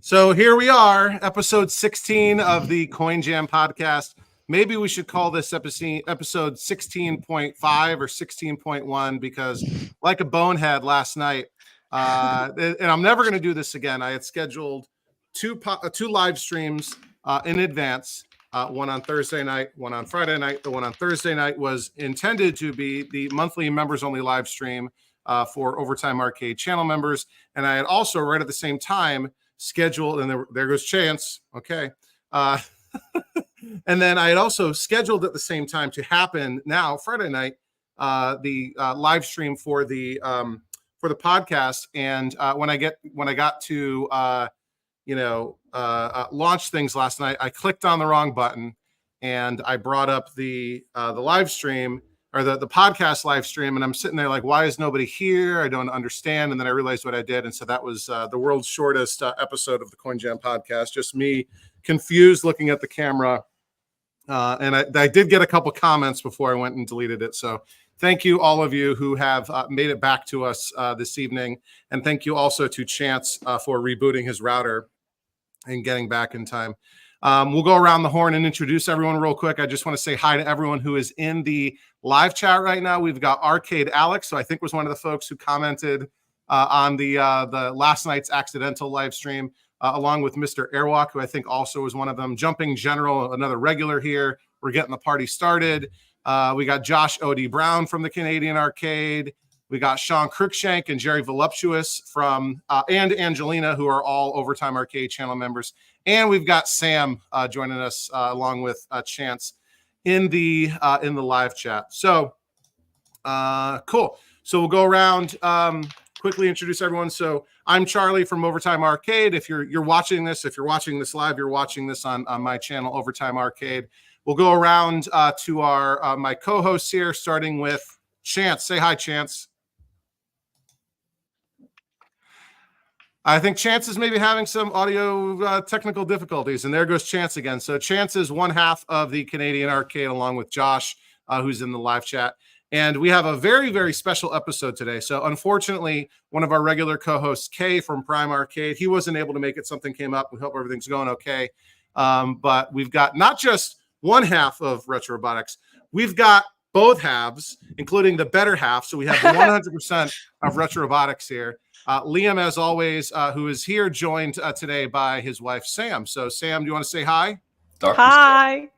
So here we are, episode 16 of the Coin Jam podcast. Maybe we should call this episode 16.5 or 16.1 because, like a bonehead last night, and I'm never going to do this again. I had scheduled two live streams in advance, one on Thursday night, one on Friday night. The one on Thursday night was intended to be the monthly members-only live stream for Overtime Arcade channel members, and I had also, right at the same time, scheduled, and there goes Chance. Okay. And then I had also scheduled at the same time to happen now Friday night, the live stream for the podcast. And when I got to launch things last night, I clicked on the wrong button and I brought up the live stream or the podcast live stream, and I'm sitting there like, why is nobody here? I don't understand. And then I realized what I did. And so that was the world's shortest episode of the Coin Jam podcast, just me confused looking at the camera. And I did get a couple comments before I went and deleted it. So thank you, all of you who have made it back to us this evening. And thank you also to Chance for rebooting his router and getting back in time. We'll go around the horn and introduce everyone real quick. I just want to say hi to everyone who is in the live chat right now. We've got Arcade Alex, who I think was one of the folks who commented on the last night's accidental live stream, along with Mr. Airwalk, who I think also was one of them. Jumping General, another regular here. We're getting the party started. We got Josh O.D. Brown from the Canadian Arcade. We got Sean Cruikshank and Jerry Voluptuous from and Angelina, who are all Overtime Arcade channel members. And we've got Sam joining us along with Chance in the live chat. So cool. So we'll go around, quickly introduce everyone. So I'm Charlie from Overtime Arcade. If you're watching this live, you're watching this on my channel, Overtime Arcade. We'll go around to our my co-hosts here, starting with Chance. Say hi, Chance. I think Chance is maybe having some audio technical difficulties, and there goes Chance again. So Chance is one half of the Canadian Arcade, along with Josh, who's in the live chat. And we have a very, very special episode today. So unfortunately, one of our regular co-hosts, Kay from Prime Arcade, he wasn't able to make it. Something came up. We hope everything's going okay. But we've got not just one half of Retrobotics. We've got both halves, including the better half. So we have 100% of Retrobotics here. Liam, as always, who is here, joined today by his wife, Sam. So, Sam, do you want to say hi? Hi.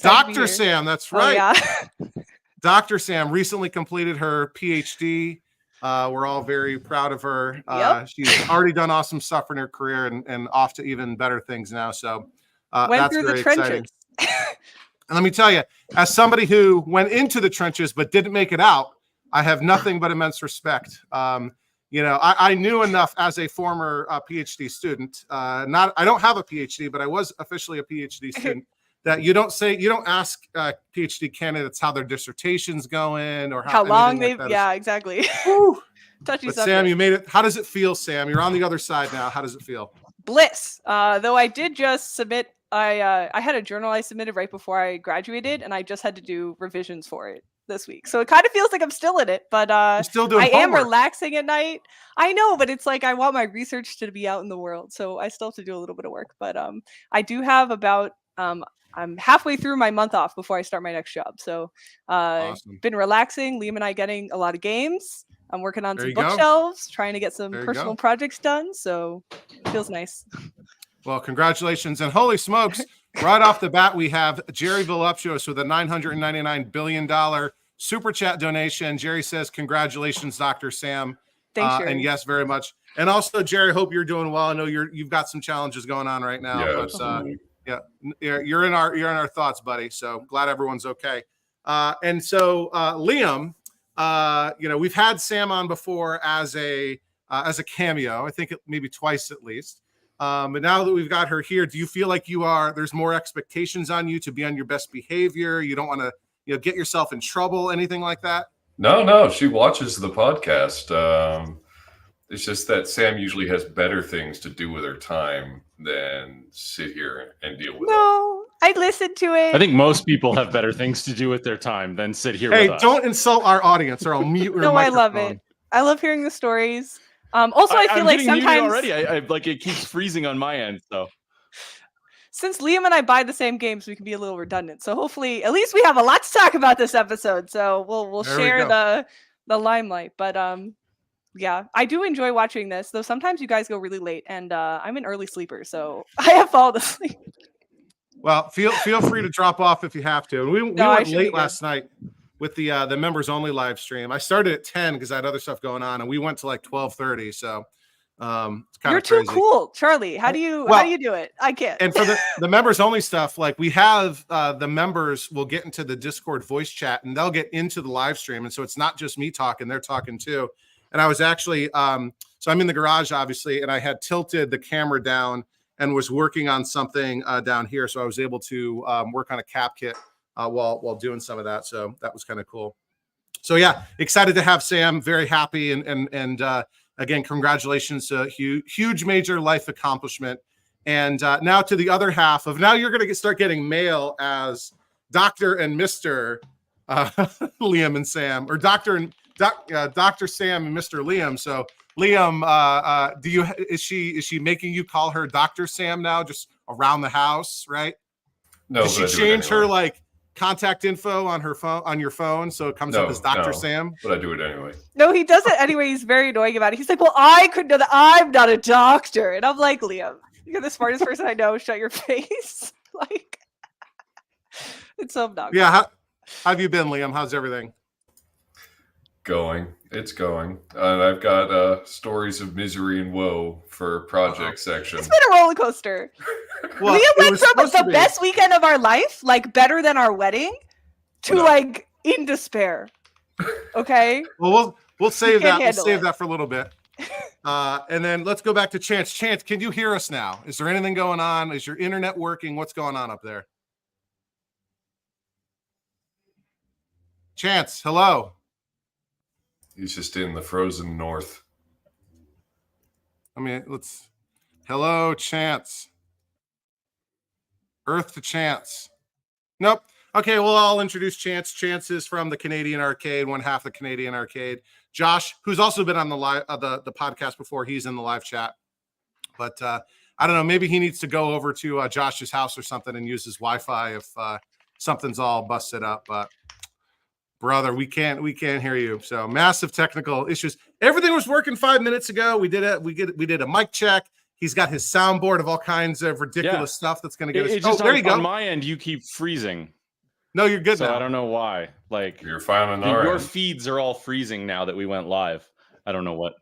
Dr. Sam, that's right. Oh, yeah. Dr. Sam recently completed her PhD. We're all very proud of her. Yep. She's already done awesome stuff in her career and off to even better things now. So Went through very the trenches. exciting. And let me tell you, as somebody who went into the trenches but didn't make it out, I have nothing but immense respect. I knew enough as a former PhD student. I don't have a PhD, but I was officially a PhD student. That you don't ask PhD candidates how their dissertation's going or how long they've. Yeah, exactly. Touchy subject. Sam, you made it. How does it feel, Sam? You're on the other side now. How does it feel? Bliss. Though I did just submit. I had a journal I submitted right before I graduated, and I just had to do revisions for it this week. So it kind of feels like I'm still in it, but still doing I homework. am relaxing at night. I know, but it's like I want my research to be out in the world, so I still have to do a little bit of work. But I do have about I'm halfway through my month off before I start my next job. So Awesome. Been relaxing. Liam and I getting a lot of games. I'm working on There some you go. bookshelves, trying to get some There you personal go. projects done. So it feels nice. Well, congratulations. And holy smokes, right off the bat, we have Jerry Voluptuous with a $999 billion super chat donation. Jerry says, congratulations, Dr. Sam. Thanks, Jerry. And yes, very much. And also, Jerry, hope you're doing well. I know you've got some challenges going on right now. Yeah, but absolutely. you're in our thoughts, buddy. So glad everyone's okay. And so Liam, we've had Sam on before as a cameo. I think maybe twice at least. But now that we've got her here, do you feel like there's more expectations on you to be on your best behavior? You don't want to, get yourself in trouble, anything like that? No, she watches the podcast. It's just that Sam usually has better things to do with her time than sit here and deal with us. No, I listened to it. I think most people have better things to do with their time than sit here with us. Hey, don't insult our audience or I'll mute your No, I microphone. love it. I love hearing the stories. Also, I feel I'm like getting muted sometimes already. I like it keeps freezing on my end. So since Liam and I buy the same games, we can be a little redundant. So hopefully, at least we have a lot to talk about this episode. So we'll share the limelight. But yeah, I do enjoy watching this, though sometimes you guys go really late, and I'm an early sleeper, so I have fallen asleep. Well, feel free to drop off if you have to. We went late last night with the members only live stream. I started at 10 because I had other stuff going on, and we went to like 12:30. So it's kind You're of crazy. Too cool, Charlie. How do you do it? I can't. And for the members only stuff, like we have the members will get into the Discord voice chat and they'll get into the live stream, and so it's not just me talking; they're talking too. And I was actually so I'm in the garage obviously, and I had tilted the camera down and was working on something down here, so I was able to work on a cap kit while doing some of that. So that was kind of cool. So yeah, excited to have Sam. Very happy, and again, congratulations! Huge major life accomplishment. And now to the other half of now, you're going to start getting mail as Dr. and Mr. Liam and Sam, or Dr. Sam and Mr. Liam. So Liam, is she making you call her Dr. Sam now, just around the house, right? No, did she change her like contact info on her phone, on your phone, so it comes up as Dr. Sam? But I do it anyway. No, he does it anyway. He's very annoying about it. He's like, "Well, I could know that I'm not a doctor," and I'm like, "Liam, you're the smartest person I know. Shut your face." Like, it's so obnoxious. Yeah, how have you been, Liam? How's everything? It's going. And I've got stories of misery and woe for project section. It's been a roller coaster. Well, Liam went from the best weekend of our life, like better than our wedding, to like in despair. Okay. Well, we'll save that. We'll save that for a little bit. And then let's go back to Chance. Chance, can you hear us now? Is there anything going on? Is your internet working? What's going on up there? Chance, hello. He's just in the frozen north. I mean, hello, Chance. Earth to Chance. Nope. Okay, well, I'll introduce Chance. Chance is from the Canadian Arcade, one half the Canadian Arcade. Josh, who's also been on the live the podcast before, he's in the live chat. But I don't know, maybe he needs to go over to Josh's house or something and use his Wi-Fi if something's all busted up. But brother, we can't hear you. So massive technical issues. Everything was working 5 minutes ago. We did a mic check. He's got his soundboard of all kinds of ridiculous stuff that's going to get us. There you go. On my end, you keep freezing. No, you're good so now. I don't know why. Like you're fine on our your end. feeds are all freezing now that we went live. I don't know what.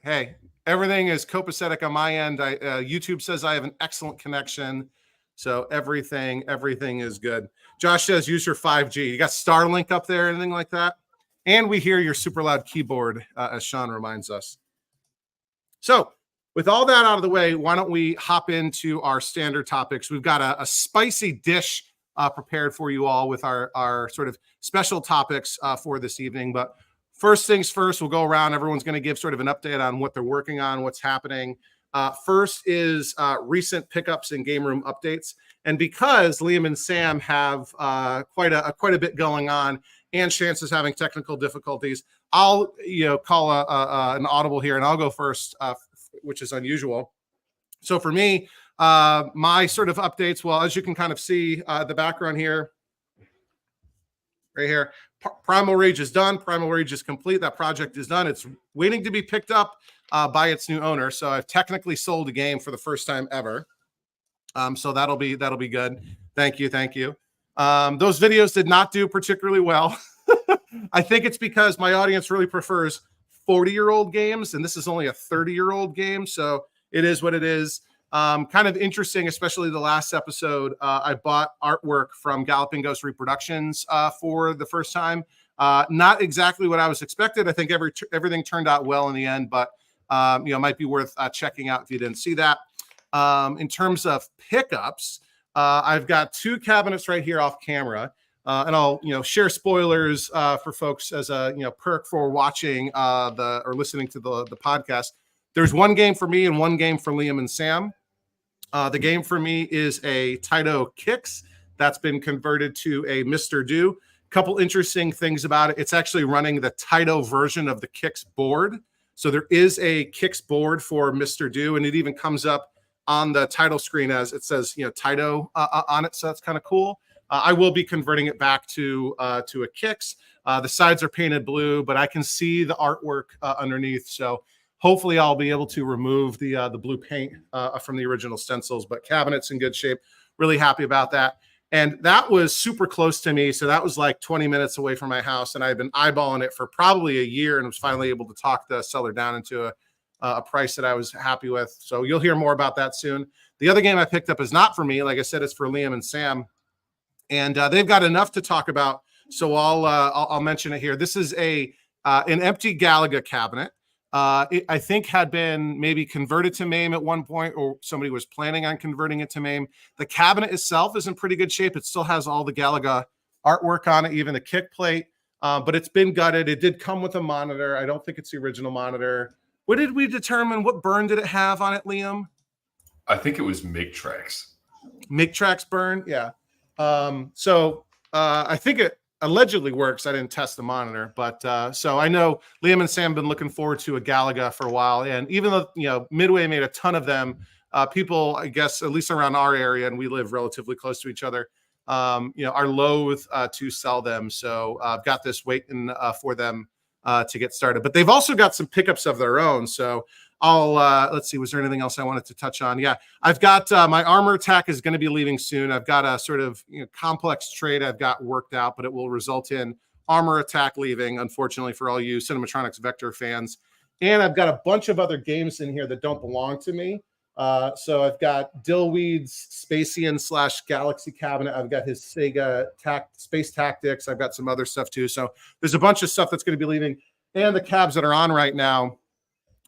Hey, everything is copacetic on my end. YouTube says I have an excellent connection. So everything is good. Josh says use your 5G. You got Starlink up there, anything like that? And we hear your super loud keyboard, as Sean reminds us. So with all that out of the way, why don't we hop into our standard topics? We've got a spicy dish prepared for you all with our sort of special topics for this evening. But first things first, we'll go around. Everyone's going to give sort of an update on what they're working on, what's happening. First is recent pickups and game room updates. And because Liam and Sam have quite a bit going on, and Chance is having technical difficulties, I'll call an audible here, and I'll go first, which is unusual. So for me, my sort of updates, well, as you can kind of see the background here, right here, Primal Rage is done. Primal Rage is complete. That project is done. It's waiting to be picked up by its new owner. So I've technically sold a game for the first time ever. So that'll be good. Thank you. Those videos did not do particularly well. I think it's because my audience really prefers 40-year-old games, and this is only a 30-year-old game. So it is what it is. Kind of interesting, especially the last episode. I bought artwork from Galloping Ghost Reproductions for the first time. Not exactly what I was expected. I think everything turned out well in the end, but it might be worth checking out if you didn't see that. In terms of pickups, I've got 2 cabinets right here off camera. And I'll, share spoilers for folks as a, perk for watching or listening to the podcast. There's 1 game for me and 1 game for Liam and Sam. The game for me is a Taito Kicks that's been converted to a Mr. Do. Couple interesting things about it. It's actually running the Taito version of the Kicks board. So there is a Kicks board for Mr. Do, and it even comes up on the title screen as it says, Taito on it. So that's kind of cool. I will be converting it back to a Kicks. The sides are painted blue, but I can see the artwork underneath. So hopefully I'll be able to remove the blue paint from the original stencils, but cabinet's in good shape. Really happy about that. And that was super close to me. So that was like 20 minutes away from my house. And I've been eyeballing it for probably a year and was finally able to talk the seller down into a price that I was happy with. So you'll hear more about that soon. The other game I picked up is not for me. Like I said, it's for Liam and Sam. And they've got enough to talk about. So I'll mention it here. This is an empty Galaga cabinet. It, I think, had been maybe converted to MAME at one point, or somebody was planning on converting it to MAME. The cabinet itself is in pretty good shape. It still has all the Galaga artwork on it, even the kick plate, but it's been gutted. It did come with a monitor. I don't think it's the original monitor. What did we determine? What burn did it have on it, Liam? I think it was Migtrax. Migtrax burn, yeah. So I think it allegedly works. I didn't test the monitor, but so I know Liam and Sam have been looking forward to a Galaga for a while. And even though, Midway made a ton of them, people, I guess, at least around our area, and we live relatively close to each other, are loath to sell them. So I've got this waiting for them to get started. But they've also got some pickups of their own. So I'll let's see, was there anything else I wanted to touch on? Yeah, I've got my armor attack is going to be leaving soon. I've got a sort of complex trade I've got worked out, but it will result in armor attack leaving, unfortunately, for all you Cinematronics Vector fans. And I've got a bunch of other games in here that don't belong to me. So I've got Dillweed's Spacian / Galaxy cabinet. I've got his Sega Space Tactics. I've got some other stuff too. So there's a bunch of stuff that's going to be leaving. And the cabs that are on right now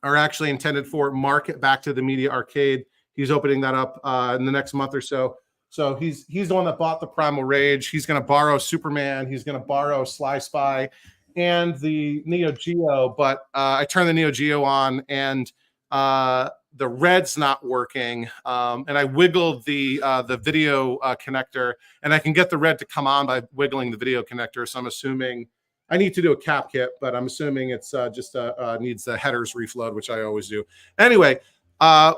are actually intended for Mark back to the Media Arcade. He's opening that up in the next month or so. So he's the one that bought the Primal Rage. He's going to borrow Superman. He's going to borrow Sly Spy and the Neo Geo. But I turned the Neo Geo on, and the red's not working. And I wiggled the video connector, and I can get the red to come on by wiggling the video connector. So I'm assuming I need to do a cap kit, but I'm assuming it's just needs the headers reflowed, which I always do. Anyway,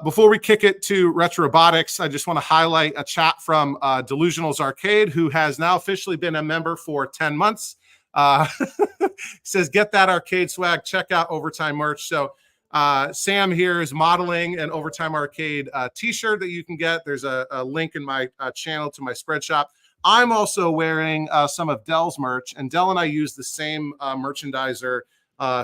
before we kick it to Retrobotics, I just want to highlight a chat from Delusionals Arcade, who has now officially been a member for 10 months. Says, get that arcade swag, check out Overtime merch. So Sam here is modeling an Overtime Arcade t-shirt that you can get. There's a link in my channel to my spread shop. I'm also wearing some of Dell's merch, and Dell and I use the same merchandiser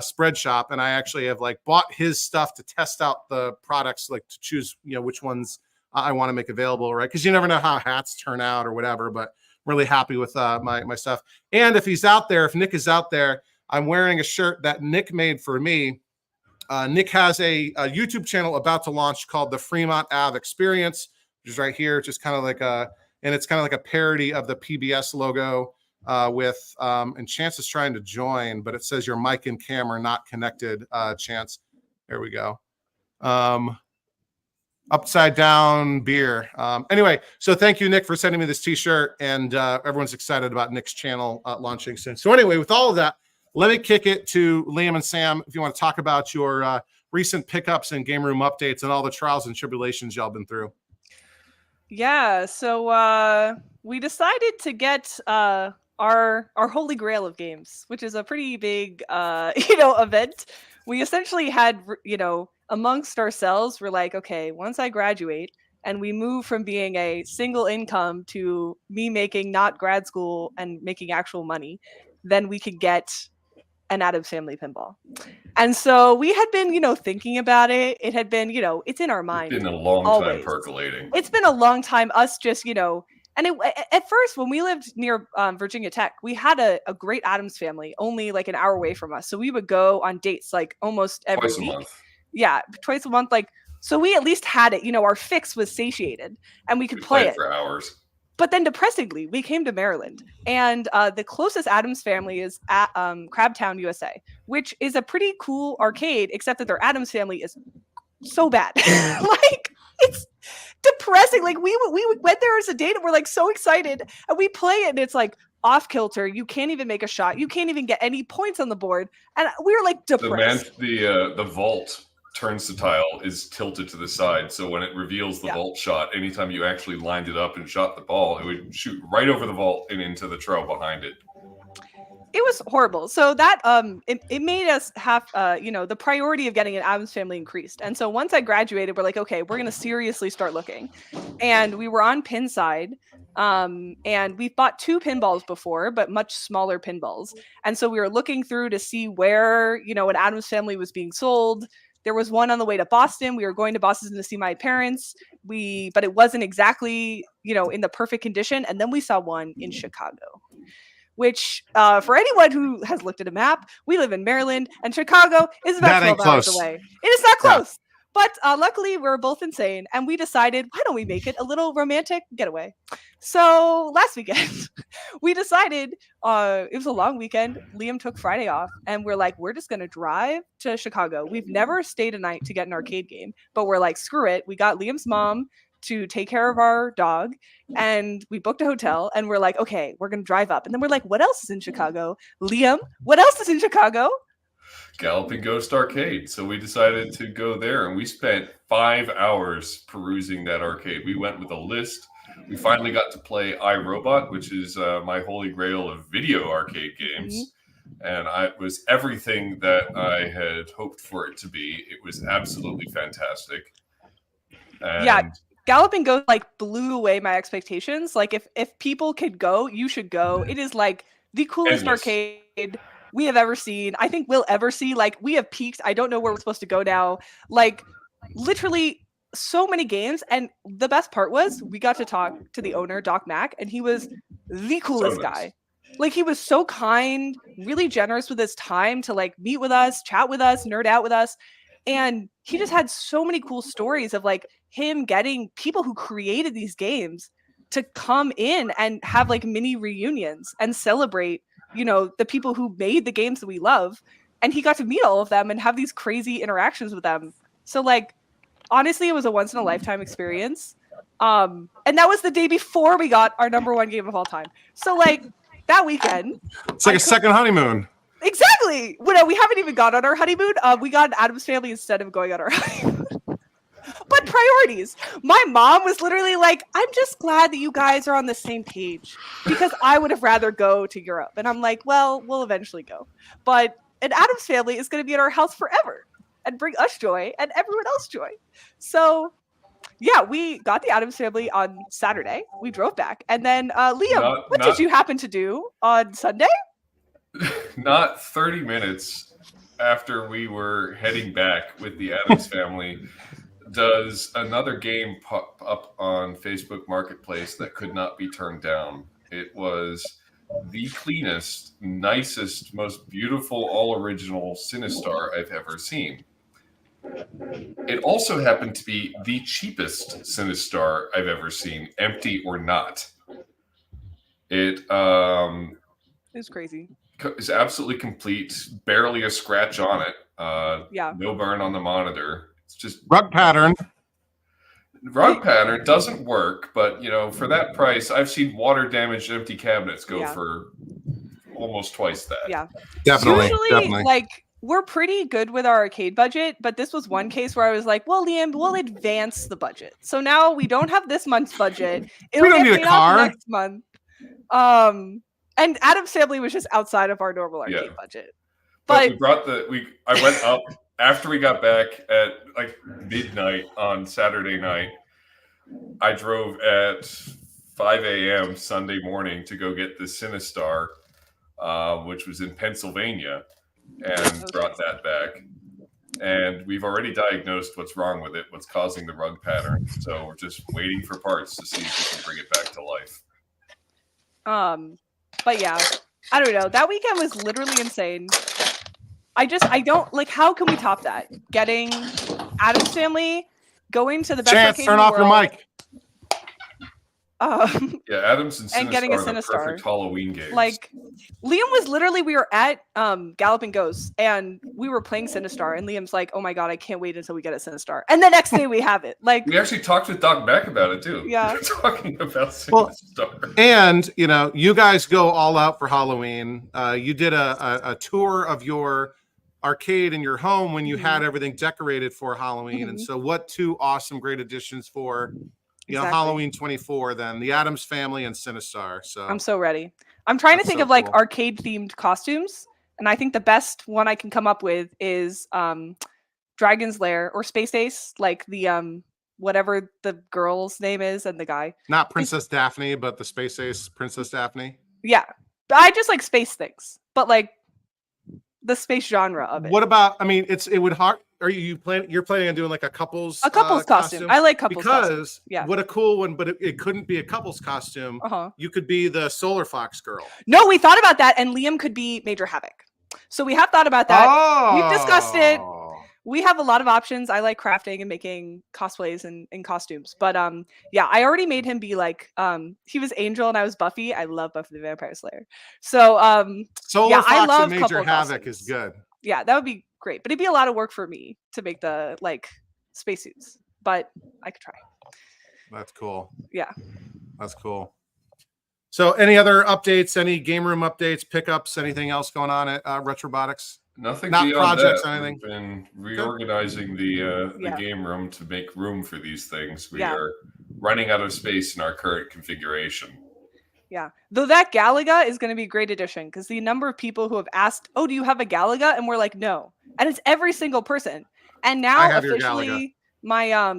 spread shop, and I actually have bought his stuff to test out the products, to choose which ones I want to make available, right? Because you never know how hats turn out or whatever. But I'm really happy with my stuff. And if he's out there, if Nick is out there, I'm wearing a shirt that Nick made for me. Nick has a YouTube channel about to launch called the Fremont Ave Experience, which is right here, just kind of like a parody of the PBS logo with and Chance is trying to join, but it says your mic and camera not connected. Chance, there we go. Upside down beer. Anyway, so thank you, Nick, for sending me this t-shirt, and everyone's excited about Nick's channel launching soon. So anyway, with all of that, let me kick it to Liam and Sam if you want to talk about your recent pickups and game room updates and all the trials and tribulations y'all been through. Yeah, so we decided to get our holy grail of games, which is a pretty big event. We essentially had amongst ourselves, we're like, okay, once I graduate and we move from being a single income to me making not grad school and making actual money, then we could get an Addams Family pinball. And so we had been, thinking about it. It had been, it's in our mind. It's been a long time percolating. It's been a long time, us just, and at first when we lived near Virginia Tech, we had a great Addams Family only an hour away from us. So we would go on dates almost every week. Twice a month. Yeah, twice a month. So we at least had it, our fix was satiated and we could play it for hours. But then depressingly, we came to Maryland, and the closest Addams Family is at Crabtown, USA, which is a pretty cool arcade, except that their Addams Family is so bad. Like, it's depressing. Like, we went there as a date and we're like so excited, and we play it and it's like off kilter. You can't even make a shot. You can't even get any points on the board. And we were like depressed. The vault turns the tile is tilted to the side, so when it reveals the vault shot, anytime you actually lined it up and shot the ball, it would shoot right over the vault and into the trail behind it. It was horrible. So that it made us have the priority of getting an Addams Family increased. And so once I graduated, we're like, okay, we're gonna seriously start looking. And we were on Pinside, and we've bought 2 pinballs before, but much smaller pinballs. And so we were looking through to see where an Addams Family was being sold. There was one on the way to Boston. We were going to Boston to see my parents. But it wasn't exactly, in the perfect condition. And then we saw one in Chicago, which for anyone who has looked at a map, we live in Maryland and Chicago is about 12 hours away. It is not close. Yeah. But luckily, we're both insane, and we decided, why don't we make it a little romantic getaway? So last weekend, we decided, it was a long weekend. Liam took Friday off, and we're like, we're just going to drive to Chicago. We've never stayed a night to get an arcade game, but we're like, screw it. We got Liam's mom to take care of our dog, and we booked a hotel, and we're like, okay, we're going to drive up. And then we're like, what else is in Chicago? Liam, what else is in Chicago? Galloping Ghost Arcade. So we decided to go there, and we spent 5 hours perusing that arcade. We went with a list. We finally got to play iRobot, which is my holy grail of video arcade games. And it was everything that I had hoped for it to be. It was absolutely fantastic. And Galloping Ghost blew away my expectations. Like, if people could go, you should go. It is like the coolest arcade we have ever seen. I think we'll ever see. Like, we have peaked. I don't know where we're supposed to go now. Like, literally so many games. And the best part was we got to talk to the owner, Doc Mack, and he was the coolest guy. Like, he was so kind, really generous with his time to meet with us, chat with us, nerd out with us. And he just had so many cool stories of him getting people who created these games to come in and have mini reunions and celebrate the people who made the games that we love. And he got to meet all of them and have these crazy interactions with them. So honestly, it was a once in a lifetime experience. And that was the day before we got our #1 game of all time. So that weekend, it's like a second honeymoon. Exactly. Well, we haven't even gone on our honeymoon. We got an Addams Family instead of going on our honeymoon. But priorities. My mom was literally like, I'm just glad that you guys are on the same page, because I would have rather go to Europe. And I'm like, well, we'll eventually go. But an Addams Family is going to be at our house forever and bring us joy and everyone else joy. So, yeah, we got the Addams Family on Saturday. We drove back. And then, Liam, what did you happen to do on Sunday? Not 30 minutes after we were heading back with the Addams Family, does another game pop up on Facebook Marketplace that could not be turned down. It was the cleanest, nicest, most beautiful, all-original Sinistar I've ever seen. It also happened to be the cheapest Sinistar I've ever seen, empty or not. It was crazy. It's absolutely complete, barely a scratch on it. No burn on the monitor. It's just rug pattern. Rug pattern doesn't work, but for that price, I've seen water damaged empty cabinets go for almost twice that. Yeah, definitely. Usually, we're pretty good with our arcade budget, but this was one case where I was like, well, Liam, we'll advance the budget. So now we don't have this month's budget. We don't need a car next month. And Addams Family was just outside of our normal arcade budget. But I went up after we got back at midnight on Saturday night. I drove at 5 a.m. Sunday morning to go get the Sinistar, which was in Pennsylvania, and brought that back. And we've already diagnosed what's wrong with it, what's causing the rug pattern. So we're just waiting for parts to see if we can bring it back to life. But yeah, I don't know. That weekend was literally insane. I don't how can we top that? Getting Addams Family going to the best Chance, arcade turn in the off your world. mic. Yeah, Adams and And getting a Sinistar are the Sinistar. perfect Halloween games. Like, Liam was literally, we were at Galloping Ghosts and we were playing Sinistar, and Liam's like, oh my god, I can't wait until we get a Sinistar. And the next day we have it. Like, we actually talked with Doc Beck about it too. Yeah. We were talking about Well, Sinistar. And you guys go all out for Halloween. You did a tour of your arcade in your home when you had everything decorated for Halloween. And so what two awesome great additions for Exactly. Halloween 24 then, the Addams Family and Sinistar. So I'm so ready. I'm trying to That's think so of like cool. arcade themed costumes, and I think the best one I can come up with is Dragon's Lair or Space Ace, like the whatever the girl's name is and the guy. not Princess Daphne, but the Space Ace Princess Daphne. Yeah. But I just like space things, but like the space genre of it. What about, I mean, it would hard. Are you're planning on doing like a couple's costume? I like couples because costumes. Yeah. what a cool one, but it couldn't be a couple's costume. You could be the Solar Fox girl. No, we thought about that, and Liam could be Major Havoc. So we have thought about that. We've discussed it. We have a lot of options. I like crafting and making cosplays and costumes. But yeah, I already made him be like he was Angel and I was Buffy. I love Buffy the Vampire Slayer. So Solar Fox I love and Major couple Havoc costumes. is good. Yeah, that would be great. But it'd be a lot of work for me to make the like spacesuits. But I could try. That's cool. Yeah. That's cool. So any other updates, any game room updates, pickups, anything else going on at Retrobotics? Nothing Not beyond projects that. or anything? We've been reorganizing the Yeah. game room to make room for these things. We Yeah. are running out of space in our current configuration. Yeah. Though that Galaga is going to be a great addition because the number of people who have asked, oh, do you have a Galaga? And we're like, no. And it's every single person. And now I have your officially my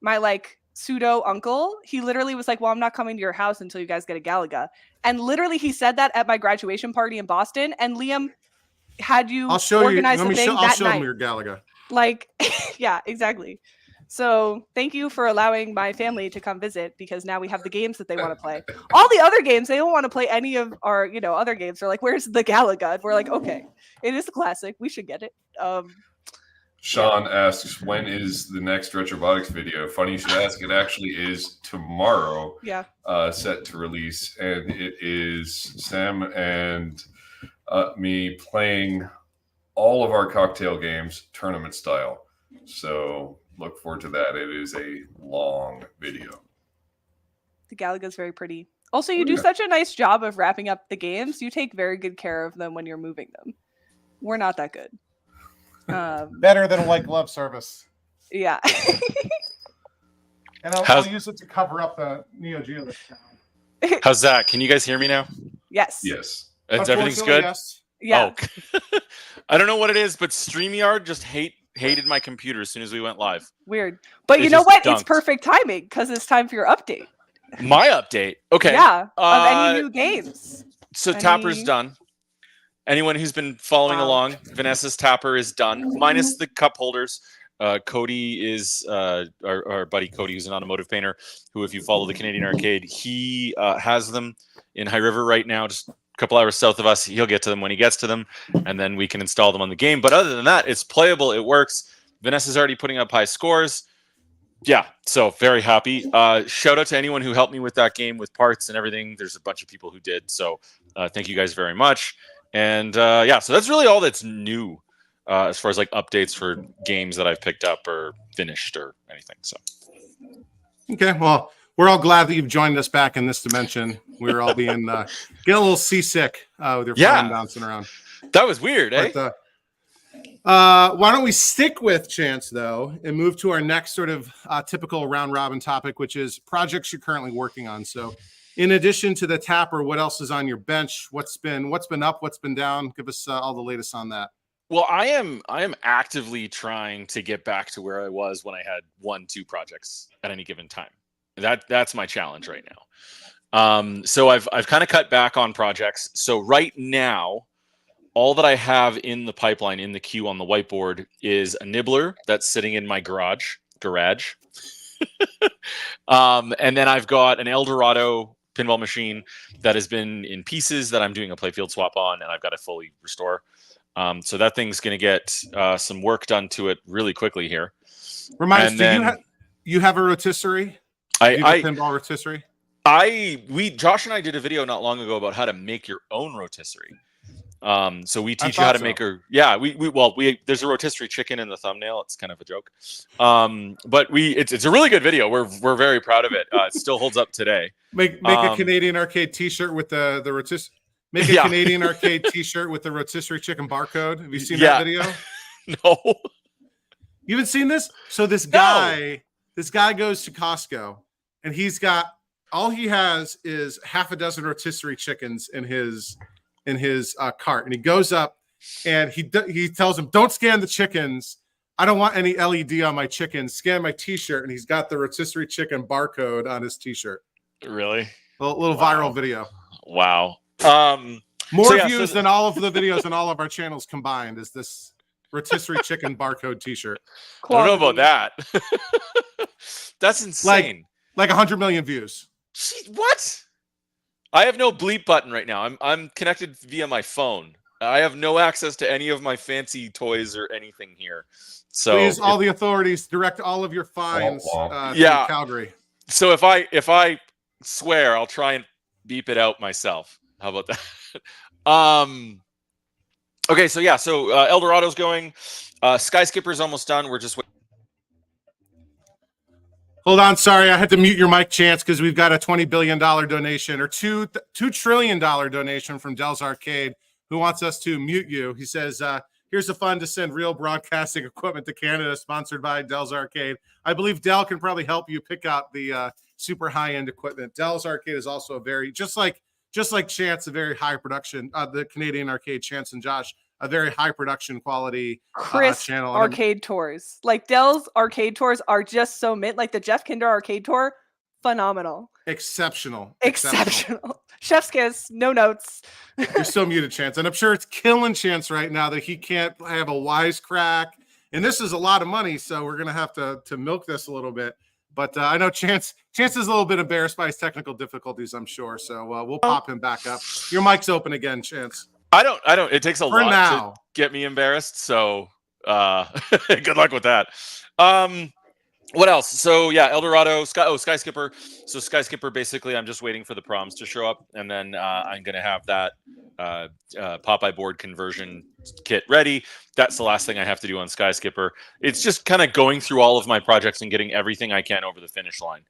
my like pseudo uncle, he literally was like, well, I'm not coming to your house until you guys get a Galaga. And literally he said that at my graduation party in Boston. And Liam had you I'll show you. organize the thing I'll that show night. them your Galaga. Like, yeah, exactly. So thank you for allowing my family to come visit because now we have the games that they want to play. All the other games, they don't want to play any of our, other games. They're like, where's the Galaga? And we're like, okay, it is a classic. We should get it. Sean asks, when is the next Retrobotics video? Funny you should ask. It actually is tomorrow. Yeah. Set to release. And it is Sam and me playing all of our cocktail games tournament style. So look forward to that. It is a long video. The Galaga is very pretty. Also, you do such a nice job of wrapping up the games. You take very good care of them when you're moving them. We're not that good. Better than a white glove service. Yeah. And I'll use it to cover up the Neo Geo this time. How's that? Can you guys hear me now? Yes. Yes. Everything's good? Yes. Yeah. Oh. I don't know what it is, but StreamYard just hated my computer as soon as we went live. Weird. But you know what? It's perfect timing because it's time for your update. My update? Okay. Yeah. Of any new games. So Tapper's done. Anyone who's been following along, Vanessa's Tapper is done, minus the cup holders. Cody is our buddy Cody, who's an automotive painter, who, if you follow the Canadian Arcade, he has them in High River right now, just a couple hours south of us. He'll get to them when he gets to them, and then we can install them on the game. But other than that, it's playable. It works. Vanessa's already putting up high scores. Yeah, so very happy. Shout out to anyone who helped me with that game with parts and everything. There's a bunch of people who did. So thank you guys very much. And yeah, so that's really all that's new as far as like updates for games that I've picked up or finished or anything. So, okay, well, we're all glad that you've joined us back in this dimension. We were all being getting a little seasick with your phone bouncing around. That was weird, but, why don't we stick with Chance though and move to our next sort of typical round robin topic, which is projects you're currently working on. So, in addition to the Tapper, what else is on your bench? What's been up? What's been down? Give us all the latest on that. Well, I am actively trying to get back to where I was when I had 1-2 projects at any given time. That's my challenge right now. So I've kind of cut back on projects. So right now, all that I have in the pipeline, in the queue on the whiteboard, is a nibbler that's sitting in my garage. And then I've got an Eldorado pinball machine that has been in pieces that I'm doing a playfield swap on, and I've got to fully restore. So that thing's going to get some work done to it really quickly here. Remind us, You have a rotisserie? You have a pinball rotisserie? Josh and I did a video not long ago about how to make your own rotisserie. So we teach you how to make there's a rotisserie chicken in the thumbnail. It's kind of a joke. But it's a really good video. We're very proud of it. It still holds up today. Make a Canadian Arcade t-shirt with the rotisserie. Make a Canadian Arcade t-shirt with the rotisserie chicken barcode. Have you seen that video? No. You haven't seen this? So this guy goes to Costco and all he has is half a dozen rotisserie chickens in his cart, and he goes up and he tells him, "Don't scan the chickens. I don't want any LED on my chickens. Scan my t-shirt." And he's got the rotisserie chicken barcode on his t-shirt. Really? A little viral video. Wow. More views than all of the videos on all of our channels combined is this rotisserie chicken barcode t-shirt. I don't know about that. That's insane. Like 100 million views. What? I have no bleep button right now. I'm connected via my phone. I have no access to any of my fancy toys or anything here. So please, all the authorities, direct all of your fines to Calgary. So if I swear, I'll try and beep it out myself. How about that? Okay, so Eldorado's going. Skyskipper's almost done. We're just waiting. Hold on, sorry, I had to mute your mic, Chance, because we've got a $20 billion donation or $2 trillion donation from Dell's Arcade, who wants us to mute you. He says, here's a fund to send real broadcasting equipment to Canada, sponsored by Dell's Arcade. I believe Dell can probably help you pick out the super high-end equipment. Dell's Arcade is also a very, just like Chance, a very high production, the Canadian Arcade, Chance and Josh, a very high production quality channel. Arcade tours. Like Dell's arcade tours are just so mint. Like the Jeff Kinder arcade tour, phenomenal. Exceptional. Chef's kiss, no notes. You're so muted, Chance. And I'm sure it's killing Chance right now that he can't have a wisecrack. And this is a lot of money, so we're going to have to milk this a little bit. But I know Chance is a little bit embarrassed by his technical difficulties, I'm sure. So we'll pop him back up. Your mic's open again, Chance. I don't. It takes a lot to get me embarrassed. So good luck with that. What else? So Eldorado, Skyskipper. So Skyskipper, basically, I'm just waiting for the proms to show up, and then I'm gonna have that Popeye board conversion kit ready. That's the last thing I have to do on Skyskipper. It's just kind of going through all of my projects and getting everything I can over the finish line.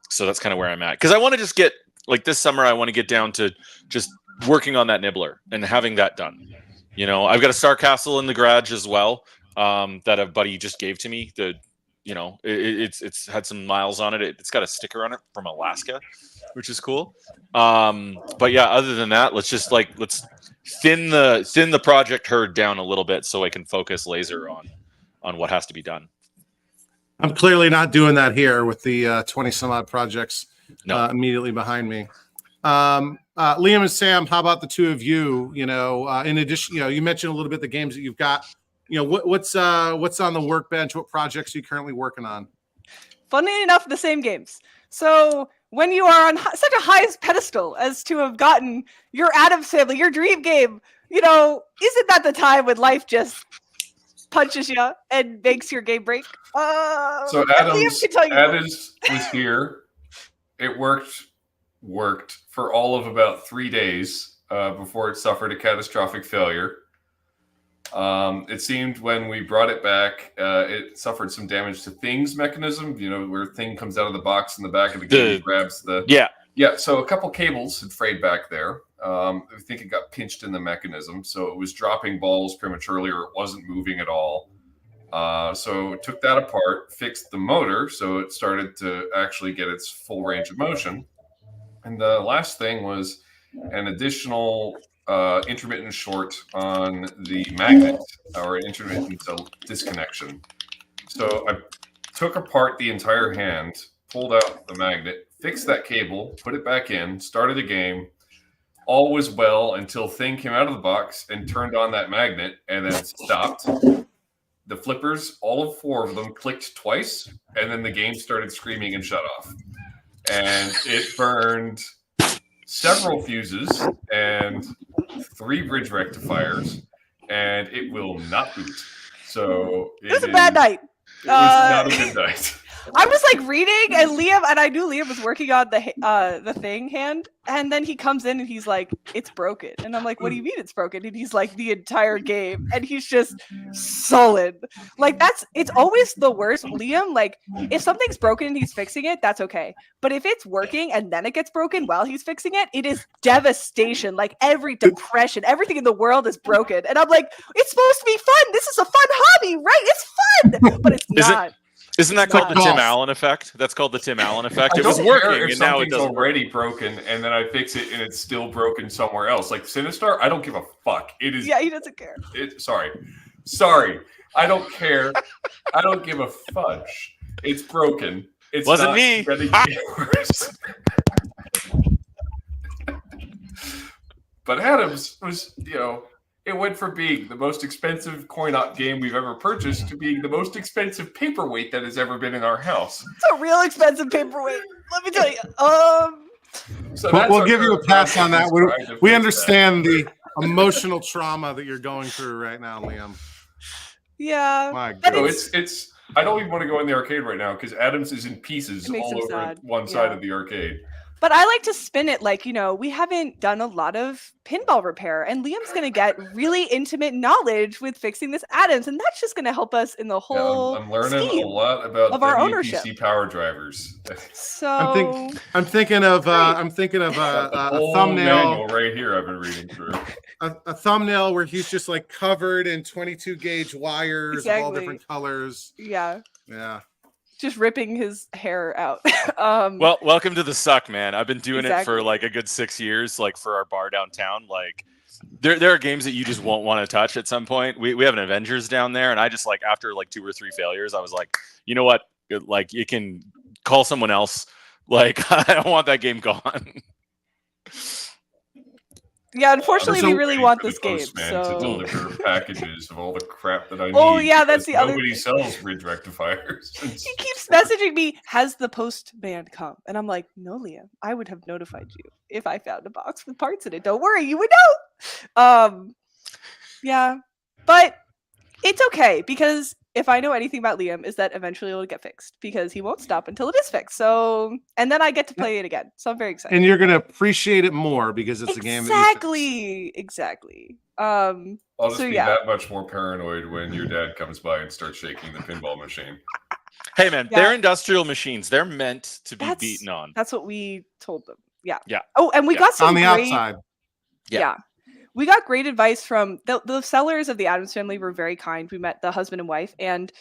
So that's kind of where I'm at, because I want to just get, like, this summer I want to get down to just working on that nibbler and having that done. You know, I've got a Star Castle in the garage as well, that a buddy just gave to me. It's had some miles on it. It's got a sticker on it from Alaska, which is cool. But yeah, other than that, let's thin the project herd down a little bit so I can focus laser on what has to be done. I'm clearly not doing that here with the 20 some odd projects immediately behind me. Liam and Sam, how about the two of you? You know, in addition, you mentioned a little bit the games that you've got. You know, what's on the workbench? What projects are you currently working on? Funnily enough, the same games. So when you are on such a high pedestal as to have gotten your Addams Family, your dream game, isn't that the time when life just punches you and makes your game break? So Addams was here. It worked for all of about 3 days before it suffered a catastrophic failure. It seemed when we brought it back, it suffered some damage to Thing's mechanism, where Thing comes out of the box in the back of the game and grabs the... Yeah, so a couple cables had frayed back there. I think it got pinched in the mechanism, so it was dropping balls prematurely, or it wasn't moving at all. So took that apart, fixed the motor, so it started to actually get its full range of motion. And the last thing was an additional intermittent short on the magnet, or an intermittent disconnection. So I took apart the entire hand, pulled out the magnet, fixed that cable, put it back in, started the game. All was well until Thing came out of the box and turned on that magnet and then stopped. The flippers, all of 4 of them, clicked twice, and then the game started screaming and shut off. And it burned several fuses and 3 bridge rectifiers, and it will not boot. So it was a bad night. It was not a good night. I was like reading, and I knew Liam was working on the thing hand, and then he comes in and he's like, "It's broken," and I'm like, "What do you mean it's broken?" And he's like, "The entire game," and he's just sullen. Like it's always the worst. Liam, like if something's broken and he's fixing it, that's okay. But if it's working and then it gets broken while he's fixing it, it is devastation. Like every depression, everything in the world is broken, and I'm like, it's supposed to be fun. This is a fun hobby, right? It's fun, but it's not. Isn't that called the Tim Allen effect? That's called the Tim Allen effect. It was working, and now it doesn't. Already broken, and then I fix it, and it's still broken somewhere else. Like Sinistar, I don't give a fuck. It is. Yeah, he doesn't care. Sorry, I don't care. I don't give a fudge. It's broken. It wasn't me. But Adams was, it went from being the most expensive coin-op game we've ever purchased to being the most expensive paperweight that has ever been in our house. It's a real expensive paperweight. Let me tell you. So we'll give you a pass on that. We understand the emotional trauma that you're going through right now, Liam. Yeah. My God. No, it's. I don't even want to go in the arcade right now because Adams is in pieces all over one side of the arcade. But I like to spin it like, we haven't done a lot of pinball repair, and Liam's going to get really intimate knowledge with fixing this Adams, and that's just going to help us in the whole I'm learning a lot about of our ownership. PC power drivers. So I'm thinking of a thumbnail right here I've been reading through. A thumbnail where he's just like covered in 22 gauge wires of all different colors. Yeah. Yeah. Just ripping his hair out. Well, welcome to the suck, man. I've been doing it for like a good 6 years, like for our bar downtown. Like there are games that you just won't want to touch at some point. We have an Avengers down there, and I just like after like 2 or 3 failures, I was like, you know what? Like you can call someone else. Like I don't want that game gone. Yeah, unfortunately, we really want this game. To deliver packages of all the crap that I need. Oh yeah, that's the other. Nobody sells ridge rectifiers. He keeps messaging me, "Has the postman come?" And I'm like, "No, Liam. I would have notified you if I found a box with parts in it. Don't worry, you would know." Yeah, but it's okay because if I know anything about Liam, is that eventually it'll get fixed because he won't stop until it is fixed. So, and then I get to play it again. So I'm very excited. And you're gonna appreciate it more because it's a game. Exactly. I'll just be that much more paranoid when your dad comes by and starts shaking the pinball machine. Hey man, they're industrial machines. They're meant to be beaten on. That's what we told them. Yeah. Yeah. Oh, and we got some on the outside. Yeah. We got great advice from the sellers of the Addams Family were very kind. We met the husband and wife, and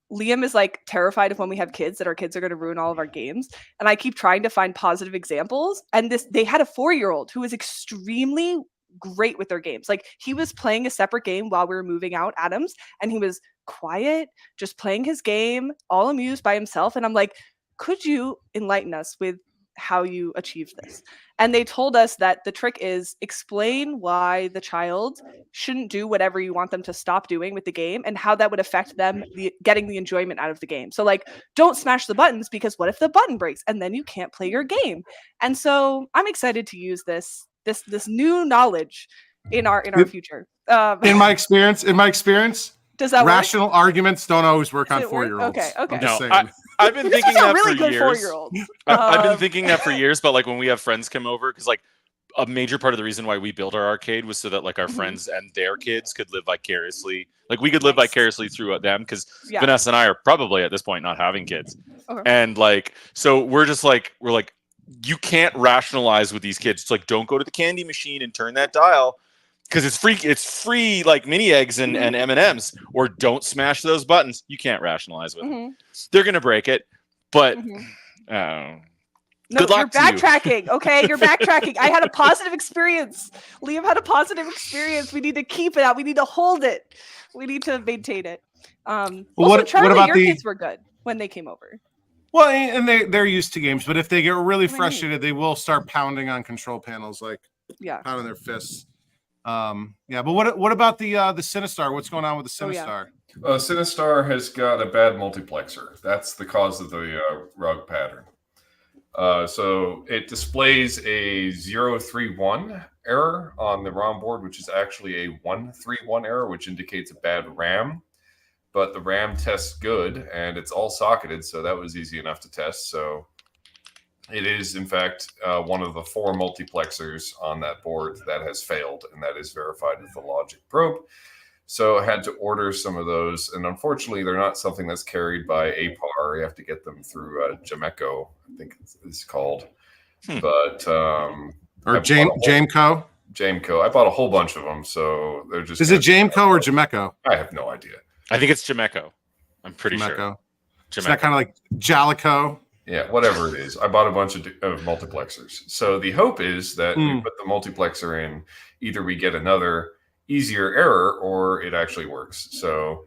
Liam is like terrified of when we have kids that our kids are going to ruin all of our games. And I keep trying to find positive examples. And they had a 4-year-old who was extremely great with their games. Like he was playing a separate game while we were moving out Adams, and he was quiet, just playing his game, all amused by himself. And I'm like, could you enlighten us with how you achieve this? And they told us that the trick is explain why the child shouldn't do whatever you want them to stop doing with the game and how that would affect them getting the enjoyment out of the game. So like, don't smash the buttons because what if the button breaks and then you can't play your game? And so I'm excited to use this new knowledge in our future. In my experience, does that rational arguments don't always work on 4-year-olds. Okay. No, I've been thinking that really for good years. 4-year-olds. I've been thinking that for years, but like when we have friends come over, because like a major part of the reason why we built our arcade was so that like our friends and their kids could live vicariously. Like we could live vicariously through them because Vanessa and I are probably at this point not having kids. Okay. And like, so we're like, you can't rationalize with these kids. It's like, don't go to the candy machine and turn that dial because it's free like mini eggs and M&Ms, or don't smash those buttons. You can't rationalize with them. They're going to break it, but no, good luck. You're backtracking. Okay, you're backtracking. I had a positive experience. Liam had a positive experience. We need to keep it out. We need to hold it. We need to maintain it. Charlie, what about your kids were good when they came over? Well, and they're used to games, but if they get really frustrated, they will start pounding on control panels, like pounding their fists. But what about the Sinistar? What's going on with the Sinistar? Sinistar has got a bad multiplexer. That's the cause of the rug pattern. So it displays a 031 error on the ROM board, which is actually a 131 error, which indicates a bad RAM. but the RAM tests good, and it's all socketed, so that was easy enough to test. So it is, in fact, one of the 4 multiplexers on that board that has failed, and that is verified with the logic probe. So I had to order some of those, and unfortunately, they're not something that's carried by APAR. You have to get them through Jameco, I think it's called. But or Jameco. Jameco. I bought a whole bunch of them, so they're just. Is it Jameco or Jameco? I have no idea. I think it's Jameco. I'm pretty sure. It's not kind of like Jalico. Yeah, whatever it is. I bought a bunch of multiplexers. So the hope is that we put the multiplexer in, either we get another easier error or it actually works. So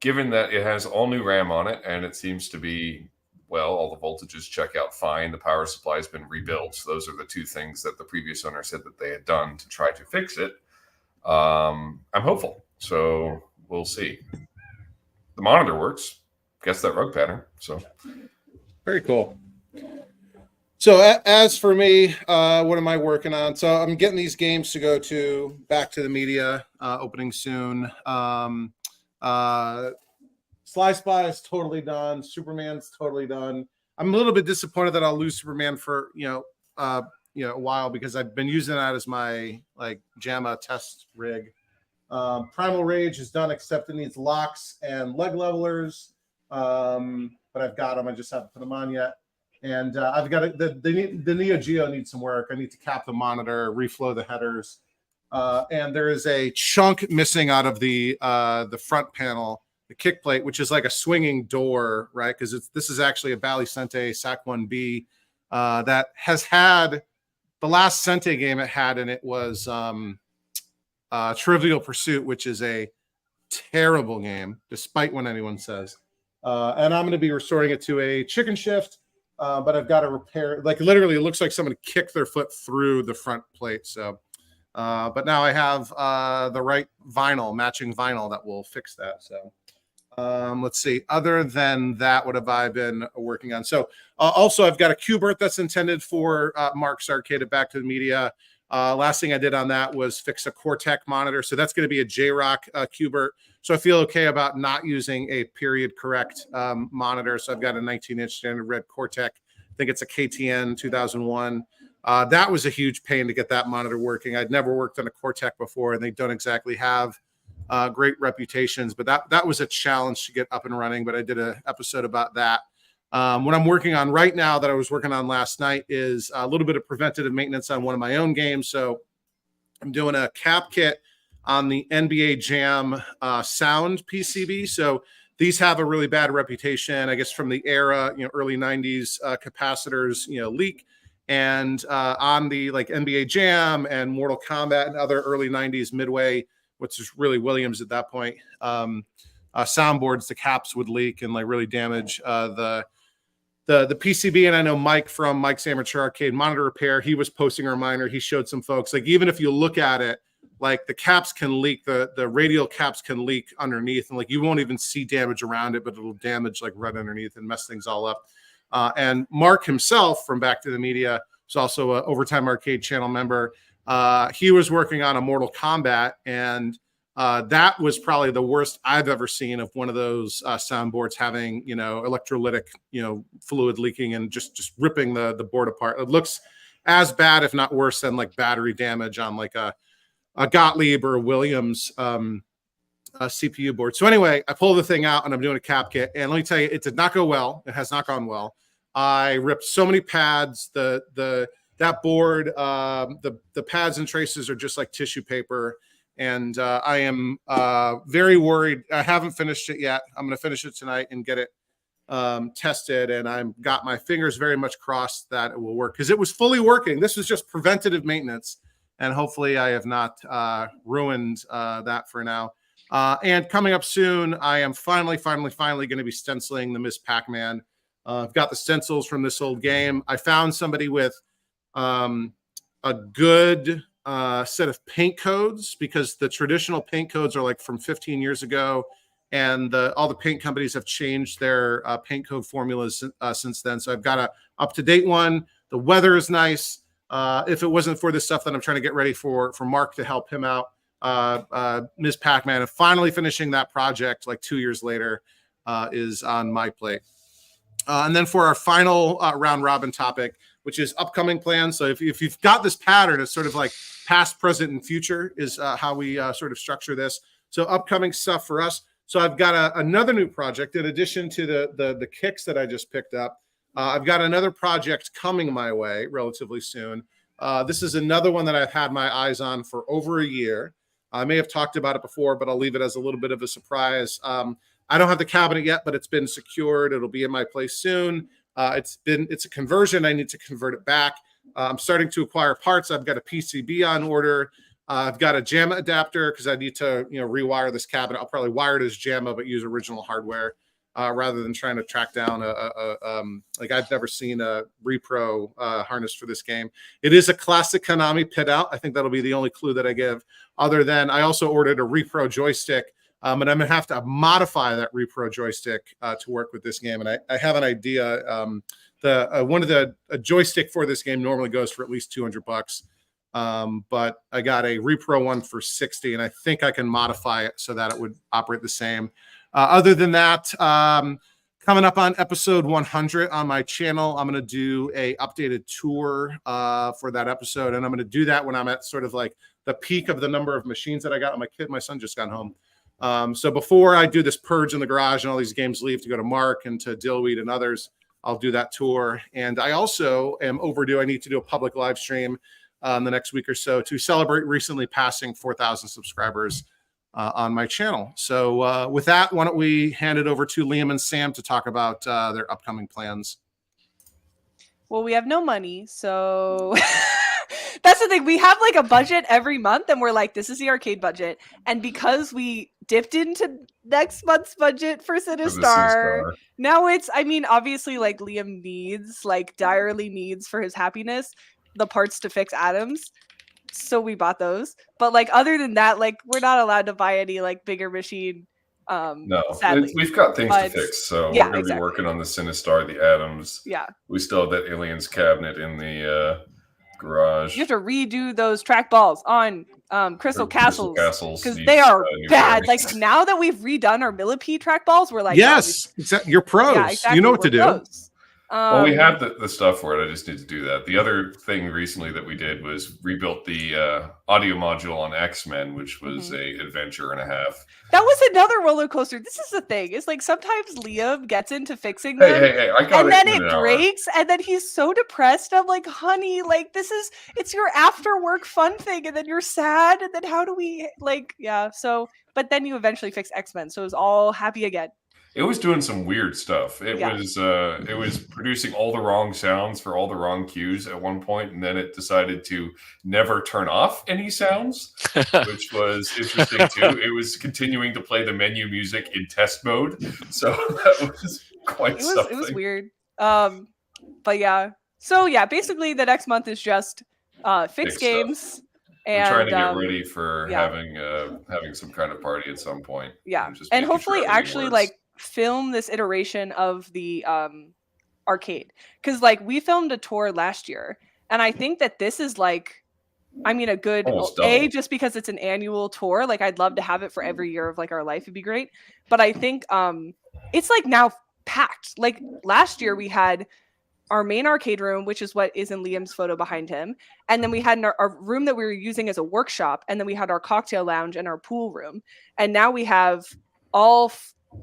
given that it has all new RAM on it and it seems to be, well, all the voltages check out fine. The power supply has been rebuilt. So those are the 2 things that the previous owner said that they had done to try to fix it. I'm hopeful. So we'll see. The monitor works. Guess that rug pattern. So very cool. So as for me, what am I working on? So I'm getting these games to go to Back to the Media, opening soon. Sly Spy is totally done. Superman's totally done. I'm a little bit disappointed that I'll lose Superman for a while, because I've been using that as my JAMA test rig. Primal Rage is done, except it needs locks and leg levelers. But I've got them. I just haven't put them on yet. And I've got the Neo Geo needs some work. I need to cap the monitor, reflow the headers, and there is a chunk missing out of the front panel, the kick plate, which is like a swinging door, right? Because this is actually a Bally Sente SAC 1B that has had the last Sente game it had, and it was Trivial Pursuit, which is a terrible game, despite what anyone says. And I'm going to be restoring it to a chicken shift, but I've got to repair. Literally, it looks like somebody kicked their foot through the front plate. So, but now I have the right matching vinyl that will fix that. So, let's see. Other than that, what have I been working on? So, also I've got a Qbert that's intended for Mark's Arcade at Back to the Media. Last thing I did on that was fix a Cortec monitor. So that's going to be a J-Rock Qbert. So I feel okay about not using a period correct monitor. So I've got a 19-inch standard red Cortec. I think it's a KTN 2001. That was a huge pain to get that monitor working. I'd never worked on a Cortec before, and they don't exactly have great reputations. But that was a challenge to get up and running. But I did an episode about that. What I'm working on right now that I was working on last night is a little bit of preventative maintenance on one of my own games. So I'm doing a cap kit on the NBA Jam sound PCB. So these have a really bad reputation, I guess, from the era, early 90s capacitors, leak. And on the NBA Jam and Mortal Kombat and other early 90s Midway, which is really Williams at that point, soundboards, the caps would leak and really damage the PCB. And I know Mike from Mike's Amateur Arcade Monitor Repair, he was posting a reminder. He showed some folks, even if you look at it, the caps can leak, the radial caps can leak underneath, and you won't even see damage around it, but it'll damage right underneath and mess things all up. And Mark himself from Back to the Media is also an Overtime Arcade channel member. He was working on a Mortal Kombat, and that was probably the worst I've ever seen of one of those soundboards having, electrolytic, fluid leaking and just ripping the board apart. It looks as bad, if not worse, than battery damage on a Gottlieb or a Williams CPU board. So anyway, I pulled the thing out and I'm doing a cap kit. And let me tell you, it did not go well. It has not gone well. I ripped so many pads. That board, the pads and traces are just like tissue paper. And I am very worried. I haven't finished it yet. I'm going to finish it tonight and get it tested. And I've got my fingers very much crossed that it will work, because it was fully working. This was just preventative maintenance. And hopefully I have not ruined that for now. And coming up soon, I am finally going to be stenciling the Miss Pac-Man. I've got the stencils from this old game. I found somebody with a good set of paint codes, because the traditional paint codes are from 15 years ago. And all the paint companies have changed their paint code formulas since then. So I've got a up-to-date one. The weather is nice. If it wasn't for this stuff that I'm trying to get ready for Mark to help him out, Ms. Pac-Man, and finally finishing that project like 2 years later is on my plate. And then for our final round robin topic, which is upcoming plans. So if you've got this pattern, it's sort of like past, present, and future is how we sort of structure this. So upcoming stuff for us. So I've got another new project in addition to the kicks that I just picked up. I've got another project coming my way relatively soon. This is another one that I've had my eyes on for over a year. I may have talked about it before, but I'll leave it as a little bit of a surprise. I don't have the cabinet yet, but it's been secured. It'll be in my place soon. It's a conversion. I need to convert it back. I'm starting to acquire parts. I've got a PCB on order. I've got a JAMA adapter because I need to, rewire this cabinet. I'll probably wire it as JAMA, but use original hardware rather than trying to track down like I've never seen a repro harness for this game. It is a classic Konami pit out. I think that'll be the only clue that I give. Other than I also ordered a repro joystick. And I'm gonna have to modify that repro joystick to work with this game. And I have an idea. A joystick for this game normally goes for at least $200. But I got a repro one for $60, and I think I can modify it so that it would operate the same. Other than that, coming up on episode 100 on my channel, I'm going to do a updated tour for that episode, and I'm going to do that when I'm at sort of like the peak of the number of machines that I got on my kid. My son just got home. So before I do this purge in the garage and all these games leave to go to Mark and to Dillweed and others, I'll do that tour. And I also am overdue. I need to do a public live stream in the next week or so to celebrate recently passing 4,000 subscribers on my channel. So with that, why don't we hand it over to Liam and Sam to talk about their upcoming plans. Well, we have no money, so that's the thing. We have like a budget every month, and we're like, this is the arcade budget. And because we dipped into next month's budget for Sinistar, now it's, obviously like Liam needs, like direly needs for his happiness, the parts to fix Adams. So we bought those. But like other than that, like we're not allowed to buy any like bigger machine. No, sadly. We've got things to fix. So yeah, we're going to be working on the Sinistar, the Adams. Yeah. We still have that Aliens cabinet in the garage. You have to redo those track balls on Crystal Castles because they are bad. Like now that we've redone our Millipede track balls, we're like, yes, you're pros. Yeah, exactly. You know what to do. Well, we have the stuff for it. I just need to do that. The other thing recently that we did was rebuilt the audio module on X-Men, which was a adventure and a half. That was another roller coaster. This is the thing. It's like sometimes Liam gets into fixing them, hey, I got and then it breaks, and then he's so depressed. I'm like, honey, like it's your after work fun thing, and then you're sad, and then how do we So, but then you eventually fix X-Men, so it was all happy again. It was doing some weird stuff. It was producing all the wrong sounds for all the wrong cues at one point, and then it decided to never turn off any sounds, which was interesting too. It was continuing to play the menu music in test mode, so that was quite something. It was weird. But yeah. So yeah, basically the next month is just fix games. And I'm trying to get ready for having some kind of party at some point. Yeah, and hopefully actually like film this iteration of the arcade, because like we filmed a tour last year, and I think that this is like, a good just because it's an annual tour. Like I'd love to have it for every year of like our life. It'd be great, but I think it's like now packed. Like last year we had our main arcade room, which is what is in Liam's photo behind him. And then we had our room that we were using as a workshop. And then we had our cocktail lounge and our pool room. And now we have all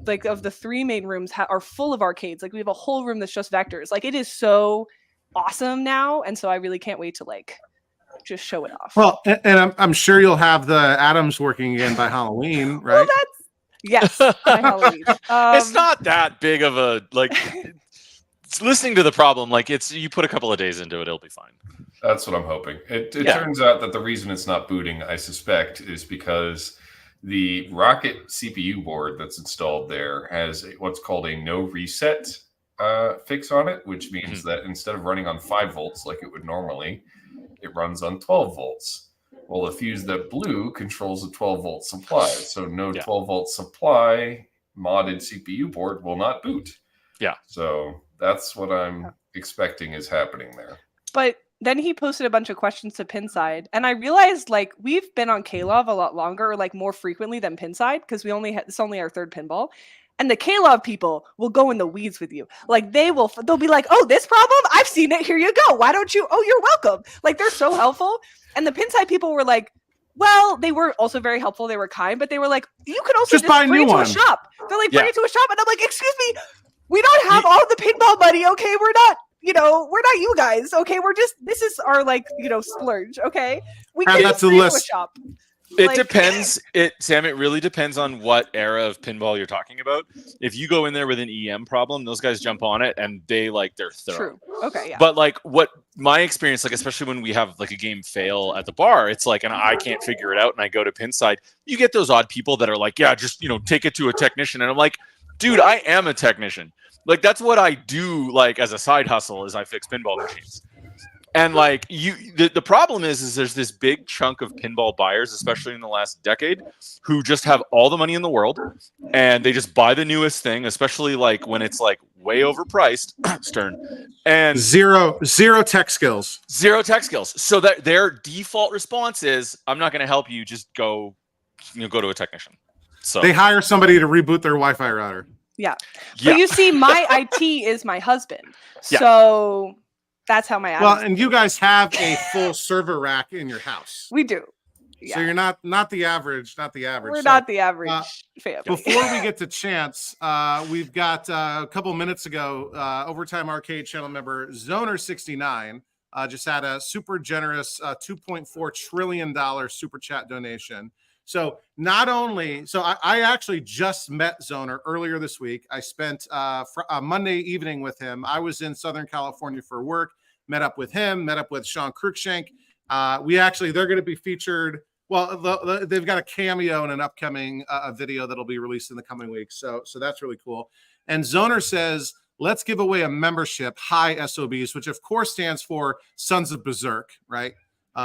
of the three main rooms are full of arcades. Like we have a whole room that's just vectors. Like it is so awesome now. And so I really can't wait to like just show it off. Well, and I'm sure you'll have the Adams working again by Halloween, right? Well, yes, by Halloween. It's not that big of a listening to the problem, like you put a couple of days into it, it'll be fine. That's what I'm hoping. It turns out that the reason it's not booting, I suspect, is because the Rocket CPU board that's installed there has what's called a no reset fix on it, which means that instead of running on 5 volts like it would normally, it runs on 12 volts. Well, the fuse that blew controls a 12 volt supply, so no 12 volt supply modded CPU board will not boot. Yeah. So that's what I'm expecting is happening there. But then he posted a bunch of questions to Pinside, and I realized like we've been on K-Love a lot longer, like more frequently than Pinside, because we only it's only our third pinball. And the K-Love people will go in the weeds with you. Like they'll be like, oh, this problem? I've seen it. Here you go. Why don't you? Oh, you're welcome. Like they're so helpful. And the Pinside people were like, well, they were also very helpful. They were kind, but they were like, you could also just buy a bring new it to one. a shop. They're like, bring it to a shop. And I'm like, excuse me, we don't have all the pinball money. Okay, we're not you guys. Okay, this is our like, splurge. Okay, we can that's just a bring it list. to a shop. It depends. Sam, it really depends on what era of pinball you're talking about. If you go in there with an EM problem, those guys jump on it and they're thorough. True. Okay, yeah. But like what my experience, like especially when we have like a game fail at the bar, it's like, and I can't figure it out, and I go to Pinside, you get those odd people that are like, yeah, just take it to a technician, and I'm like, dude, I am a technician. Like that's what I do. Like as a side hustle, is I fix pinball machines. And like the problem is there's this big chunk of pinball buyers, especially in the last decade, who just have all the money in the world and they just buy the newest thing, especially like when it's like way overpriced, Stern, and zero tech skills. Zero tech skills. So that their default response is, I'm not going to help you. Just go to a technician. So they hire somebody to reboot their Wi-Fi router. Yeah. But you see, my IT is my husband. So that's how my and you guys have a full server rack in your house. We do. Yeah. So you're not the average. We're not the average family. Before we get to Chance, we've got a couple minutes ago, Overtime Arcade channel member Zoner69 just had a super generous $2.4 trillion super chat donation. So not only, I actually just met Zoner earlier this week. I spent a Monday evening with him. I was in Southern California for work, met up with him, met up with Sean Cruikshank. They're going to be featured. Well, they've got a cameo in an upcoming video that'll be released in the coming weeks. So that's really cool. And Zoner says, let's give away a membership, High SOBs, which of course stands for Sons of Berserk, right?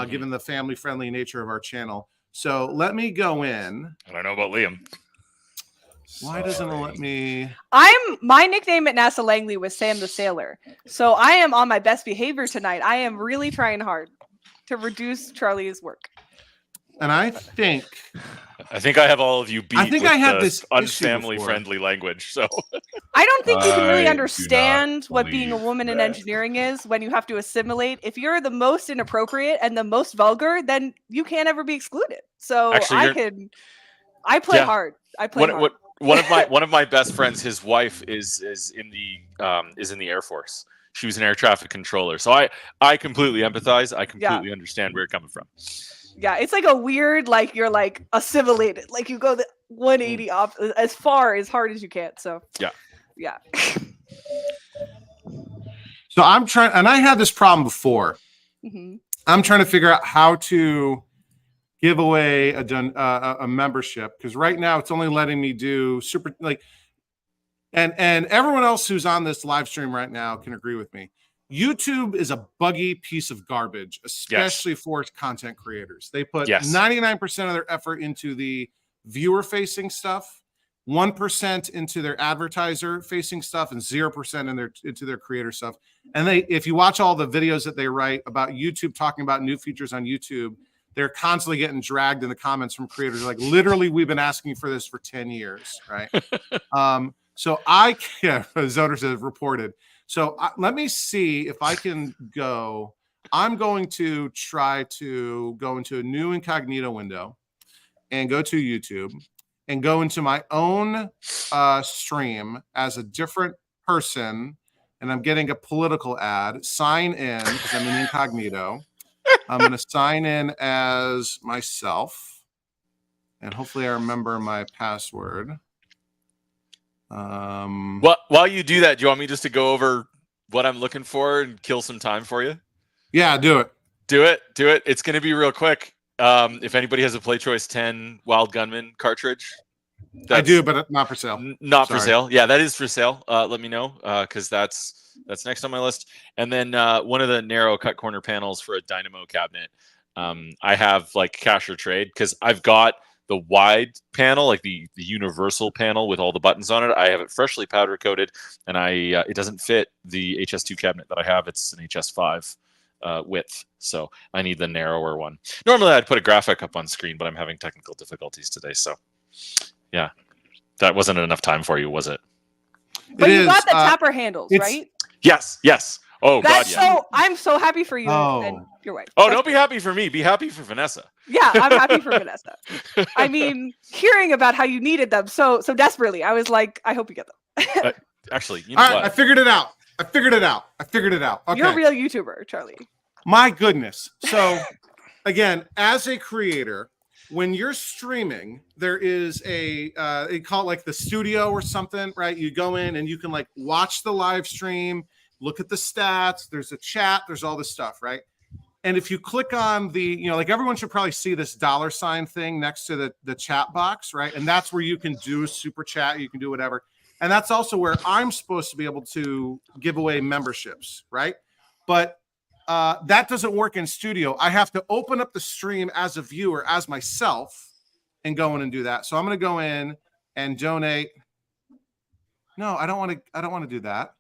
Given the family-friendly nature of our channel. So let me go in. I don't know about Liam. Why doesn't it let me? My nickname at NASA Langley was Sam the Sailor. So I am on my best behavior tonight. I am really trying hard to reduce Charlie's work. And I think I have all of you beat. I think I had this unfamily-friendly language. So I don't think you can really understand what being a woman in engineering is when you have to assimilate. If you're the most inappropriate and the most vulgar, then you can't ever be excluded. So actually, I play hard. I play hard. One of my best friends, his wife is in the Air Force. She was an air traffic controller. So I completely empathize. I completely understand where you're coming from. Yeah, it's like a weird, like you're like assimilated, like you go the 180 off as far as hard as you can. So yeah. So I'm trying, and I had this problem before. Mm-hmm. I'm trying to figure out how to give away a membership, because right now it's only letting me do super and everyone else who's on this live stream right now can agree with me. YouTube is a buggy piece of garbage, especially for content creators. They put 99% of their effort into the viewer-facing stuff, 1% into their advertiser-facing stuff, and 0% into their creator stuff. And if you watch all the videos that they write about YouTube, talking about new features on YouTube, they're constantly getting dragged in the comments from creators like, literally, we've been asking for this for 10 years, right? Zoner says reported. So let me see if I can go. I'm going to try to go into a new incognito window and go to YouTube and go into my own stream as a different person. And I'm getting a political ad. Sign in because I'm in incognito. I'm going to sign in as myself. And hopefully I remember my password. While you do that, do you want me just to go over what I'm looking for and kill some time for you? Yeah, do it. Do it. It's going to be real quick. If anybody has a Play Choice 10 Wild Gunman cartridge. I do, but not for sale. Not for sale. Yeah, that is for sale. Let me know because that's next on my list. And then one of the narrow cut corner panels for a Dynamo cabinet. I have like cash or trade because I've got the wide panel, like the universal panel with all the buttons on it. I have it freshly powder coated, and it doesn't fit the HS2 cabinet that I have. It's an HS5. width. So I need the narrower one. Normally I'd put a graphic up on screen, but I'm having technical difficulties today. So yeah, that wasn't enough time for you, was it? But you got the tapper handles, right? Yes. Oh, that's God, yeah. So I'm so happy for you and your wife. Oh, don't be happy for me. Be happy for Vanessa. Yeah, I'm happy for Vanessa. I mean, hearing about how you needed them so desperately, I was like, I hope you get them. Actually, you know what? I figured it out. Okay. You're a real YouTuber, Charlie. My goodness. So, again, as a creator, when you're streaming, there is they call it like the studio or something, right? You go in and you can like watch the live stream, look at the stats. There's a chat. There's all this stuff, right? And if you click on the, like everyone should probably see this $ thing next to the chat box, right? And that's where you can do a super chat. You can do whatever. And that's also where I'm supposed to be able to give away memberships, right? But that doesn't work in studio. I have to open up the stream as a viewer, as myself, and go in and do that. So I'm going to go in and donate. No, I don't want to do that.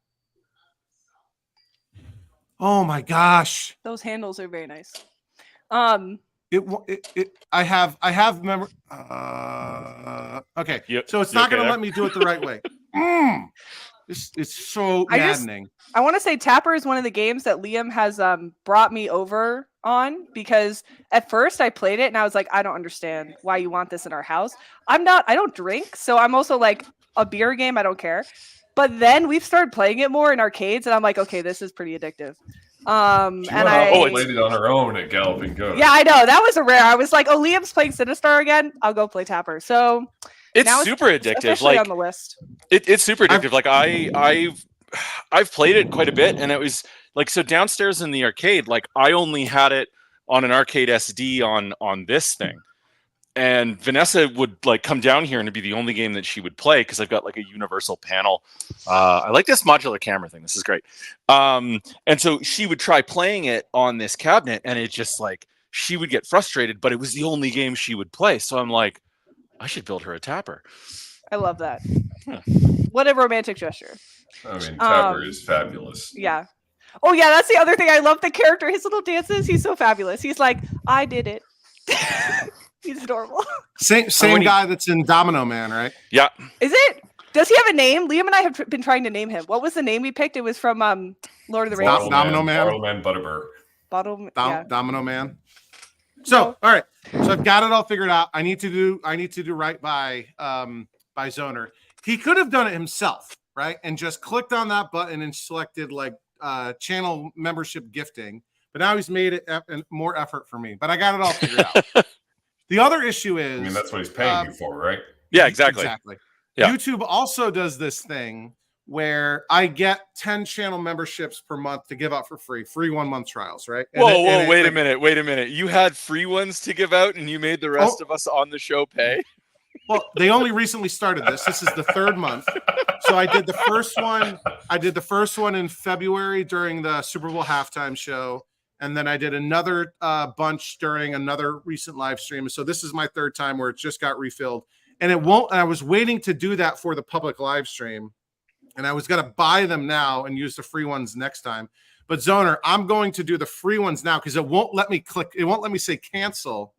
Oh my gosh. Those handles are very nice. I have member. Okay. So it's not going to let me do it the right way. It's so maddening. I want to say Tapper is one of the games that Liam has brought me over on, because at first I played it and I was like, I don't understand why you want this in our house. I don't drink, so I'm also like, a beer game, I don't care. But then we've started playing it more in arcades, and I'm like, okay, this is pretty addictive. And I played it on her own at Galloping Ghost. Yeah, I know, that was a rare. I was like, oh, Liam's playing Sinistar again. I'll go play Tapper. So it's super addictive. Like on the list. It's super addictive. Like I've played it quite a bit, and it was like, so downstairs in the arcade, like I only had it on an arcade SD on this thing. And Vanessa would like come down here and it'd be the only game that she would play, because I've got like a universal panel. I like this modular camera thing. This is great. And so she would try playing it on this cabinet, and it just like, she would get frustrated, but it was the only game she would play. So I'm like, I should build her a Tapper. I love that. What a romantic gesture. I mean, Tapper is fabulous. Yeah. Oh yeah, that's the other thing. I love the character. His little dances. He's so fabulous. He's like, I did it. He's adorable. Same guy that's in Domino Man, right? Yeah. Is it? Does he have a name? Liam and I have been trying to name him. What was the name we picked? It was from Lord of the Rings. Domino Man. Domino Man. So, all right. So I've got it all figured out. I need to do right by Zoner. He could have done it himself, right? And just clicked on that button and selected like channel membership gifting. But now he's made it more effort for me. But I got it all figured out. The other issue is, I mean, that's what he's paying you for, right? Yeah, exactly. Yeah. YouTube also does this thing where I get 10 channel memberships per month to give out for free 1 month trials, right? Wait a minute. You had free ones to give out, and you made the rest of us on the show pay? Well, they only recently started this. This is the 3rd month. So I did the first one in February during the Super Bowl halftime show. And then I did another bunch during another recent live stream. So this is my 3rd time where it just got refilled. And I was waiting to do that for the public live stream. And I was going to buy them now and use the free ones next time. But Zoner, I'm going to do the free ones now because it won't let me click. It won't let me say cancel.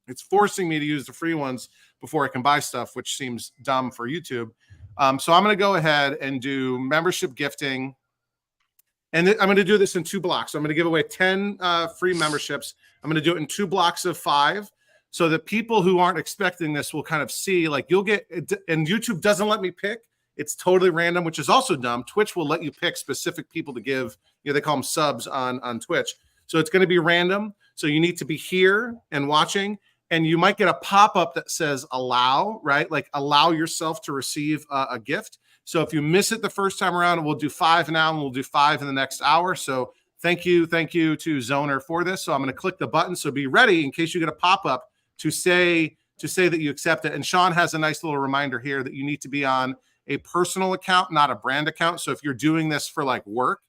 It's forcing me to use the free ones before I can buy stuff, which seems dumb for YouTube. So I'm going to go ahead and do membership gifting. And I'm going to do this in 2 blocks. So I'm going to give away 10 free memberships. I'm going to do it in 2 blocks of 5. So that people who aren't expecting this will kind of see, like you'll get, and YouTube doesn't let me pick. It's totally random, which is also dumb. Twitch will let you pick specific people to give, they call them subs on Twitch. So it's going to be random. So you need to be here and watching. And you might get a pop-up that says allow, right? Like allow yourself to receive a gift. So if you miss it the first time around, we'll do 5 now and we'll do 5 in the next hour. So thank you to Zoner for this. So I'm going to click the button. So be ready in case you get a pop-up to say that you accept it. And Sean has a nice little reminder here that you need to be on a personal account, not a brand account. So if you're doing this for like work,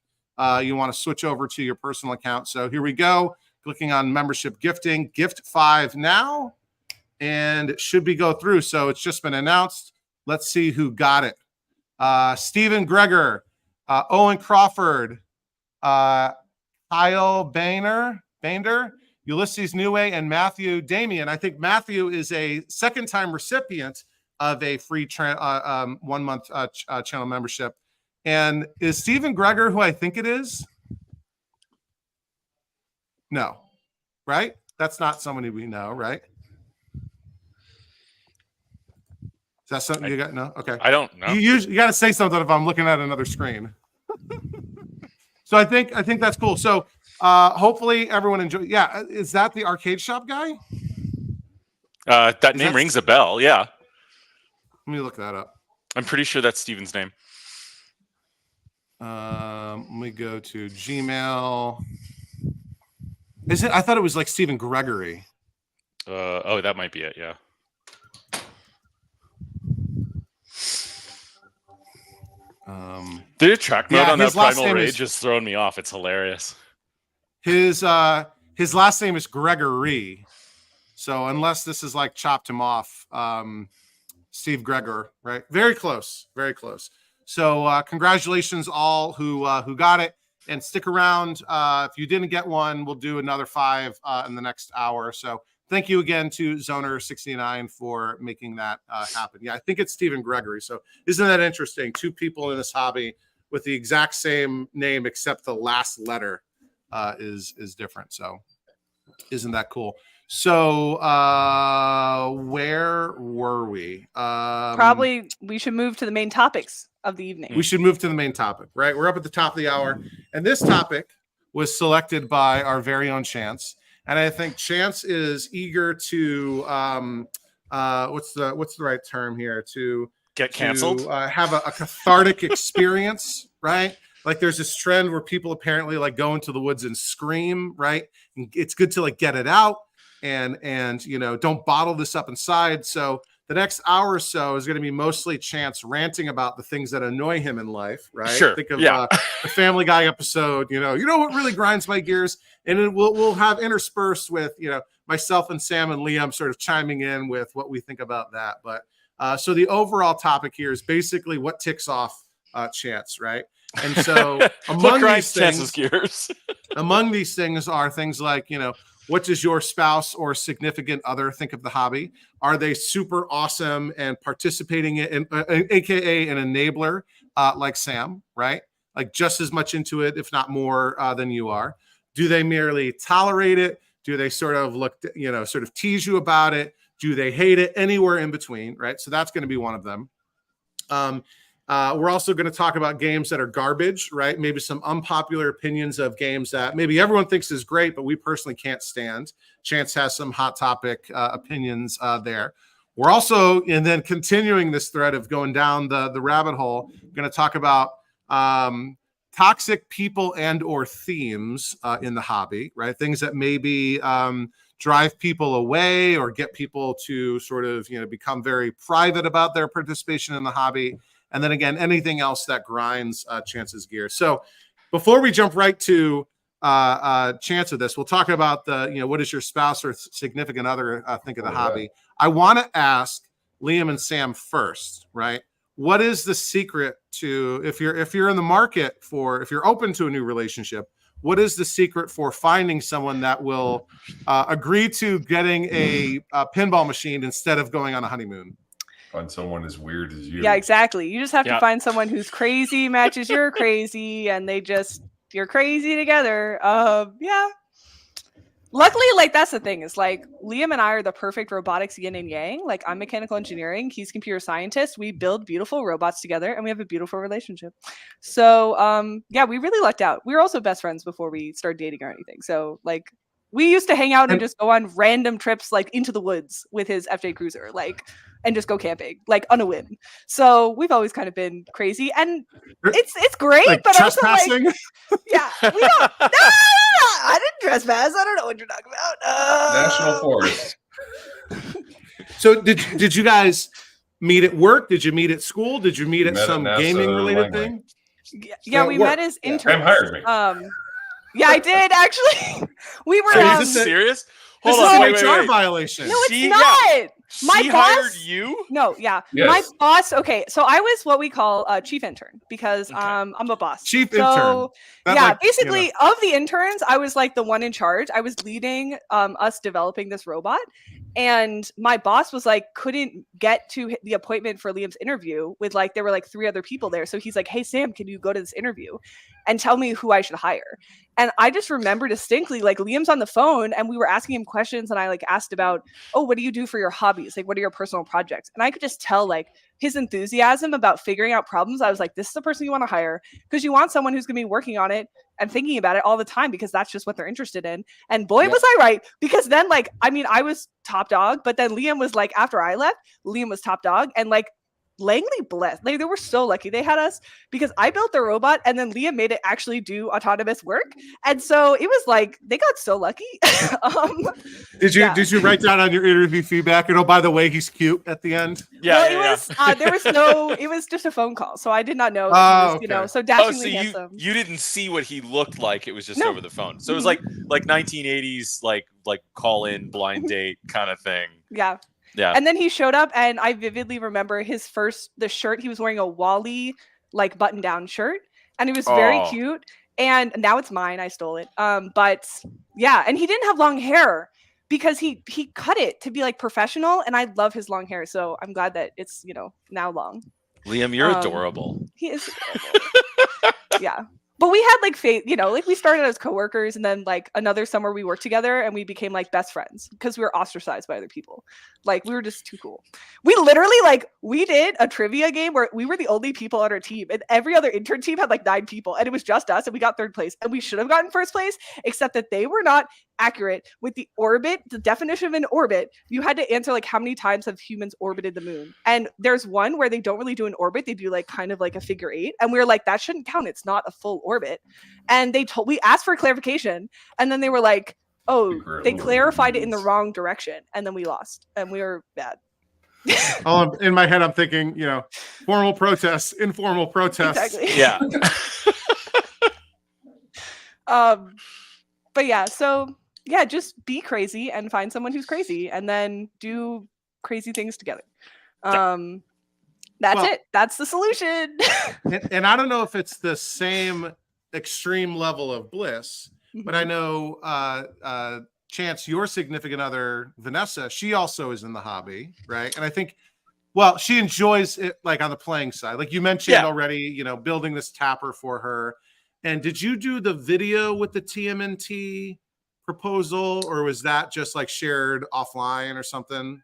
you want to switch over to your personal account. So here we go. Clicking on membership gifting, gift 5 now, and it should be go through. So it's just been announced. Let's see who got it. Stephen Gregor, Owen Crawford, Kyle Bander, Ulysses Newe, and Matthew Damian. I think Matthew is a second-time recipient of a free 1 month channel membership. And is Stephen Gregor who I think it is? No, right? That's not somebody we know, right? Is that something you got? No? Okay. I don't know. You got to say something if I'm looking at another screen. So I think that's cool. So hopefully everyone enjoyed. Yeah, is that the arcade shop guy? That name rings a bell. Yeah, let me look that up. I'm pretty sure that's Steven's name. Let me go to Gmail. Is it? I thought it was like Stephen Gregory. Oh, that might be it. Yeah. The track mode on that Primal Rage is throwing me off. It's hilarious. His last name is Gregory. So unless this is like chopped him off, Steve Gregor, right? Very close, very close. So congratulations all who got it, and stick around. If you didn't get one, we'll do another 5 in the next hour. So thank you again to Zoner69 for making that happen. Yeah, I think it's Stephen Gregory. So isn't that interesting? 2 people in this hobby with the exact same name, except the last letter is different. So isn't that cool? So where were we? Probably we should move to the main topics of the evening. We should move to the main topic, right? We're up at the top of the hour, and this topic was selected by our very own Chance. And I think Chance is eager to what's the right term here? To get canceled, to have a cathartic experience, right? Like there's this trend where people apparently like go into the woods and scream, right? And it's good to like get it out and don't bottle this up inside. So the next hour or so is going to be mostly Chance ranting about the things that annoy him in life, right? Sure. Think of the Family Guy episode, you know what really grinds my gears, and we'll have interspersed with myself and Sam and Liam sort of chiming in with what we think about that. But so the overall topic here is basically what ticks off Chance, right? And so among these things are things like, what does your spouse or significant other think of the hobby? Are they super awesome and participating in, aka an enabler, like Sam, right? Like just as much into it, if not more, than you are. Do they merely tolerate it? Do they sort of sort of tease you about it? Do they hate it? Anywhere in between, right? So that's going to be one of them. We're also going to talk about games that are garbage, right? Maybe some unpopular opinions of games that maybe everyone thinks is great, but we personally can't stand. Chance has some hot topic opinions there. We're also, and then continuing this thread of going down the rabbit hole, going to talk about toxic people and or themes in the hobby, right? Things that maybe drive people away or get people to sort of, become very private about their participation in the hobby. And then again, anything else that grinds Chance's gears. So before we jump right to Chance of this, we'll talk about what does your spouse or significant other think of the hobby? I want to ask Liam and Sam first, right? What is the secret to, if you're in the market if you're open to a new relationship, what is the secret for finding someone that will agree to getting a pinball machine instead of going on a honeymoon? Find someone as weird as you. Yeah, exactly. You just have to find someone who's crazy, matches your crazy, and you're crazy together. Yeah. Luckily, that's the thing is Liam and I are the perfect robotics yin and yang. Like I'm mechanical engineering, he's computer scientist. We build beautiful robots together, and we have a beautiful relationship. So, we really lucked out. We were also best friends before we started dating or anything. So, we used to hang out and just go on random trips, into the woods with his FJ Cruiser, and just go camping, on a whim. So we've always kind of been crazy, and it's great, but also yeah, we don't. No, I didn't trespass. I don't know what you're talking about. National Forest. So did you guys meet at work? Did you meet at school? Did you meet at some gaming related thing? Yeah, we met as interns. Sam hired me. Yeah, I did actually. We were. Is this serious? Hold on, wait. HR violation. No, it's not. My She boss hired you? No, yeah. Yes. My boss, okay, so I was what we call a chief intern because Okay. I'm a boss. Chief so, intern. That, yeah, like, basically of the interns, I was like the one in charge. I was leading us developing this robot. And my boss was like, couldn't get to the appointment for Liam's interview with like, there were like 3 other people there. So he's like, hey, Sam, can you go to this interview and tell me who I should hire? And I just remember distinctly, like Liam's on the phone and we were asking him questions and I like asked about, oh, what do you do for your hobbies? Like, what are your personal projects? And I could just tell like his enthusiasm about figuring out problems. I was like, this is the person you want to hire because you want someone who's going to be working on it and thinking about it all the time because that's just what they're interested in. And boy, was I right, because then like, I mean, I was top dog, but then Liam was like, after I left, Liam was top dog. And like, Langley blessed. Like, they were so lucky they had us because I built the robot and then Liam made it actually do autonomous work. And so it was like they got so lucky. Did you write down on your interview feedback? And oh, by the way, he's cute at the end. Yeah, well, there was no. It was just a phone call, so I did not know. That he was, you know, so dashingly handsome. You didn't see what he looked like. It was just over the phone. So it was like 1980s, like call in blind date kind of thing. Yeah. Yeah. And then he showed up and I vividly remember the shirt. He was wearing a Wally like button down shirt and it was very cute. And now it's mine. I stole it. But yeah. And he didn't have long hair because he cut it to be like professional. And I love his long hair. So I'm glad that it's, you know, now long. Liam, you're adorable. He is adorable. Yeah. But we had like faith, you know, like we started as coworkers and then like another summer we worked together and we became like best friends because we were ostracized by other people. Like we were just too cool. We literally like we did a trivia game where we were the only people on our team and every other intern team had like 9 people and it was just us and we got 3rd place and we should have gotten 1st place except that they were not accurate with the orbit, the definition of an orbit. You had to answer like how many times have humans orbited the moon. And there's one where they don't really do an orbit. They do like kind of like a figure 8. And we were like, that shouldn't count. It's not a full orbit. And we asked for clarification and then they were like, oh, they clarified it in the wrong direction. And then we lost and we were bad. In my head, I'm thinking, you know, formal protests, informal protests. Exactly. Yeah. But yeah, so yeah, just be crazy and find someone who's crazy and then do crazy things together. That's it. That's the solution. and I don't know if it's the same extreme level of bliss, but I know Chance, your significant other, Vanessa, she also is in the hobby, right? And I think, well, she enjoys it like on the playing side. Like you mentioned already, you know, building this tapper for her. And did you do the video with the TMNT proposal, or was that just like shared offline or something?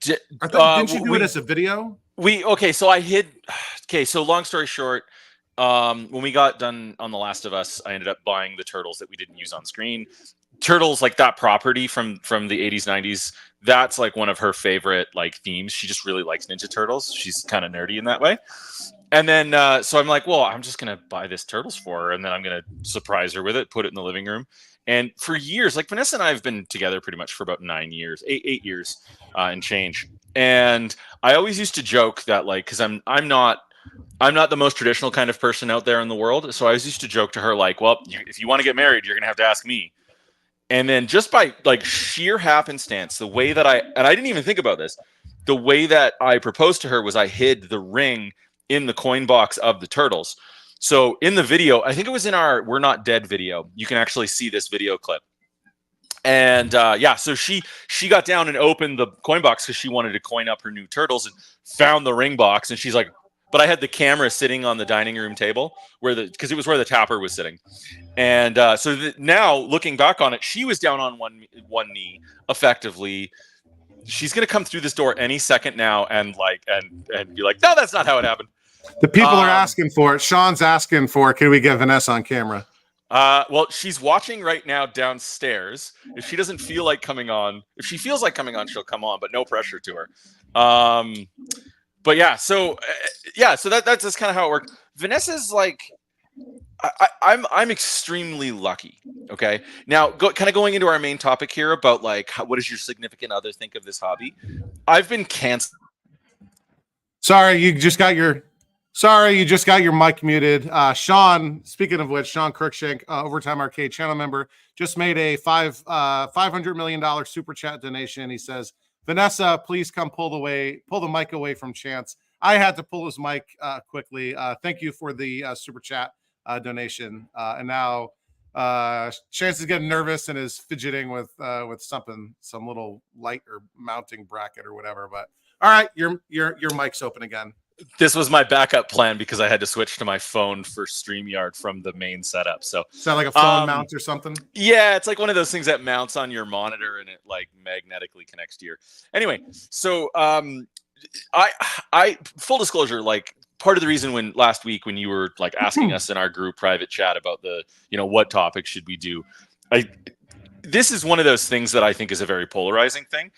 Didn't you do it as a video? So long story short, when we got done on The Last of Us, I ended up buying the turtles that we didn't use on screen. Turtles, like that property from the 80s, 90s, that's like one of her favorite like themes. She just really likes Ninja Turtles. She's kind of nerdy in that way. And then, so I'm like, well, I'm just going to buy this turtles for her. And then I'm going to surprise her with it, put it in the living room. And for years, like Vanessa and I have been together pretty much for about 9 years, 8 years and change. And I always used to joke that like, cause I'm not the most traditional kind of person out there in the world. So I always used to joke to her like, well, if you want to get married, you're going to have to ask me. And then just by like sheer happenstance, the way that I didn't even think about this, the way that I proposed to her was I hid the ring in the coin box of the turtles. So in the video, I think it was in our We're Not Dead video, you can actually see this video clip. And so she got down and opened the coin box because she wanted to coin up her new turtles and found the ring box. And she's like, but I had the camera sitting on the dining room table because it was where the tapper was sitting. And now looking back on it, she was down on one knee effectively. She's going to come through this door any second now and be like, no, that's not how it happened. The people are asking for it. Sean's asking for it. Can we get Vanessa on camera? Well, she's watching right now downstairs. If she doesn't feel like coming on, if she feels like coming on, she'll come on, but no pressure to her. But yeah, so that's just kind of how it worked. Vanessa's like, I'm extremely lucky. Okay, now kind of going into our main topic here about like, what does your significant other think of this hobby? I've been canceled. Sorry, you just got your mic muted. Sean, speaking of which, Sean Cruikshank, Overtime Arcade channel member, just made a $500 million super chat donation. He says, Vanessa, please come pull the mic away from Chance. I had to pull his mic quickly. Thank you for the super chat donation. And now Chance is getting nervous and is fidgeting with something, some little light or mounting bracket or whatever. But all right, your mic's open again. This was my backup plan because I had to switch to my phone for StreamYard from the main setup. So is that like a phone mount or something? Yeah, it's like one of those things that mounts on your monitor and it like magnetically connects to your. Anyway, so I full disclosure, like part of the reason when last week when you were like asking us in our group private chat about the what topic should we do, this is one of those things that I think is a very polarizing thing.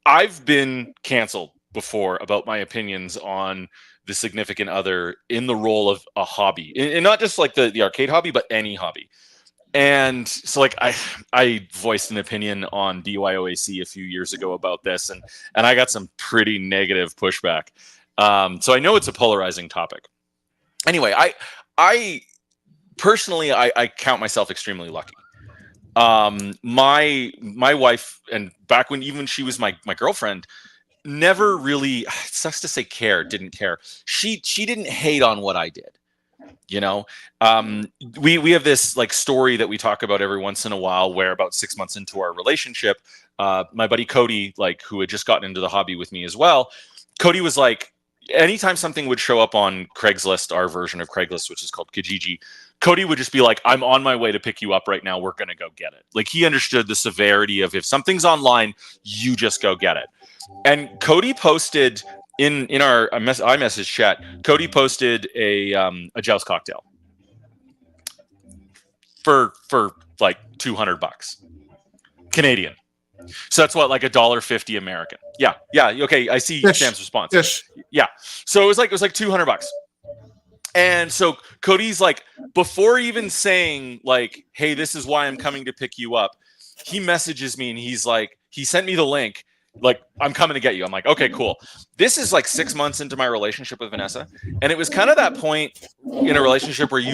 I've been canceled before about my opinions on the significant other in the role of a hobby, and not just like the arcade hobby, but any hobby. And so like I voiced an opinion on DYOAC a few years ago about this, and I got some pretty negative pushback. So I know it's a polarizing topic. Anyway, I personally I count myself extremely lucky. My wife, and back when even she was my girlfriend, never really, it sucks to say didn't care. She didn't hate on what I did. We have this like story that we talk about every once in a while where about 6 months into our relationship, my buddy Cody, like who had just gotten into the hobby with me as well, Cody was like, anytime something would show up on Craigslist, our version of Craigslist, which is called Kijiji, Cody would just be like, I'm on my way to pick you up right now. We're going to go get it. Like he understood the severity of if something's online, you just go get it. And Cody posted in our iMessage chat, Cody posted a Joust cocktail for like $200 Canadian. So that's what, like $1.50 American. Yeah. Okay, I see Sam's response. Yeah. So it was like $200. And so Cody's like, before even saying like, hey, this is why I'm coming to pick you up, he messages me and he's like, he sent me the link. Like, I'm coming to get you. I'm like, okay, cool. This is like 6 months into my relationship with Vanessa. And it was kind of that point in a relationship where you're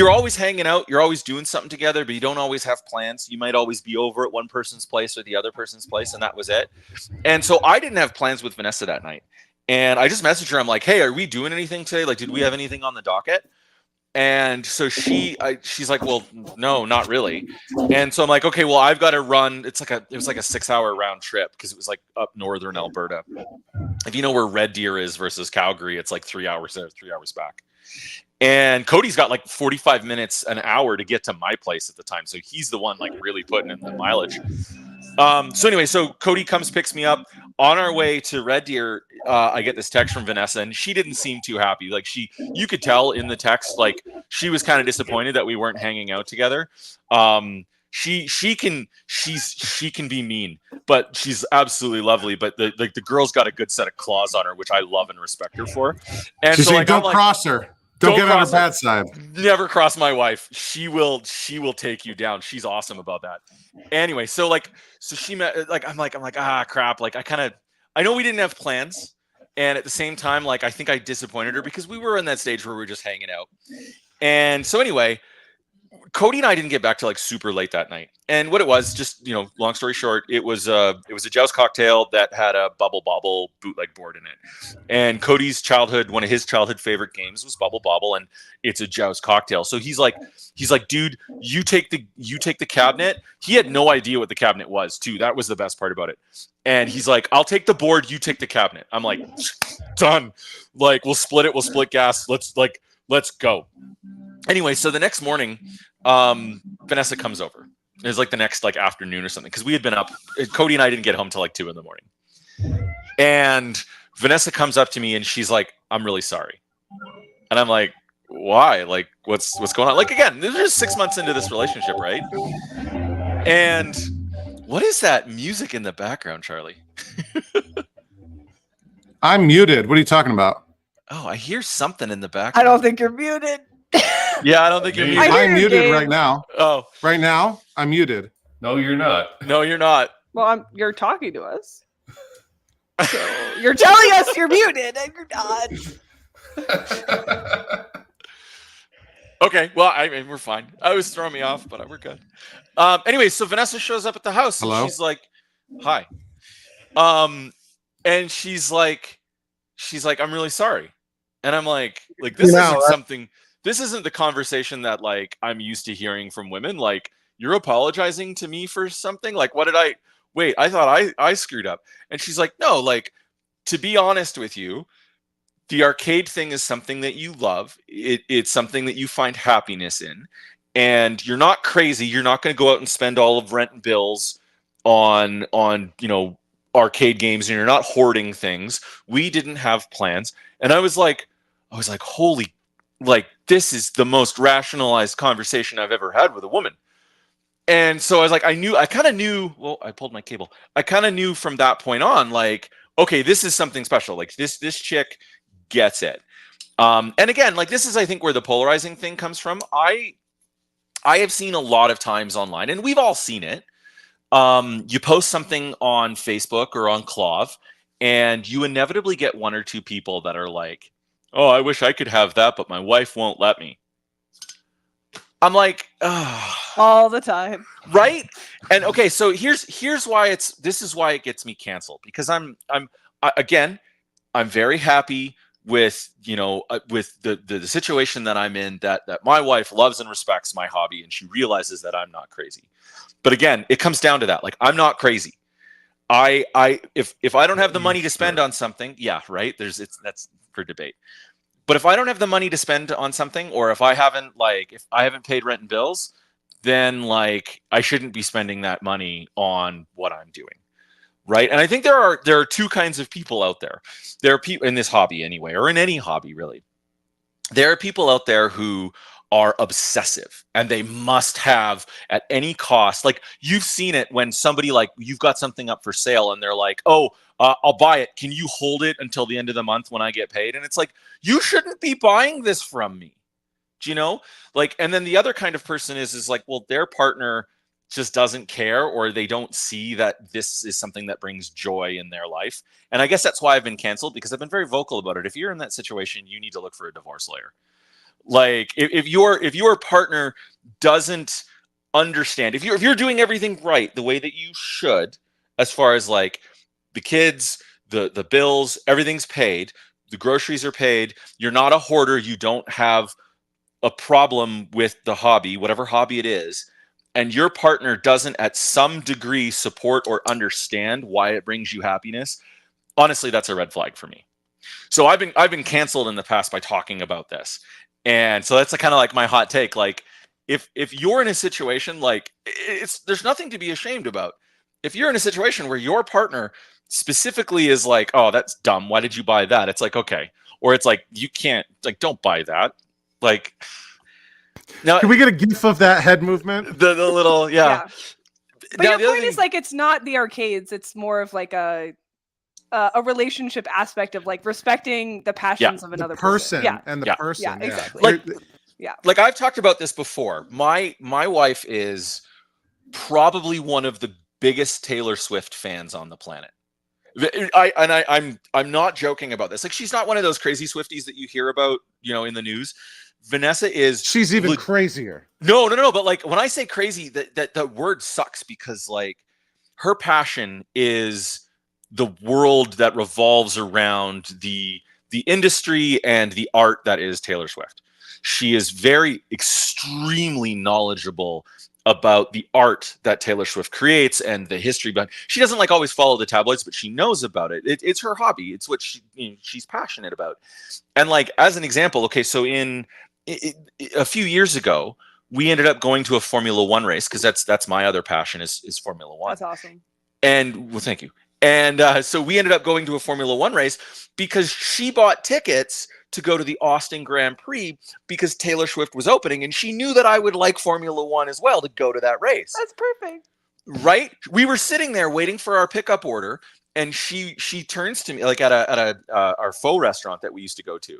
always hanging out. You're always doing something together, but you don't always have plans. You might always be over at one person's place or the other person's place. And that was it. And so I didn't have plans with Vanessa that night. And I just messaged her. I'm like, hey, are we doing anything today? Like, did we have anything on the docket? And so she's like, well, no, not really. And so I'm like, okay, well, I've got to run. It was like a 6-hour round trip because it was like up northern Alberta. If you know where Red Deer is versus Calgary, it's like 3 hours there, 3 hours back. And Cody's got like 45 minutes, an hour to get to my place at the time. So he's the one like really putting in the mileage. So anyway, so Cody comes, picks me up. On our way to Red Deer, I get this text from Vanessa, and she didn't seem too happy. Like you could tell in the text, like she was kind of disappointed that we weren't hanging out together. She can be mean, but she's absolutely lovely. But the girl's got a good set of claws on her, which I love and respect her for. And so like, don't cross her. Don't get on her bad side. Never cross my wife. She will take you down. She's awesome about that. Anyway, so she met, like, I'm like, crap. Like I know we didn't have plans. And at the same time, like, I think I disappointed her because we were in that stage where we were just hanging out. And so anyway, Cody and I didn't get back to like super late that night. And what it was, just, long story short, it was a Joust cocktail that had a Bubble Bobble bootleg board in it. And Cody's one of his childhood favorite games was Bubble Bobble, and it's a Joust cocktail. So he's like, dude, you take the cabinet. He had no idea what the cabinet was, too. That was the best part about it. And he's like, I'll take the board, you take the cabinet. I'm like, done. Like, we'll split it, we'll split gas. Let's go. Anyway, so the next morning, Vanessa comes over. It was like the next like afternoon or something because we had been up. Cody and I didn't get home till like 2 a.m. And Vanessa comes up to me and she's like, "I'm really sorry." And I'm like, "Why? Like, what's going on?" Like, again, this is 6 months into this relationship, right? And what is that music in the background, Charlie? I'm muted. What are you talking about? Oh, I hear something in the background. I don't think you're muted. Yeah, I don't think you're muted. I'm muted right now. Oh. Right now, I'm muted. No, you're not. No, you're not. Well, you're talking to us. So you're telling us you're muted and you're not. Okay, well, I mean, we're fine. I was throwing me off, but we're good. Anyway, so Vanessa shows up at the house and Hello? she's like, "Hi," and she's like, "I'm really sorry," and I'm like, this isn't something. This isn't the conversation that like I'm used to hearing from women. Like, you're apologizing to me for something. Like, what did I? Wait, I thought I screwed up. And she's like, "No, like, to be honest with you, the arcade thing is something that you love. It's something that you find happiness in, and you're not crazy. You're not going to go out and spend all of rent and bills on arcade games, and you're not hoarding things. We didn't have plans." And I was like, holy, like, this is the most rationalized conversation I've ever had with a woman. And so I was like, I kind of knew. Well, I pulled my cable. I kind of knew from that point on, like, okay, this is something special. Like, this chick gets it. And again, like, this is, I think, where the polarizing thing comes from. I have seen a lot of times online, and we've all seen it. You post something on Facebook or on Clove, and you inevitably get one or two people that are like, "Oh, I wish I could have that, but my wife won't let me." I'm like, oh. All the time, right? And okay, so here's why this is why it gets me canceled, because I'm very happy with with the situation that I'm in, that my wife loves and respects my hobby, and she realizes that I'm not crazy. But again, it comes down to that. Like, I'm not crazy. If I don't have the money to spend on something, yeah, right. That's for debate. But if I don't have the money to spend on something, or if I haven't paid rent and bills, then like I shouldn't be spending that money on what I'm doing. Right. And I think there are two kinds of people out there. There are people in this hobby anyway, or in any hobby really. There are people out there who are obsessive, and they must have at any cost. Like, you've seen it when somebody, like, you've got something up for sale and they're like, "Oh, I'll buy it. Can you hold it until the end of the month when I get paid?" And it's like, you shouldn't be buying this from me. Do you know? Like, and then the other kind of person is like, well, their partner just doesn't care, or they don't see that this is something that brings joy in their life. And I guess that's why I've been canceled, because I've been very vocal about it. If you're in that situation, you need to look for a divorce lawyer. Like, if your partner doesn't understand, if you're doing everything right the way that you should, as far as like the kids, the bills, everything's paid, the groceries are paid, you're not a hoarder, you don't have a problem with the hobby, whatever hobby it is, and your partner doesn't at some degree support or understand why it brings you happiness, honestly, that's a red flag for me. So I've been canceled in the past by talking about this. And so that's kind of like my hot take. Like, if you're in a situation, like, there's nothing to be ashamed about. If you're in a situation where your partner specifically is like, "Oh, that's dumb. Why did you buy that?" It's like, okay. Or it's like, you can't, like, don't buy that. Like, now, can we get a gif of that head movement? The little, yeah. But now, your point is, like, it's not the arcades. It's more of like a relationship aspect of like respecting the passions of another person. Yeah. And the person. Yeah, exactly. Like I've talked about this before. My wife is probably one of the biggest Taylor Swift fans on the planet. I'm not joking about this. Like, she's not one of those crazy Swifties that you hear about, in the news. Vanessa is. She's even crazier. No. But like, when I say crazy, that word sucks, because like, her passion is the world that revolves around the industry and the art that is Taylor Swift. She is very extremely knowledgeable about the art that Taylor Swift creates and the history behind. She doesn't like always follow the tabloids, but she knows about it. It's her hobby. It's what she's passionate about. And like, as an example, okay, so a few years ago, we ended up going to a Formula One race, because that's my other passion is Formula One. That's awesome. And well, thank you. And so we ended up going to a Formula One race because she bought tickets to go to the Austin Grand Prix because Taylor Swift was opening, and she knew that I would like Formula One as well to go to that race. That's perfect. Right? We were sitting there waiting for our pickup order, and she turns to me, like, at our faux restaurant that we used to go to,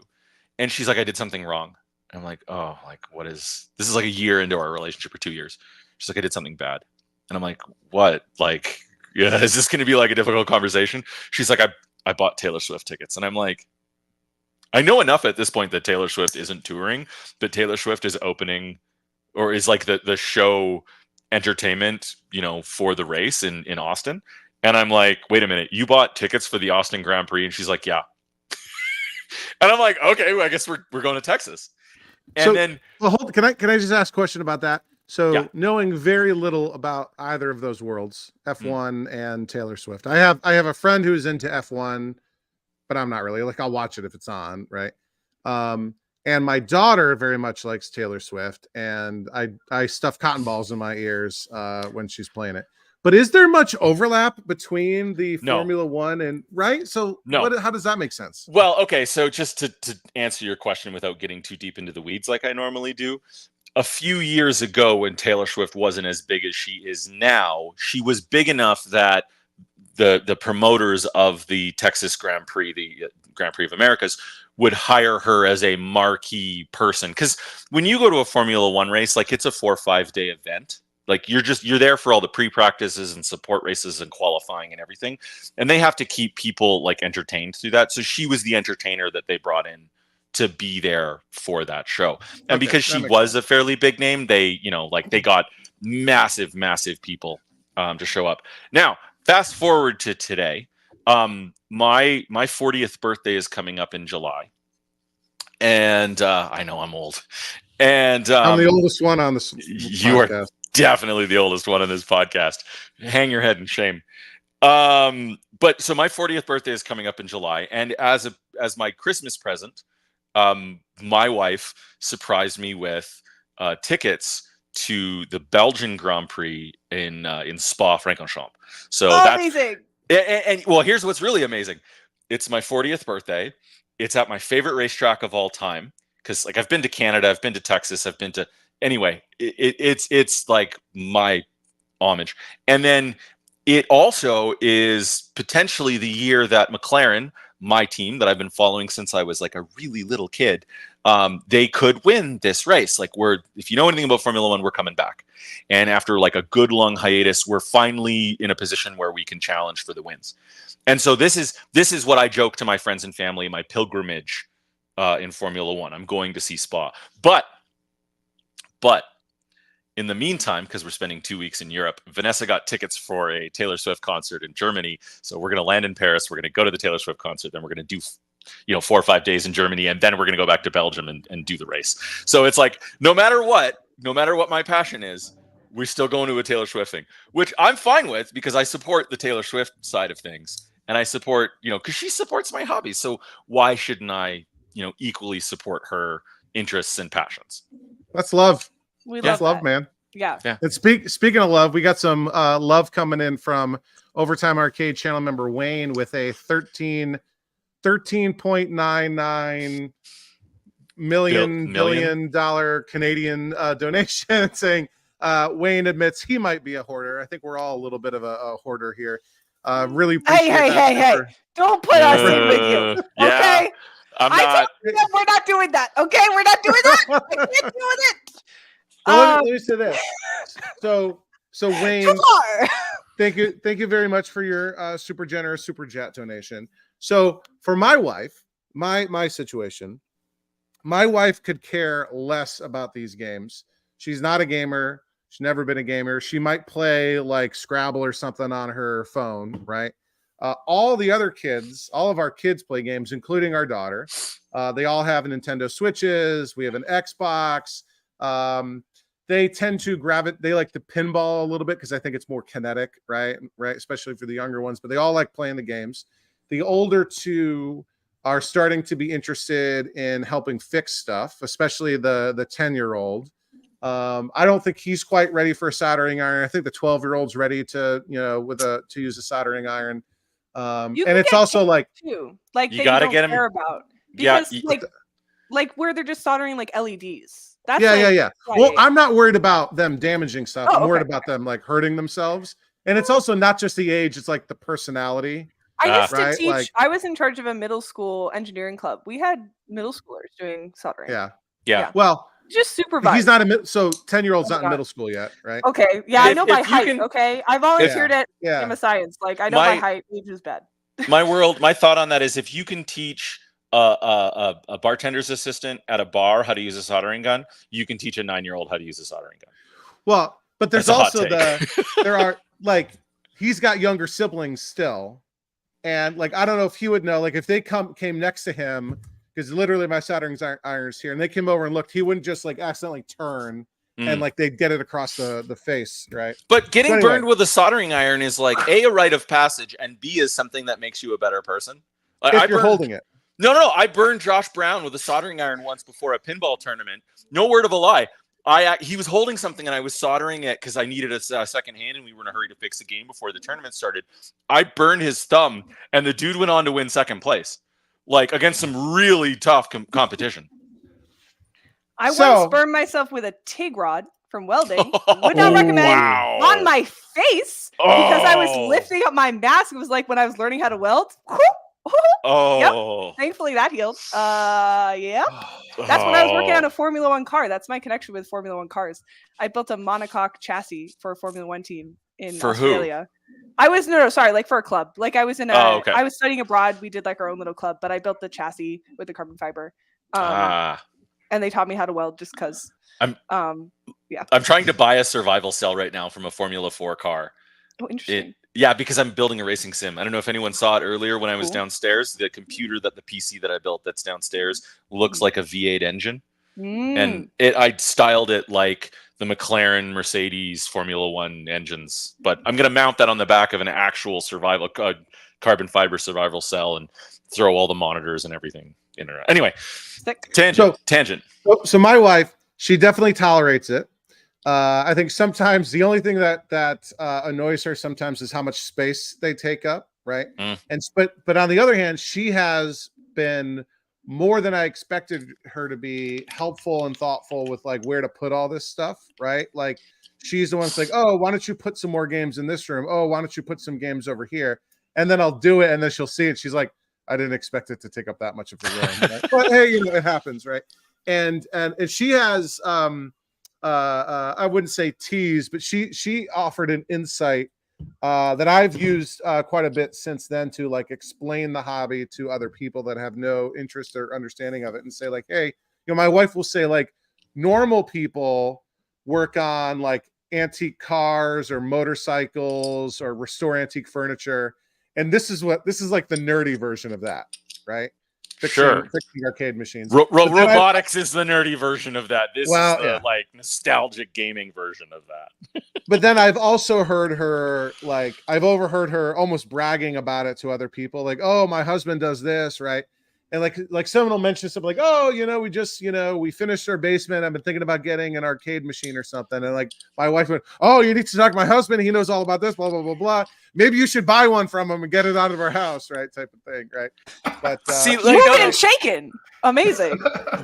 and she's like, "I did something wrong." And I'm like, "Oh, like, what is this?" Is like a year into our relationship, or 2 years. She's like, "I did something bad." And I'm like, "What?" Like, yeah, is this going to be like a difficult conversation? She's like, I bought Taylor Swift tickets. And I'm like, I know enough at this point that Taylor Swift isn't touring, but Taylor Swift is opening, or is like the show entertainment, for the race in Austin. And I'm like, wait a minute, you bought tickets for the Austin Grand Prix? And she's like, yeah. And I'm like, okay, well, I guess we're going to Texas. And can I just ask a question about that? So knowing very little about either of those worlds, F1 and Taylor Swift, I have a friend who's into F1, but I'm not really. Like, I'll watch it if it's on, right? And my daughter very much likes Taylor Swift, and I stuff cotton balls in my ears when she's playing it. But is there much overlap between the Formula One and right? So how does that make sense? Well, okay, so just to answer your question without getting too deep into the weeds like I normally do, a few years ago when Taylor Swift wasn't as big as she is now, she was big enough that the promoters of the Texas Grand Prix, the Grand Prix of Americas, would hire her as a marquee person. Because when you go to a Formula One race, like, it's a 4 or 5 day event. Like, you're there for all the pre-practices and support races and qualifying and everything. And they have to keep people like entertained through that. So she was the entertainer that they brought in to be there for that show. And because she was a fairly big name, they got massive people to show up. Now, fast forward to today. My 40th birthday is coming up in July. And I know I'm old. And I'm the oldest one on this. You are definitely the oldest one on this podcast. Hang your head in shame. But so my 40th birthday is coming up in July, and as my Christmas present, my wife surprised me with tickets to the Belgian Grand Prix in Spa-Francorchamps. So that's amazing. And well, here's what's really amazing. It's my 40th birthday. It's at my favorite racetrack of all time. Because, like, I've been to Canada, I've been to Texas, I've been to anyway. It's like my homage, and then it also is potentially the year that McLaren, my team that I've been following since I was like a really little kid, they could win this race. Like, if you know anything about Formula One, we're coming back, and after like a good long hiatus, we're finally in a position where we can challenge for the wins. And so this is what I joke to my friends and family, my pilgrimage in Formula One. I'm going to see Spa. But in the meantime, because we're spending 2 weeks in Europe, Vanessa got tickets for a Taylor Swift concert in Germany. So we're going to land in Paris. We're going to go to the Taylor Swift concert. Then we're going to do 4 or 5 days in Germany. And then we're going to go back to Belgium and do the race. So it's like, no matter what my passion is, we're still going to a Taylor Swift thing, which I'm fine with because I support the Taylor Swift side of things. And I support, because she supports my hobbies. So why shouldn't I, equally support her interests and passions? That's love. That's love, man. Yeah. And speaking of love, we got some love coming in from Overtime Arcade channel member Wayne with a $13.99 billion Canadian donation, saying Wayne admits he might be a hoarder. I think we're all a little bit of a hoarder here. Really appreciate Hey! Don't put us in with you. Okay. Yeah, we're not doing that. Okay, we're not doing that. I can't do it. Let me say this. So Wayne, thank you very much for your super generous super chat donation. So for my wife, my situation, my wife could care less about these games. She's not a gamer. She's never been a gamer. She might play like Scrabble or something on her phone, right? All of our kids play games, including our daughter. They all have Nintendo Switches. We have an Xbox. They tend to they like the pinball a little bit because I think it's more kinetic, right? Especially for the younger ones, but they all like playing the games. The older two are starting to be interested in helping fix stuff, especially the 10-year-old. I don't think he's quite ready for a soldering iron. I think the 12-year-old's ready to use a soldering iron. And it's also like too, like you got to get him about because like where they're just soldering like LEDs. That's yeah. Well, I'm not worried about them damaging stuff. I'm worried about them like hurting themselves. And it's also not just the age; it's like the personality. I used to teach. I was in charge of a middle school engineering club. We had middle schoolers doing soldering. Yeah. Well, just supervise. He's not so 10-year-old's not in middle school yet, right? Okay. Yeah, I know by height. Okay, I volunteered at Game of Science. Like I know by height, age is bad. My thought on that is if you can teach a bartender's assistant at a bar how to use a soldering gun, you can teach a 9-year-old how to use a soldering gun. Well, but there's That's a hot also there are like, he's got younger siblings still. And like, I don't know if he would know, like if they came next to him, because literally my soldering iron is here, and they came over and looked, he wouldn't just like accidentally turn and like they'd get it across the face, right? But getting burned with a soldering iron is like a rite of passage, and B is something that makes you a better person. Like, if you're holding it. No. I burned Josh Brown with a soldering iron once before a pinball tournament. No word of a lie. He was holding something and I was soldering it because I needed a second hand and we were in a hurry to fix the game before the tournament started. I burned his thumb and the dude went on to win second place, like against some really tough competition. I once burned myself with a TIG rod from welding. Would not recommend on my face because I was lifting up my mask. It was like when I was learning how to weld. Yep. Thankfully that healed. Yeah. That's when I was working on a Formula One car. That's my connection with Formula One cars. I built a monocoque chassis for a Formula One team in Australia. Who? I was like for a club. Like I was in I was studying abroad. We did like our own little club, but I built the chassis with the carbon fiber. And they taught me how to weld just because. I'm trying to buy a survival cell right now from a Formula 4 car. Oh, interesting. Because I'm building a racing sim. I don't know if anyone saw it earlier when I was downstairs. The computer the PC that I built that's downstairs looks like a V8 engine. And I styled it like the McLaren, Mercedes, Formula One engines. But I'm going to mount that on the back of an actual survival carbon fiber survival cell and throw all the monitors and everything in her. Anyway, tangent. So my wife, she definitely tolerates it. I think sometimes the only thing that annoys her sometimes is how much space they take up, right? But on the other hand, she has been more than I expected her to be helpful and thoughtful with like where to put all this stuff, right? Like she's the one that's like, oh, why don't you put some more games in this room? Oh, why don't you put some games over here? And then I'll do it, and then she'll see it. She's like, I didn't expect it to take up that much of the room, right? But hey, it happens, right? And she has I wouldn't say tease, but she offered an insight that I've used quite a bit since then to like explain the hobby to other people that have no interest or understanding of it, and say like, hey, my wife will say like, normal people work on like antique cars or motorcycles or restore antique furniture, and this is like the nerdy version of that, right? Fixing arcade machines. Robotics is the nerdy version of that. This is the like nostalgic gaming version of that. But then I've also heard her overheard her almost bragging about it to other people, like, oh, my husband does this, right? And like someone will mention something like, oh, we just, we finished our basement. I've been thinking about getting an arcade machine or something. And like my wife went, oh, you need to talk to my husband. He knows all about this, blah, blah, blah, blah. Maybe you should buy one from him and get it out of our house, right? Type of thing, right? But moving and shaking. Amazing.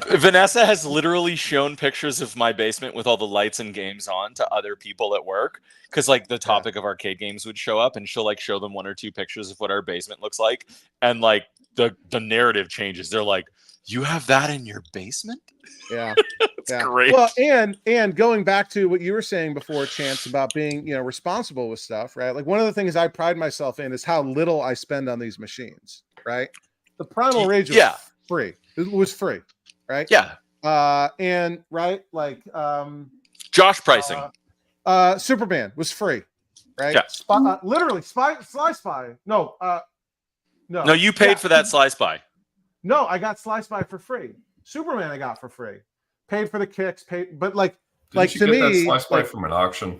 Vanessa has literally shown pictures of my basement with all the lights and games on to other people at work. Because like the topic of arcade games would show up, and she'll like show them 1 or 2 pictures of what our basement looks like. And like the narrative changes. They're like, you have that in your basement? Yeah. It's great. Well, and going back to what you were saying before, Chance, about being, responsible with stuff, right? Like one of the things I pride myself in is how little I spend on these machines, right? The Primal Rage was free. It was free, right? Yeah. And right, like Josh pricing. Superman was free, right? Yeah. Literally Sly Spy. No, you paid for that Sly Spy. No, I got Sly Spy for free. Superman I got for free. Paid for the kicks, but Didn't you get that Sly Spy from an auction?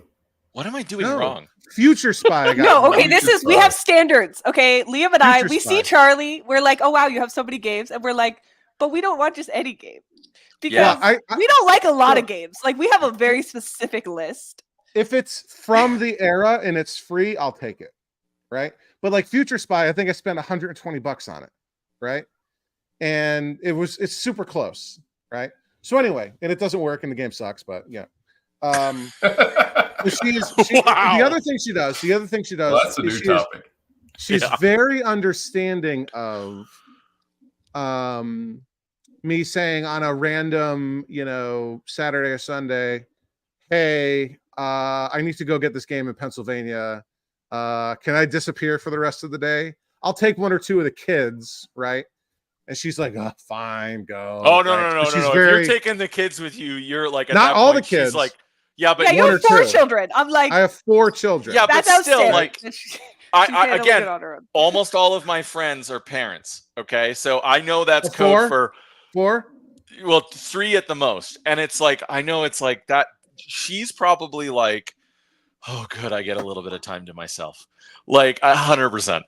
What am I doing wrong? Future Spy. I got no, okay, we have standards. Okay, Liam and we see Charlie. We're like, oh wow, you have so many games, and we're like, but we don't want just any game because we don't like a lot of games. Like we have a very specific list. If it's from the era and it's free, I'll take it, right? But like Future Spy, I think I spent $120 on it, right? And it's super close, right? So anyway, and it doesn't work and the game sucks, but yeah. The other thing she does. Well, that's a new topic. She's very understanding of me saying on a random, Saturday or Sunday, hey, I need to go get this game in Pennsylvania. Can I disappear for the rest of the day? I'll take 1 or 2 of the kids, right? And she's like, oh, fine, go. Oh, no, right? no. She's If very, you're taking the kids with you, you're like, at not that all point, the kids. she's like, yeah, but Yeah, you one have or 4 two. children. I'm like, I have 4 children. yeah, but that's still, outstanding. like, She I handled it again, on her own. almost all of my friends are parents. Okay, so I know that's A code 4? for 4? well, 3 at the most, and it's like I know it's like that. She's probably like, oh, good, I get a little bit of time to myself, like 100%.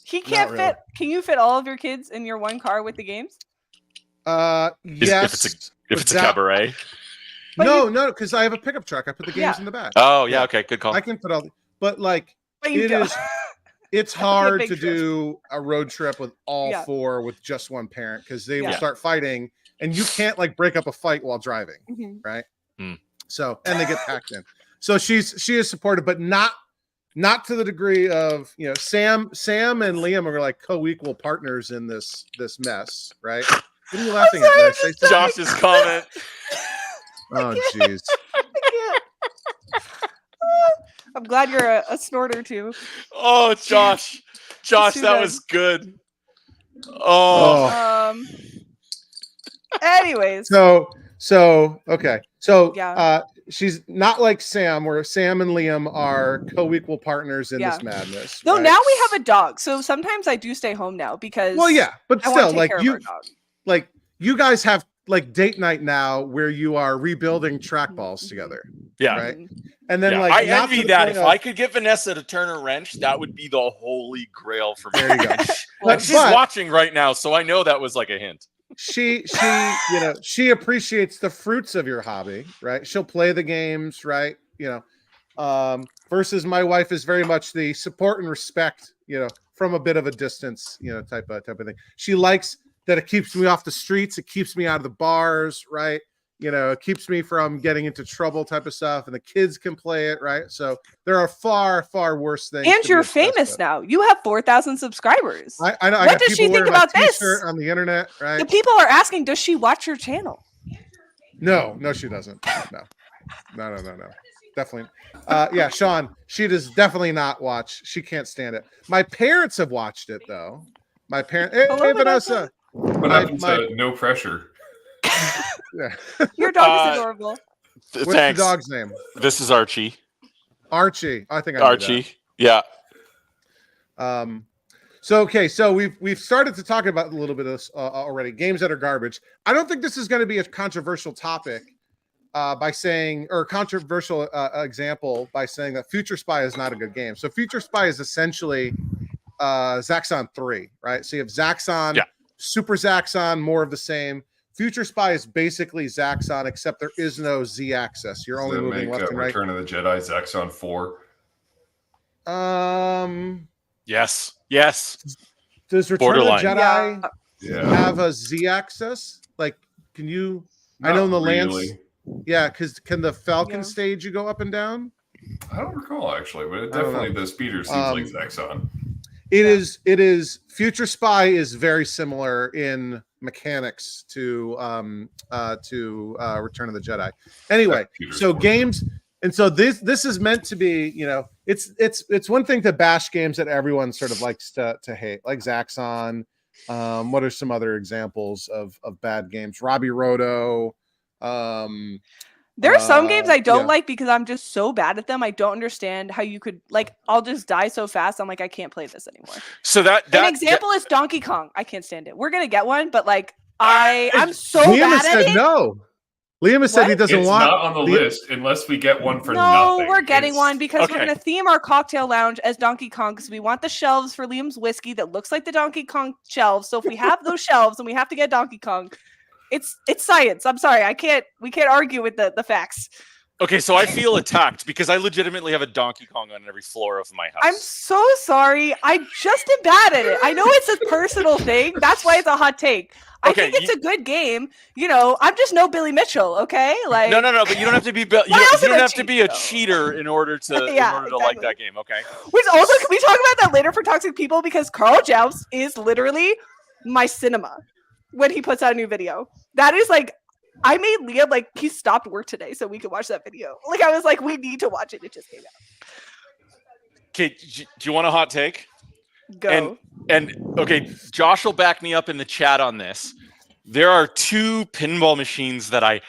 He can't Not really. fit. Can you fit all of your kids in your one car with the games? Yes. If it's a cabaret. But No, because I have a pickup truck. I put the games in the back. Oh yeah, okay, good call. I can put all but like But you it don't. is it's a hard big to trip. do a road trip with all Yeah. 4 with just one parent because they will Yeah. start fighting and you can't like break up a fight while driving, Mhm. right? Hmm. So and they get packed in. So she is supportive, but not to the degree of Sam and Liam are like co-equal partners in this mess, right? What are you laughing at? Did I say something? Josh's comment. Oh jeez. I'm glad you're a snorter too. Oh, Josh, too that good. was good. Oh, Anyways, So okay. So Yeah. she's not like Sam, where Sam and Liam are co-equal partners in Yeah. this madness. though right? now we have a dog, so sometimes I do stay home now because Well, yeah, but I want to still, take like care of our dog. like you guys have like date night now, where you are rebuilding trackballs together, yeah. right? Mhm. And then Yeah, like I not to envy the that. point If of- I could get Vanessa to turn a wrench, that would be the holy grail for me. There you go. Well, And she's watching right now, so I know that was like a hint. she she appreciates the fruits of your hobby, right? She'll play the games, right? Versus my wife is very much the support and respect, from a bit of a distance, type of thing. She likes that it keeps me off the streets, it keeps me out of the bars, right? It keeps me from getting into trouble type of stuff, and the kids can play it, right? So there are far, far worse things. And to be you're obsessed famous with. now. You have 4,000 subscribers. I know. I What got does she people think wearing my about this? t-shirt on the internet, right? The people are asking, does she watch your channel? No, she doesn't. No. Definitely. Yeah, Sean, she does definitely not watch. She can't stand it. My parents have watched it though. My parents. Hey, Hello, Vanessa. What happens to no pressure? Yeah. Your dog is adorable. What's Thanks. the dog's name? This is Archie. Archie. I think I knew Archie. Yeah. that. So we've started to talk about a little bit of this already. Games that are garbage. I don't think this is going to be a controversial topic by saying, or controversial example by saying that Future Spy is not a good game. So Future Spy is essentially Zaxxon 3, right? So you have Zaxxon, Yeah. Super Zaxxon, more of the same. Future Spy is basically Zaxxon, except there is no Z-axis. You're Does only that moving make left and right. Return of the Jedi Zaxxon 4? Yes. Does Return of the Borderline. Jedi Yeah. have a Z-axis? Like, can you? I know in the Lance. Yeah, because can the Falcon Yeah. stage you go up and down? I don't recall actually, but it I don't definitely the speeder seems like Zaxxon. It is Future Spy is very similar in mechanics to Return of the Jedi. Anyway, Peter's so Force. games, and so this is meant to be, it's one thing to bash games that everyone sort of likes to hate, like Zaxxon. What are some other examples of bad games? Robbie Roto. There are some games I don't yeah. like because I'm just so bad at them. I don't understand how you could I'll just die so fast. I'm like, I can't play this anymore. So that An example is Donkey Kong. I can't stand it. We're gonna get one, but I'm so Liam bad has at said it. no. Liam has said he What? doesn't It's want. not on the list unless we get one for No, nothing. we're getting It's- one because Okay. we're gonna theme our cocktail lounge as Donkey Kong because we want the shelves for Liam's whiskey that looks like the Donkey Kong shelves. So if we have those shelves and we have to get Donkey Kong, it's science. I'm sorry, we can't argue with the facts. Okay, so I feel attacked because I legitimately have a Donkey Kong on every floor of my house. I'm so sorry. I just am bad at it. I know it's a personal thing. That's why it's a hot take. I Okay, think it's a good game. I'm just no Billy Mitchell, okay? Like No, but you don't have to be you else don't am I have to be a cheating, though? cheater in order to Yeah, like exactly. that game. Okay. Which also, can we talk about that later for toxic people? Because Carl Joust is literally my cinema when he puts out a new video. That is I made Liam he stopped work today so we could watch that video. I was like, we need to watch it. It just came out. Okay, do you want a hot take? Go. And okay, Josh will back me up in the chat on this. There are 2 pinball machines that I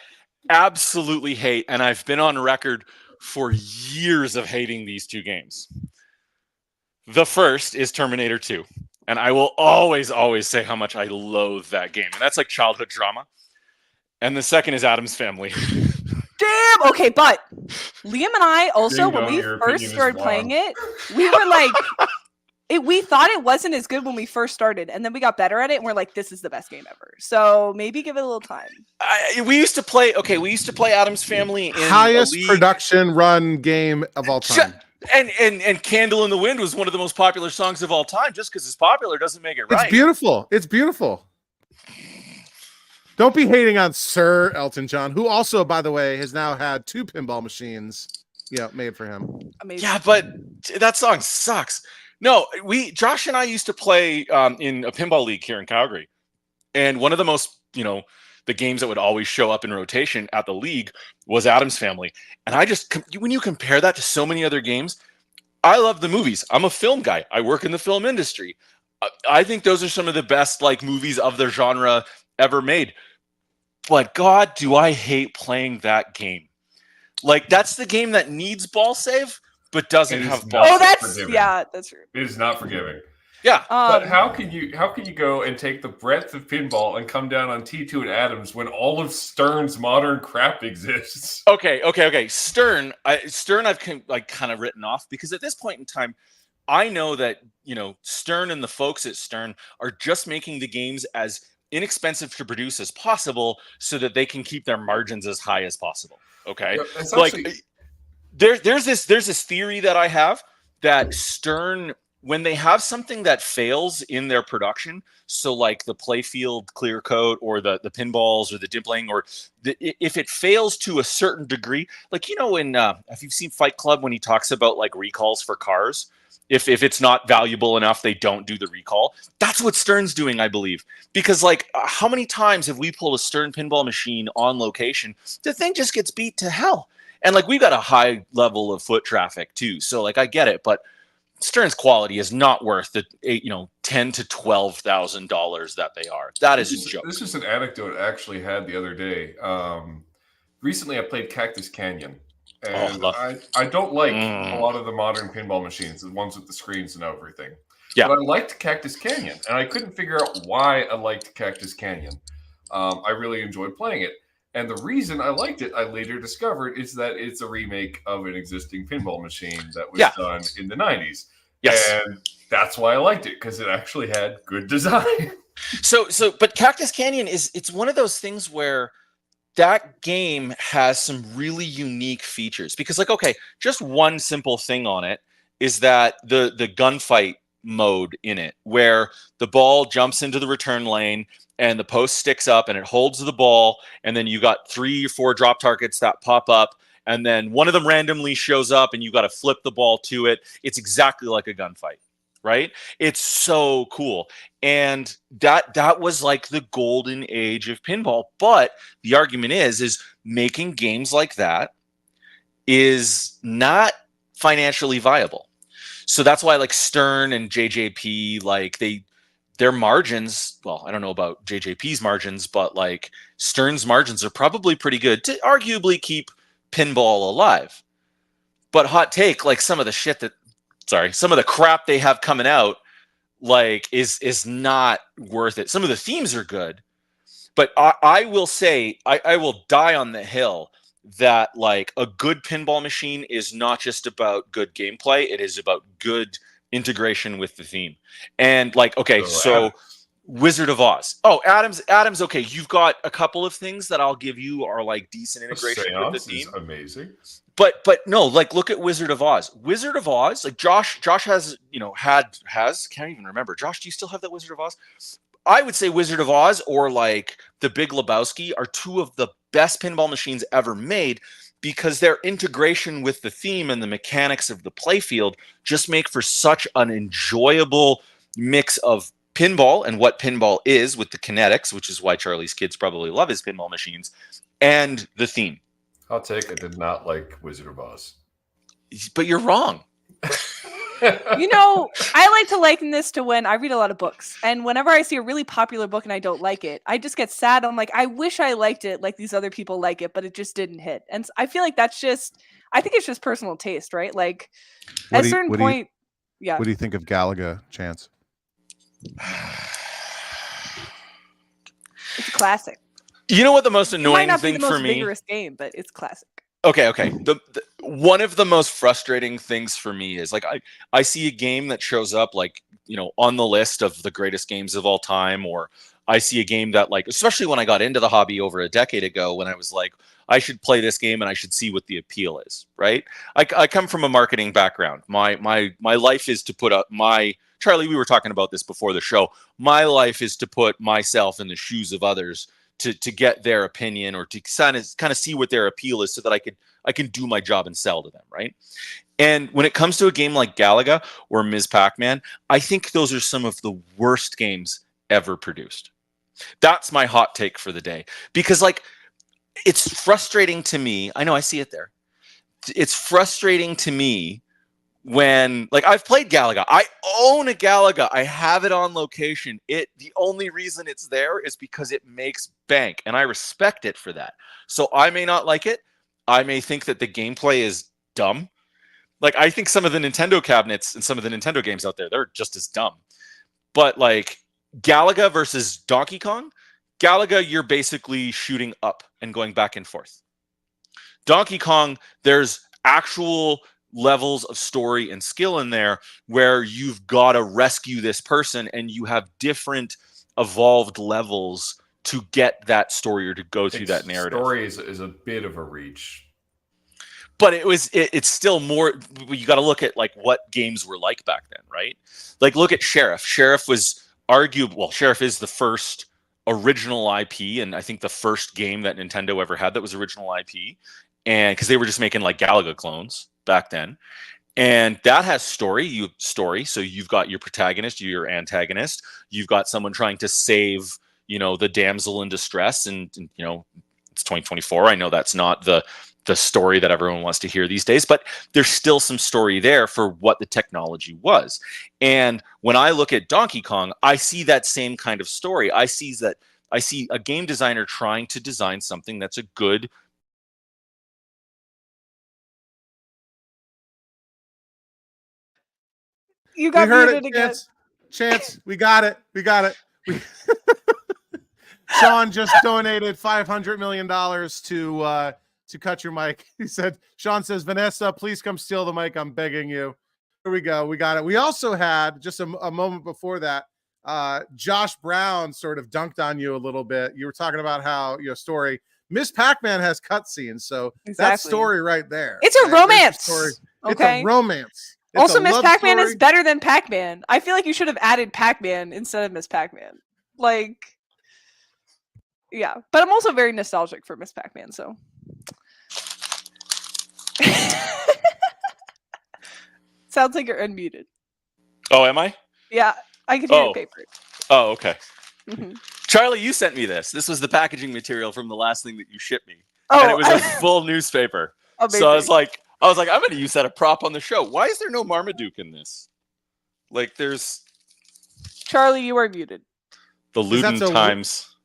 absolutely hate, and I've been on record for years of hating these 2 games. The first is Terminator 2, and I will always say how much I loathe that game, and that's like childhood drama. And the second is Addams Family. Damn. Okay, but Liam and I also, when we first started playing it, we were like, we thought it wasn't as good when we first started, and then we got better at it, and we're like, this is the best game ever. So maybe give it a little time. We used to play Addams Family in highest production run game of all time. And Candle in the Wind was one of the most popular songs of all time. Just because it's popular doesn't make it right. It's beautiful. It's beautiful. Don't be hating on Sir Elton John, who also, by the way, has now had 2 pinball machines, made for him. Amazing. Yeah, but that song sucks. No, Josh and I used to play in a pinball league here in Calgary, and one of the most, the games that would always show up in rotation at the league was Addams Family. And when you compare that to so many other games, I love the movies. I'm a film guy. I work in the film industry. I think those are some of the best movies of their genre ever made. But God, do I hate playing that game. That's the game that needs ball save, but doesn't have ball. Oh, that's true. It is not forgiving. Yeah, but how can you go and take the breadth of pinball and come down on T2 and Addams when all of Stern's modern crap exists? Okay. Stern, I've kind of written off, because at this point in time, I know that Stern and the folks at Stern are just making the games as inexpensive to produce as possible, so that they can keep their margins as high as possible. Okay, there's this theory that I have that Stern, when they have something that fails in their production, so like the playfield clear coat or the pinballs or the dimpling, or if it fails to a certain degree, if you've seen Fight Club, when he talks about recalls for cars, if it's not valuable enough, they don't do the recall. That's what Stern's doing, I believe. Because how many times have we pulled a Stern pinball machine on location? The thing just gets beat to hell. And we've got a high level of foot traffic too. So I get it, but Stern's quality is not worth the $10,000 to $12,000 that they are. That is a joke. This is an anecdote I actually had the other day. Recently, I played Cactus Canyon, and I don't like a lot of the modern pinball machines, the ones with the screens and everything. Yeah, but I liked Cactus Canyon, and I couldn't figure out why I liked Cactus Canyon. I really enjoyed playing it. And the reason I liked it, I later discovered, is that it's a remake of an existing pinball machine that was done in the 90s. Yes. And that's why I liked it, because it actually had good design. But Cactus Canyon it's one of those things where that game has some really unique features, because just one simple thing on it is that the gunfight mode in it, where the ball jumps into the return lane and the post sticks up and it holds the ball, and then you got 3 or 4 drop targets that pop up, and then one of them randomly shows up and you got to flip the ball to it. It's exactly like a gunfight, right? It's so cool. And that was the golden age of pinball. But the argument is making games like that is not financially viable. So that's why Stern and JJP, their margins, well, I don't know about JJP's margins, but Stern's margins are probably pretty good to arguably keep pinball alive. But hot take, some of the crap they have coming out, is not worth it. Some of the themes are good, but I will say, I will die on the hill that a good pinball machine is not just about good gameplay. It is about good integration with the theme. And so Wizard of Oz. Oh, Adams. Okay, you've got a couple of things that I'll give you are decent integration with the theme. Is amazing. But no, look at Wizard of Oz. Wizard of Oz, Josh has can't even remember. Josh, do you still have that Wizard of Oz? I would say Wizard of Oz or The Big Lebowski are 2 of the best pinball machines ever made, because their integration with the theme and the mechanics of the playfield just make for such an enjoyable mix of pinball and what pinball is with the kinetics, which is why Charlie's kids probably love his pinball machines, and the theme. I'll take I did not like Wizard of Oz. But you're wrong. You know, I like to liken this to when I read a lot of books, and whenever I see a really popular book and I don't like it, I just get sad. I'm like, I wish I liked it like these other people like it, but it just didn't hit. And I feel like I think it's just personal taste, right? Like at a certain point, yeah. What do you think of Galaga, Chance? It's a classic. You know what the most annoying thing for me? It might not be the most me? vigorous game, but it's classic. Okay. The one of the most frustrating things for me is like I see a game that shows up like, you know, on the list of the greatest games of all time, or I see a game that, like, especially when I got into the hobby over a decade ago, when I was like, I should play this game and I should see what the appeal is, right? I come from a marketing background. My life is to put up Charlie, we were talking about this before the show. My life is to put myself in the shoes of others to get their opinion, or to kind of see what their appeal is, so that I can do my job and sell to them, right? And when it comes to a game like Galaga or Ms. Pac-Man, I think those are some of the worst games ever produced. That's my hot take for the day, because like, it's frustrating to me. I know, I see it there. It's frustrating to me when, like, I've played Galaga. I own a Galaga. I have it on location. The only reason it's there is because it makes bank, and I respect it for that. So I may not like it. I may think that the gameplay is dumb. Like, I think some of the Nintendo cabinets and some of the Nintendo games out there, they're just as dumb. But like Galaga versus Donkey Kong, Galaga, you're basically shooting up and going back and forth. Donkey Kong, there's actual levels of story and skill in there where you've got to rescue this person, and you have different evolved levels to get that story, or to go through that narrative. Story is a bit of a reach. But it's still more, you got to look at like what games were like back then, right? Like, look at Sheriff. Sheriff was Sheriff is the first original IP, and I think the first game that Nintendo ever had that was original IP, and because they were just making like Galaga clones back then, and that has story. So you've got your protagonist, your antagonist, you've got someone trying to save, you know, the damsel in distress, and you know, it's 2024. I know that's not the story that everyone wants to hear these days, but there's still some story there for what the technology was. And when I look at Donkey Kong, I see that same kind of story. I see a game designer trying to design something that's a good. You got muted again. Chance, we got it. Sean just donated $500 million to cut your mic. He said, Sean says, Vanessa, please come steal the mic. I'm begging you. Here we go. We got it. We also had just a moment before that. Josh Brown sort of dunked on you a little bit. You were talking about how your story, Miss Pac-Man has cutscenes. So that story right there. It's a romance. It's a romance. It's also, Miss Pac-Man is better than Pac-Man. I feel like you should have added Pac-Man instead of Miss Pac-Man. Like, yeah. But I'm also very nostalgic for Miss Pac-Man, so. Sounds like you're unmuted. Oh, am I? Yeah, I can hear your paper. Oh, okay. Mm-hmm. Charlie, you sent me this. This was the packaging material from the last thing that you shipped me. Oh, and it was a full newspaper. Amazing. So I was like, I'm going to use that a prop on the show. Why is there no Marmaduke in this? Like, there's... Charlie, you are muted. The Loudon Times.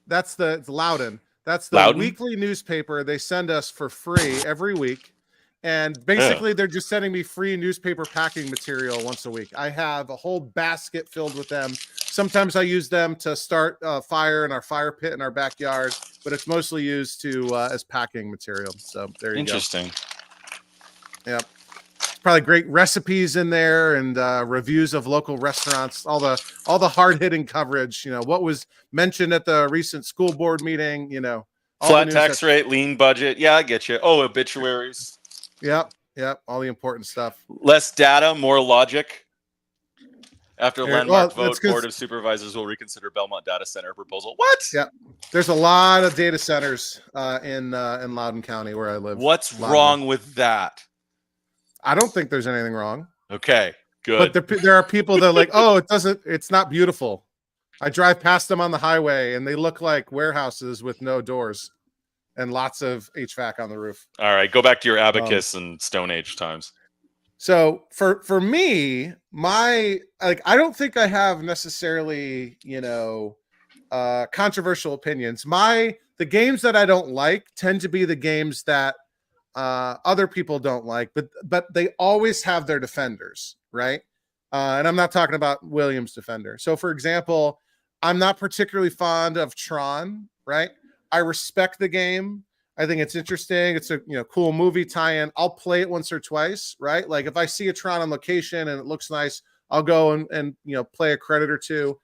It's Loudon. That's the Loudon? Weekly newspaper they send us for free every week. And basically, they're just sending me free newspaper packing material once a week. I have a whole basket filled with them. Sometimes I use them to start a fire in our fire pit in our backyard, but it's mostly used as packing material. So there you go. Interesting. Yep. Probably great recipes in there, and reviews of local restaurants, all the hard-hitting coverage, you know, what was mentioned at the recent school board meeting, you know. Flat tax rate, lean budget. Yeah, I get you. Oh, obituaries. Yep. All the important stuff. Less data, more logic. After landmark vote, Board of Supervisors will reconsider Belmont Data Center proposal. What? Yeah. There's a lot of data centers in Loudoun County where I live. What's wrong with that? I don't think there's anything wrong. Okay, good. But there are people that are like, oh, it's not beautiful. I drive past them on the highway and they look like warehouses with no doors and lots of HVAC on the roof. All right, go back to your abacus and Stone Age times. So for me, I don't think I have necessarily, controversial opinions. The games that I don't like tend to be the games that other people don't like, but they always have their defenders, right? And I'm not talking about Williams' defender. So for example, I'm not particularly fond of Tron, right? I respect the game. I think it's interesting. It's a cool movie tie-in. I'll play it once or twice, right? Like if I see a Tron on location and it looks nice, I'll go and play a credit or two.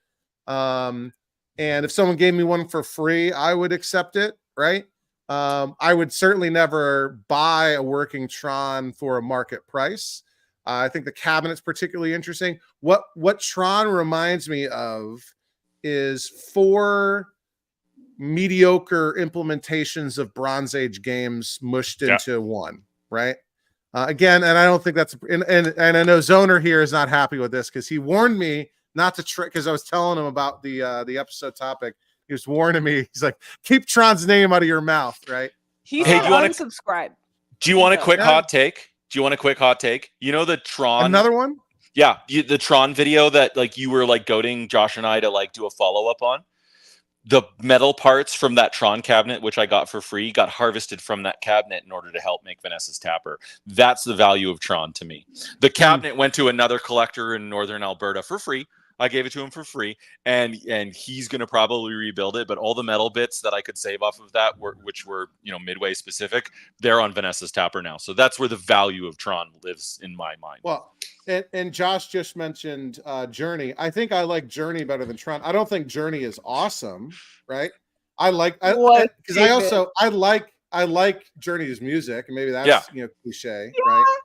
And if someone gave me one for free, I would accept it, right? I would certainly never buy a working Tron for a market price. I think the cabinet's particularly interesting. What Tron reminds me of is 4 mediocre implementations of Bronze Age games mushed into one, right? Again, and I don't think that's and I know Zoner here is not happy with this because he warned me not to try, because I was telling him about the episode topic. He was warning me. He's like, keep Tron's name out of your mouth, right? He said unsubscribe. Do you want a quick hot take? Do you want a quick hot take? You know the Tron. Another one? Yeah, the Tron video that like you were like goading Josh and I to like do a follow up on. The metal parts from that Tron cabinet, which I got for free, got harvested from that cabinet in order to help make Vanessa's Tapper. That's the value of Tron to me. The cabinet went to another collector in Northern Alberta for free. I gave it to him for free, and he's going to probably rebuild it. But all the metal bits that I could save off of that, which were Midway specific, they're on Vanessa's Tapper now. So that's where the value of Tron lives in my mind. Well, and Josh just mentioned Journey. I think I like Journey better than Tron. I don't think Journey is awesome, right? I like Journey's music, and maybe that's cliche, right?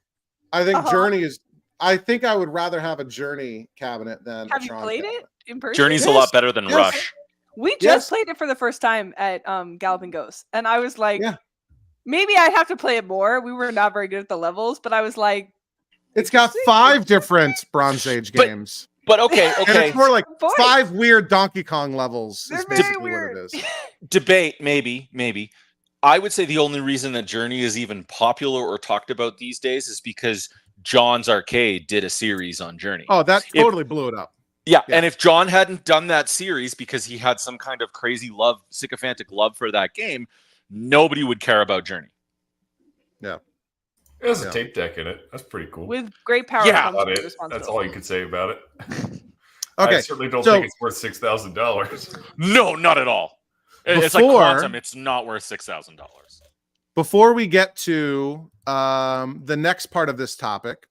I think Journey is. I think I would rather have a Journey cabinet than Have a Tron you played cabinet. it in person? Journey's a lot better than Rush. We just played it for the first time at Galloping Ghost, and I was like, maybe I'd have to play it more. We were not very good at the levels, but I was like, it's got 5 different Bronze Age games. But okay. And it's more like 5 weird Donkey Kong levels. They're is basically very weird. what it is. Debate, maybe. I would say the only reason that Journey is even popular or talked about these days is because John's Arcade did a series on Journey. Oh, that totally blew it up. Yeah, and if John hadn't done that series because he had some kind of crazy sycophantic love for that game, nobody would care about Journey. Yeah. It has a tape deck in it. That's pretty cool. With great power. That's all you could say about it. Okay. I certainly don't think it's worth $6,000. No, not at all. It's like Quantum. It's not worth $6,000. Before we get to the next part of this topic,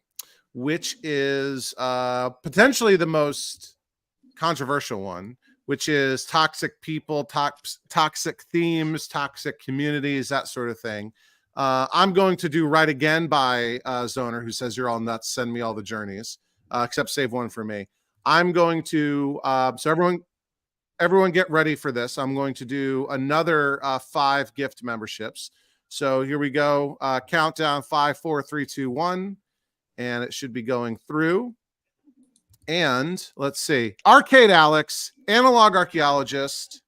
which is potentially the most controversial one, which is toxic people, toxic themes, toxic communities, that sort of thing. I'm going to do Right Again by Zoner, who says you're all nuts. Send me all the journeys, except save one for me. I'm going to so everyone get ready for this. I'm going to do another 5 gift memberships. So here we go. Countdown 5, 4, 3, 2, 1. And it should be going through. And let's see. Arcade Alex, Analog Archaeologist,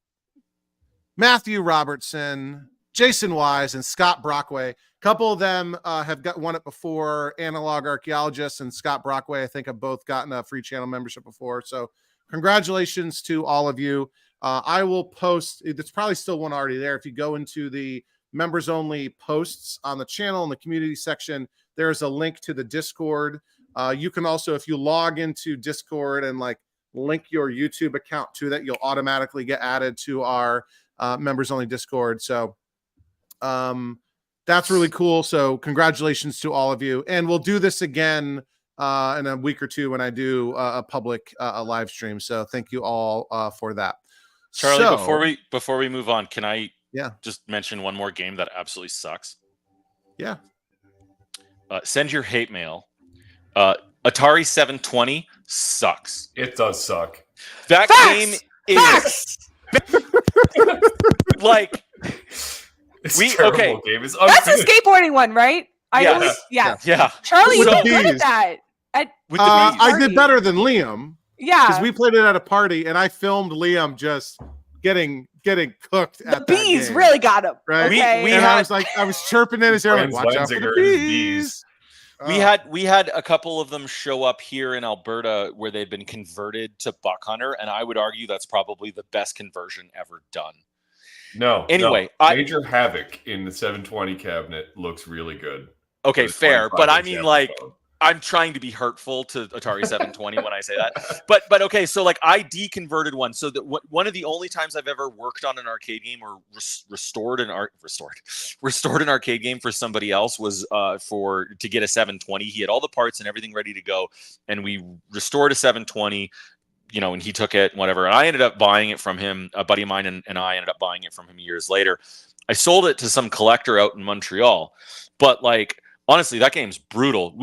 Matthew Robertson, Jason Wise, and Scott Brockway. A couple of them have won it before. Analog Archaeologist and Scott Brockway, I think, have both gotten a free channel membership before. So congratulations to all of you. I will post. There's probably still one already there. If you go into the members only posts on the channel in the community section, there's a link to the Discord. You can also, if you log into Discord and like link your YouTube account to that, you'll automatically get added to our members only Discord. So that's really cool. So congratulations to all of you. And we'll do this again in a week or two when I do a public live stream. So thank you all for that. Charlie, before we move on, can I just mention one more game that absolutely sucks? Yeah. Send your hate mail. Atari 720 sucks. It does suck. That game is like it's a terrible game. It's that's a skateboarding one, right? Yeah. Charlie, you did good at that. I did better than Liam. Yeah, because we played it at a party, and I filmed Liam just getting cooked. The bees really got him. Right? Okay. I was chirping in his ear, like, watch out for the bees. We had a couple of them show up here in Alberta where they'd been converted to Buck Hunter, and I would argue that's probably the best conversion ever done. No. Anyway, Major Havoc in the 720 cabinet looks really good. Okay, fair, but I mean, like, phone. I'm trying to be hurtful to Atari 720 when I say that. But okay, so like I deconverted one. So that one of the only times I've ever worked on an arcade game or restored an arcade game for somebody else was to get a 720. He had all the parts and everything ready to go, and we restored a 720. And he took it, whatever. And I ended up buying it from him. A buddy of mine and I ended up buying it from him years later. I sold it to some collector out in Montreal. But like, honestly, that game's brutal.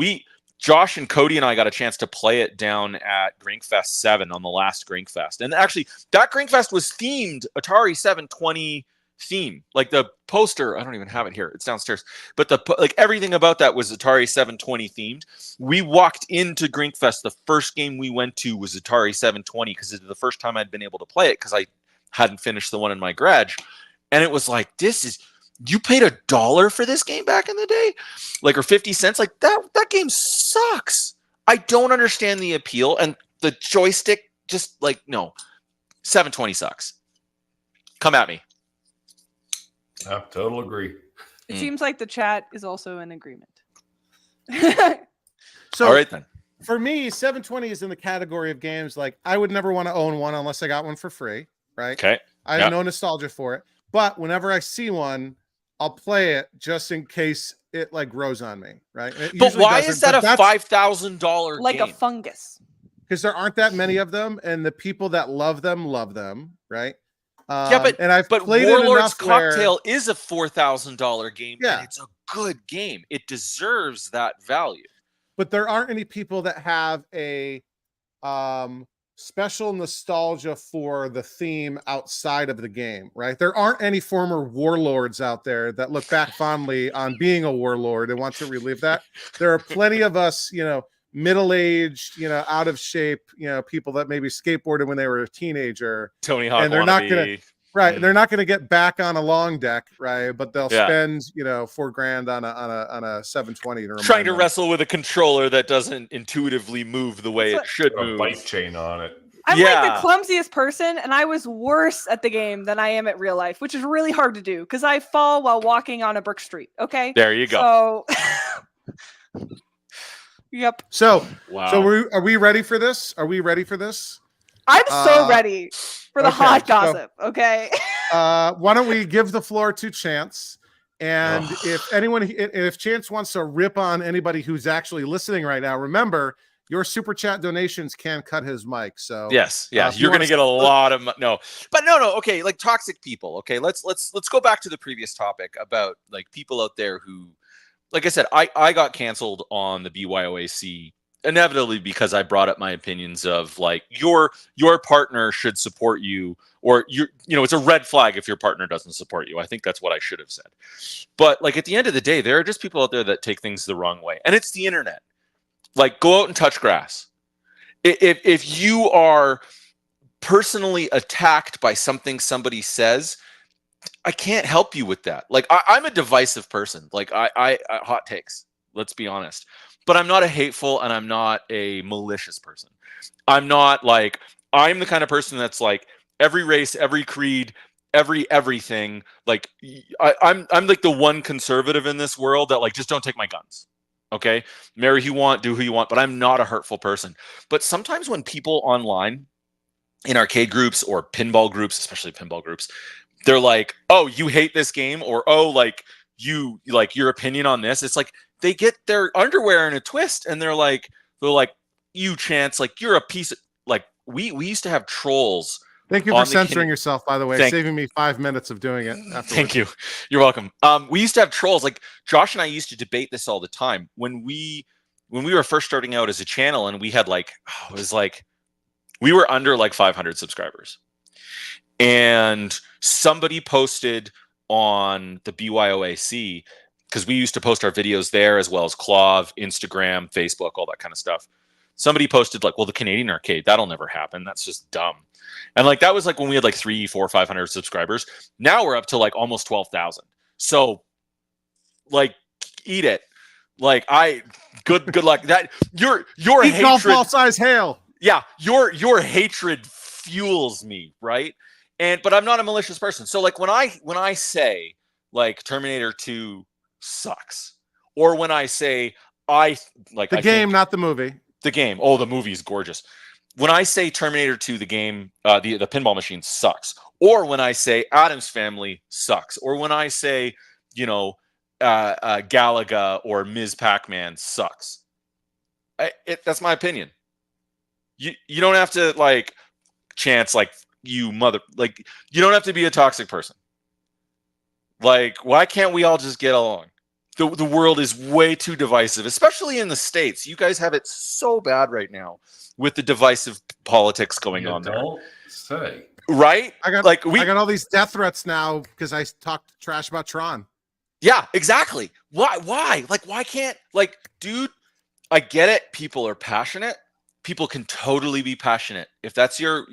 Josh and Cody and I got a chance to play it down at Grinkfest 7 on the last Grinkfest. And actually, that Grinkfest was themed Atari 720 theme. Like the poster, I don't even have it here. It's downstairs. But everything about that was Atari 720 themed. We walked into Grinkfest. The first game we went to was Atari 720 because it was the first time I'd been able to play it because I hadn't finished the one in my garage. And it was like, you paid $1 for this game back in the day? Like, or 50 cents? Like, that game sucks. I don't understand the appeal. And the joystick, just like, no. 720 sucks. Come at me. I total agree. It seems like the chat is also in agreement. So, all right, then. For me, 720 is in the category of games like I would never want to own one unless I got one for free, right? Okay. I have no nostalgia for it. But whenever I see one, I'll play it just in case it like grows on me, right? But why is that a $5,000 like game? a fungus? Because there aren't that many of them, and the people that love them, right? And I've played Warlord's Cocktail is a $4,000 game. Yeah, and it's a good game. It deserves that value. But there aren't any people that have a special nostalgia for the theme outside of the game, right? There aren't any former warlords out there that look back fondly on being a warlord and want to relive that. There are plenty of us, middle-aged, out of shape, people that maybe skateboarded when they were a teenager. Tony Hawk, and they're not gonna they're not gonna get back on a long deck, right? But they'll spend $4,000 on a 720 trying to wrestle with a controller that doesn't intuitively move the way it should move. A bike chain on it. I'm like the clumsiest person, and I was worse at the game than I am at real life, which is really hard to do because I fall while walking on a brick street. Okay, there you go. So, yep. So, wow. So are we ready for this? Are we ready for this? I'm so ready for the hot gossip. Okay. Why don't we give the floor to Chance? And if Chance wants to rip on anybody who's actually listening right now, remember your super chat donations can cut his mic. So yes, you're going to get a lot of no. Okay, like toxic people. Okay, let's go back to the previous topic about like people out there who, like I said, I got canceled on the BYOAC inevitably because I brought up my opinions of like your partner should support you, or it's a red flag if your partner doesn't support you. I think that's what I should have said. But like at the end of the day, there are just people out there that take things the wrong way, and it's the internet. Like, go out and touch grass. If you are personally attacked by something somebody says, I can't help you with that. Like, I'm a divisive person. Like, I hot takes. Let's be honest. But I'm not a hateful and I'm not a malicious person. I'm the kind of person that's like every race, every creed, everything. Like, I'm like the one conservative in this world that like just don't take my guns. Okay, marry who you want, do who you want, but I'm not a hurtful person. But sometimes when people online in arcade groups or pinball groups, especially pinball groups, they're like, "Oh, you hate this game," or "Oh, like you like your opinion on this." It's like they get their underwear in a twist, and they're like, "You Chance, like you're a piece of like." We used to have trolls. Thank you for censoring yourself, by the way, saving me 5 minutes of doing it. Afterwards. Thank you. You're welcome. We used to have trolls. Like Josh and I used to debate this all the time when we were first starting out as a channel, and we had we were under like 500 subscribers, and somebody posted on the BYOAC because we used to post our videos there as well as Clav, Instagram, Facebook, all that kind of stuff. Somebody posted like, "Well, the Canadian arcade, that'll never happen. That's just dumb." And like that was like when we had like 300, 400, 500 subscribers. Now we're up to like almost 12,000. So like eat it. Like good luck. That your Eat hatred, golf ball size hail. yeah, your hatred fuels me, right? But I'm not a malicious person. So like when I say like Terminator 2 sucks, or when I say I game, not the movie. The game. Oh, the movie is gorgeous. When I say Terminator 2, the game, the pinball machine sucks, or when I say Addams Family sucks, or when I say, Galaga or Ms. Pac-Man sucks, that's my opinion. You don't have to like chance like you don't have to be a toxic person. Like, why can't we all just get along? The world is way too divisive, especially in the States. You guys have it so bad right now with the divisive politics going on there. Don't say. Right? I got all these death threats now because I talked trash about Tron. Yeah, exactly. Why? Like, why can't, like, dude, I get it. People are passionate. People can totally be passionate. If that's your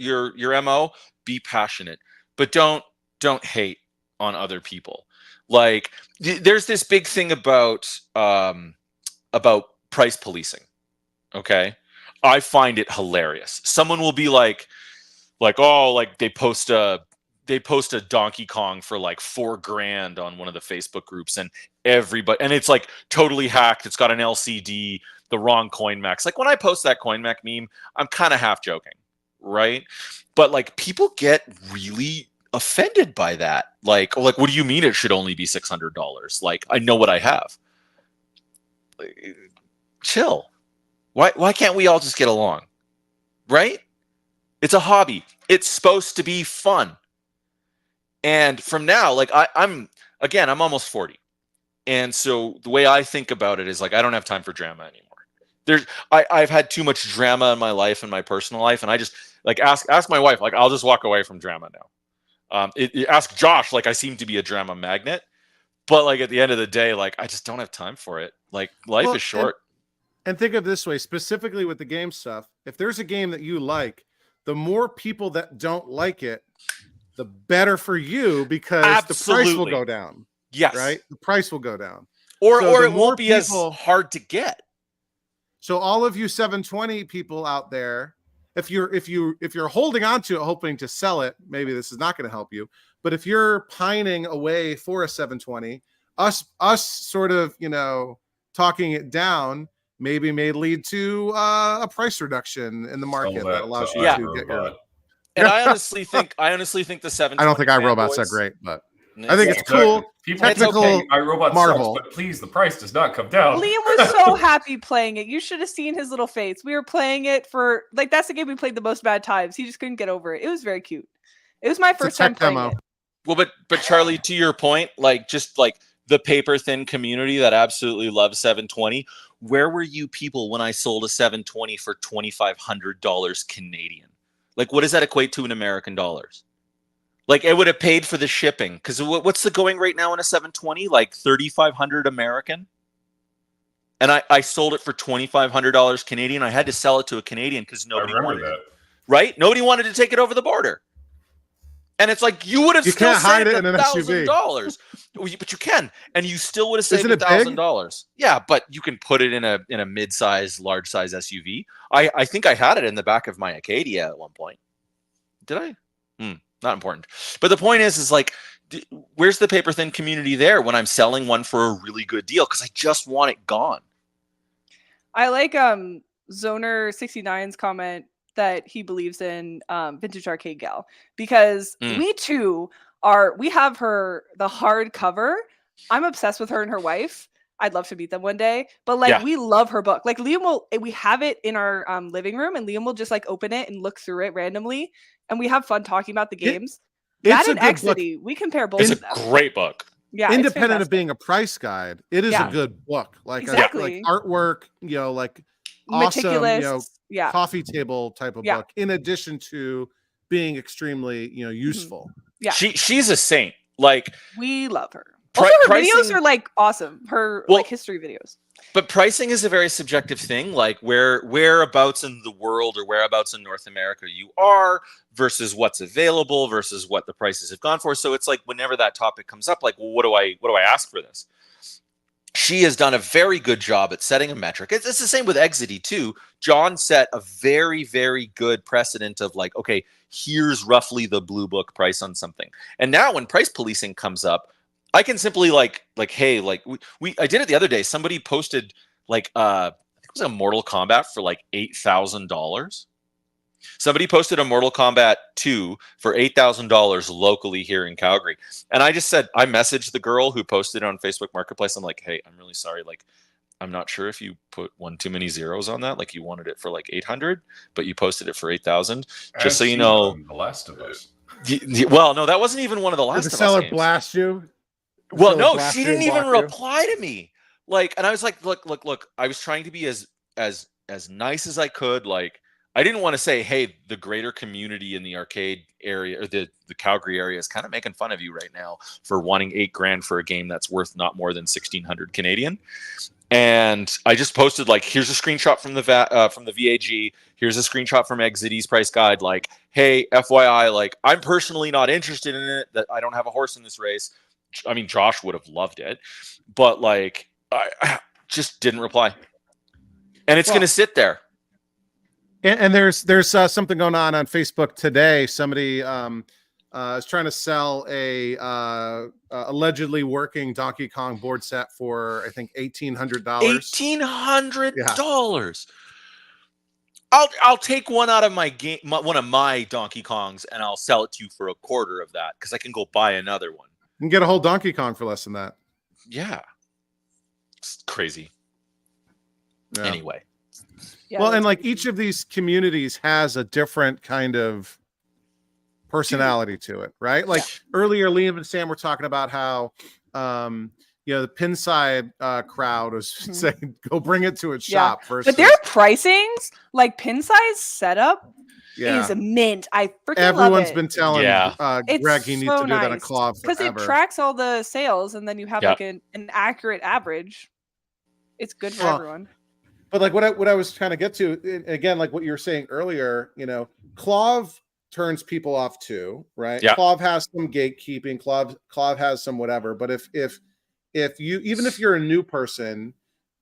MO, be passionate. But don't hate on other people. Like, there's this big thing about price policing. Okay, I find it hilarious. Someone will be like, oh, like they post a Donkey Kong for like $4,000 on one of the Facebook groups, and everybody, and it's like totally hacked. It's got an LCD, the wrong CoinMax. Like when I post that CoinMax meme, I'm kind of half joking, right? But like people get really offended by that. Like, what do you mean it should only be $600? Like, I know what I have. Chill. Why can't we all just get along? Right? It's a hobby. It's supposed to be fun. And from now, like I'm almost 40. And so the way I think about it is like I don't have time for drama anymore. I've had too much drama in my life and my personal life, and I just like ask my wife, like I'll just walk away from drama now. Ask Josh, like I seem to be a drama magnet, but like at the end of the day, like I just don't have time for it. Like life is short. And think of it this way, specifically with the game stuff. If there's a game that you like, the more people that don't like it, the better for you, because the price will go down. Yes. Right? The price will go down. Or it won't be as hard to get. So all of you 720 people out there, if you're holding on to it, hoping to sell it, maybe this is not going to help you. But if you're pining away for a 720, us sort of, talking it down maybe may lead to a price reduction in the market that allows you to get your. And I honestly think the 720. I don't think iRobot's that great, but I think it's cool. People think iRobot sucks, but please, the price does not come down. Liam was so happy playing it. You should have seen his little face. We were playing it for that's the game we played the most bad times. He just couldn't get over it. It was very cute. It was my first time playing it. Well, but Charlie, to your point, like just like the paper thin community that absolutely loves 720. Where were you people when I sold a 720 for $2,500 Canadian? Like, what does that equate to in American dollars? Like, it would have paid for the shipping. Because what's the going rate now on a 720? Like $3,500 American? And I sold it for $2,500 Canadian. I had to sell it to a Canadian because nobody wanted it. Right? Nobody wanted to take it over the border. And it's like, you would have still saved $1,000. But you can. And you still would have saved $1,000. Yeah, but you can put it in a mid-size, large-size SUV. I think I had it in the back of my Acadia at one point. Did I? Not important. But the point is like, where's the paper thin community there when I'm selling one for a really good deal? Because I just want it gone. I like Zoner69's comment that he believes in Vintage Arcade Gal, because we too we have the hardcover. I'm obsessed with her and her wife. I'd love to meet them one day, but we love her book. Like we have it in our living room, and Liam will just like open it and look through it randomly, and we have fun talking about the games. That and Exidy, we compare both of them. It's a great book. Yeah, independent of being a price guide, it is a good book. Like exactly. Like artwork, like awesome, coffee table type of book. In addition to being extremely, useful. Yeah, she's a saint. Like, we love her. Also, her videos are like awesome. Her like history videos. But pricing is a very subjective thing. Like whereabouts in the world or whereabouts in North America you are versus what's available versus what the prices have gone for. So it's like whenever that topic comes up, like, well, what do I ask for this? she has done a very good job at setting a metric. It's the same with Exidy too. John set a very, very good precedent of like, okay, here's roughly the blue book price on something. And now when price policing comes up, I can simply like, hey, like I did it the other day. Somebody posted like, I think it was a Mortal Kombat for like $8,000. Somebody posted a Mortal Kombat 2 for $8,000 locally here in Calgary. And I just said, I messaged the girl who posted it on Facebook Marketplace. I'm like, hey, I'm really sorry. Like, I'm not sure if you put one too many zeros on that. Like you wanted it for like 800, but you posted it for 8,000. Just so you know. The Last of Us. Well, no, that wasn't even one of the Last of Us games. Did the seller blast you? Well, no, she didn't even reply to me. Like, and I was like, look. I was trying to be as nice as I could. Like, I didn't want to say, hey, the greater community in the arcade area or the Calgary area is kind of making fun of you right now for wanting $8,000 for a game that's worth not more than 1,600 Canadian. And I just posted like, here's a screenshot from the VAG. Here's a screenshot from Exidy's price guide. Like, hey, FYI, like I'm personally not interested in it. That I don't have a horse in this race. I mean, Josh would have loved it, but like I just didn't reply. And it's going to sit there. And there's something going on Facebook today. Somebody is trying to sell a allegedly working Donkey Kong board set for I think $1,800. $1,800. I'll take one out of my game, one of my Donkey Kongs, and I'll sell it to you for a quarter of that because I can go buy another one. You can get a whole Donkey Kong for less than that. Yeah, it's crazy. Yeah. Anyway. Yeah, well, and like each of these communities has a different kind of personality to it, right? Like earlier, Liam and Sam were talking about how, the Pinside crowd was saying, go bring it to its shop versus. But their pricings, like Pinside's setup, is a mint. I freaking Everyone's love it. been telling Greg he needs to do that at Claw because it tracks all the sales, and then you have like an accurate average. It's good for everyone. But like what I was trying to get to again, like what you were saying earlier, Clav turns people off too, right? Yeah. Clav has some gatekeeping, Clav has some whatever. But if you, even if you're a new person,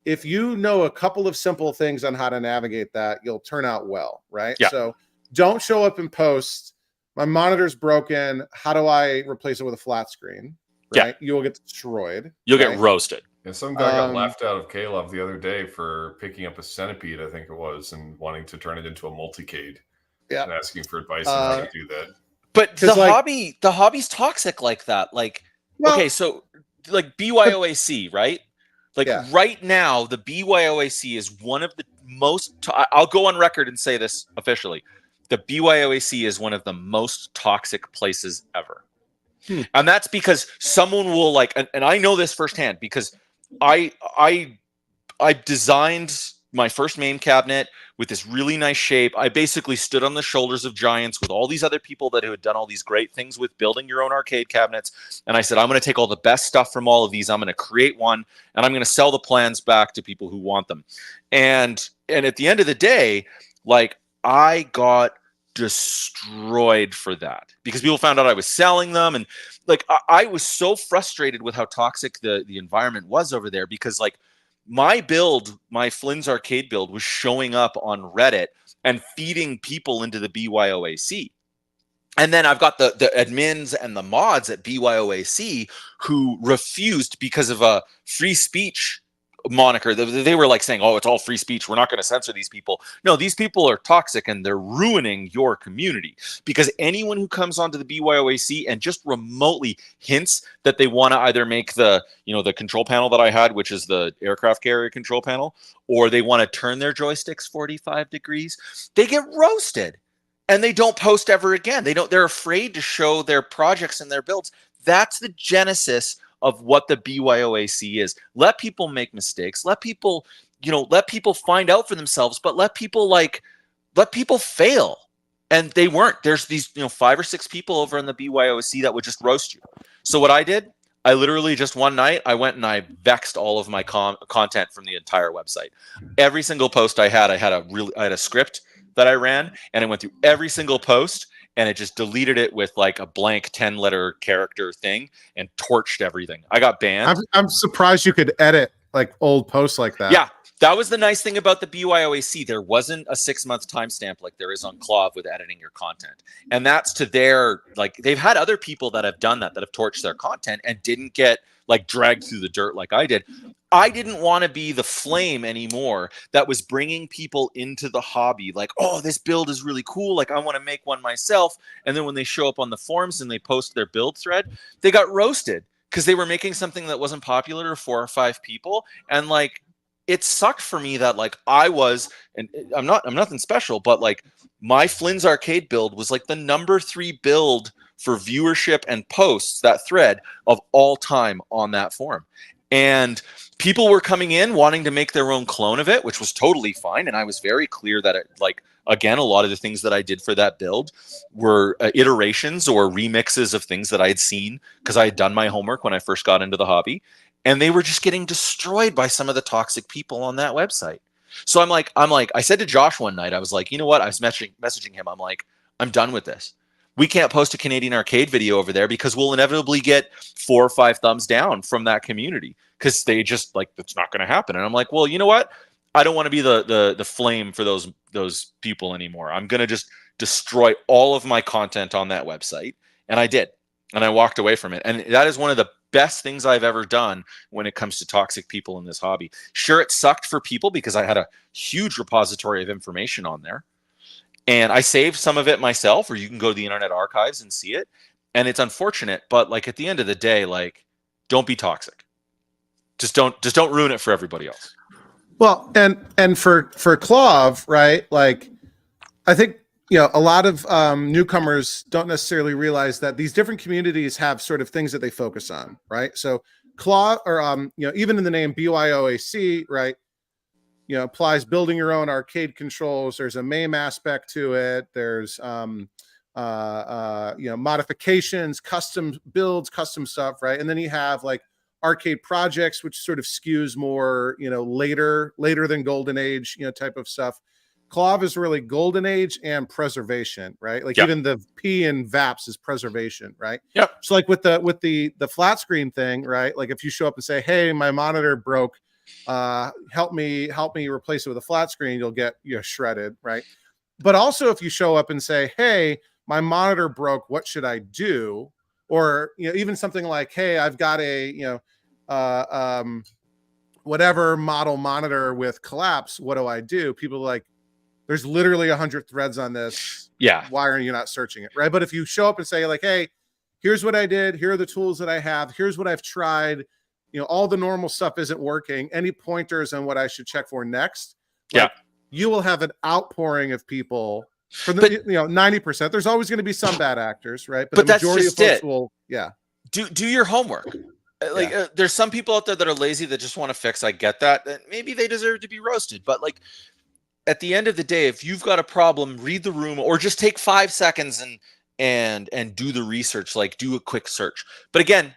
if you know a couple of simple things on how to navigate that, you'll turn out well, right? Yeah. So don't show up and post, my monitor's broken, how do I replace it with a flat screen? Right? Yeah. You will get destroyed. You'll get roasted. Yeah, some guy got laughed out of K-Love the other day for picking up a centipede, I think it was, and wanting to turn it into a multicade. Yeah. And asking for advice on how to do that. But the hobby's toxic like that. Like, okay, so like BYOAC, right? Like right now, the BYOAC is one of the most, I'll go on record and say this officially. The BYOAC is one of the most toxic places ever. And that's because someone will like, and I know this firsthand because I designed my first main cabinet with this really nice shape. I basically stood on the shoulders of giants with all these other people that had done all these great things with building your own arcade cabinets. And I said, I'm going to take all the best stuff from all of these. I'm going to create one and I'm going to sell the plans back to people who want them. And at the end of the day, like I got destroyed for that because people found out I was selling them. And like, I was so frustrated with how toxic the environment was over there because like my build, my Flynn's arcade build was showing up on Reddit and feeding people into the BYOAC. And then I've got the admins and the mods at BYOAC who refused because of a free speech moniker. They were like saying, oh, it's all free speech. We're not going to censor these people. No, these people are toxic and they're ruining your community because anyone who comes onto the BYOAC and just remotely hints that they want to either make the control panel that I had, which is the aircraft carrier control panel, or they want to turn their joysticks 45 degrees, they get roasted and they don't post ever again. They're afraid to show their projects and their builds. That's the genesis of what the BYOAC is. Let people make mistakes. Let people, find out for themselves, but let people fail. And they weren't. There's these, 5 or 6 people over in the BYOAC that would just roast you. So what I did, I literally just one night, I went and I vexed all of my content from the entire website. Every single post I had a script that I ran, and I went through every single post, and it just deleted it with like a blank 10-letter character thing and torched everything. I got banned. I'm surprised you could edit like old posts like that. Yeah, that was the nice thing about the BYOAC. There wasn't a 6-month timestamp like there is on Clav with editing your content. And that's to their, like, they've had other people that have done that have torched their content and didn't get like dragged through the dirt like I did. I didn't want to be the flame anymore that was bringing people into the hobby. Like, oh, this build is really cool. Like, I want to make one myself. And then when they show up on the forums and they post their build thread, they got roasted because they were making something that wasn't popular to 4 or 5 people. And like, it sucked for me that like I was, and I'm nothing special, but like my Flynn's Arcade build was like the number 3 build for viewership and posts, that thread, of all time on that forum. And people were coming in wanting to make their own clone of it, which was totally fine. And I was very clear that it, like, again, a lot of the things that I did for that build were iterations or remixes of things that I had seen because I had done my homework when I first got into the hobby. And they were just getting destroyed by some of the toxic people on that website. So I'm like, I said to Josh one night, I was like, you know what? I was messaging him. I'm like, I'm done with this. We can't post a Canadian arcade video over there because we'll inevitably get 4 or 5 thumbs down from that community because they just like, it's not going to happen. And I'm like, well, you know what? I don't want to be the flame for those people anymore. I'm going to just destroy all of my content on that website. And I did. And I walked away from it. And that is one of the best things I've ever done when it comes to toxic people in this hobby. Sure, it sucked for people because I had a huge repository of information on there. And I saved some of it myself, or you can go to the Internet Archives and see it. And it's unfortunate, but like at the end of the day, like, don't be toxic. Just don't ruin it for everybody else. Well, and for Clav, right? Like, I think, you know, a lot of newcomers don't necessarily realize that these different communities have sort of things that they focus on, right? So Clav, or you know, even in the name BYOAC, right? You know, applies building your own arcade controls. There's a MAME aspect to it. There's you know, modifications, custom builds, custom stuff, right? And then you have like arcade projects, which sort of skews more, you know, later than Golden Age, you know, type of stuff. Clav is really Golden Age and preservation, right? Like even the P in VAPS is preservation, right? Yep. So like with the flat screen thing, right? Like if you show up and say, "Hey, my monitor broke, help me replace it with a flat screen," you'll get, you know, shredded, right? But also if you show up and say, "Hey, my monitor broke, what should I do?" Or, you know, even something like, "Hey, I've got a, you know, whatever model monitor with collapse, what do I do?" People are like, there's literally 100 threads on this. Yeah. Why are you not searching it? Right. But if you show up and say like, "Hey, here's what I did. Here are the tools that I have. Here's what I've tried. You know, all the normal stuff isn't working. Any pointers on what I should check for next?" Like, you will have an outpouring of people for the, you know, 90%. There's always going to be some bad actors, right? But the majority of folks will, do your homework. Like there's some people out there that are lazy that just want to fix. I get that. Maybe they deserve to be roasted, but like, at the end of the day, if you've got a problem, read the room or just take 5 seconds and do the research, like do a quick search. But again,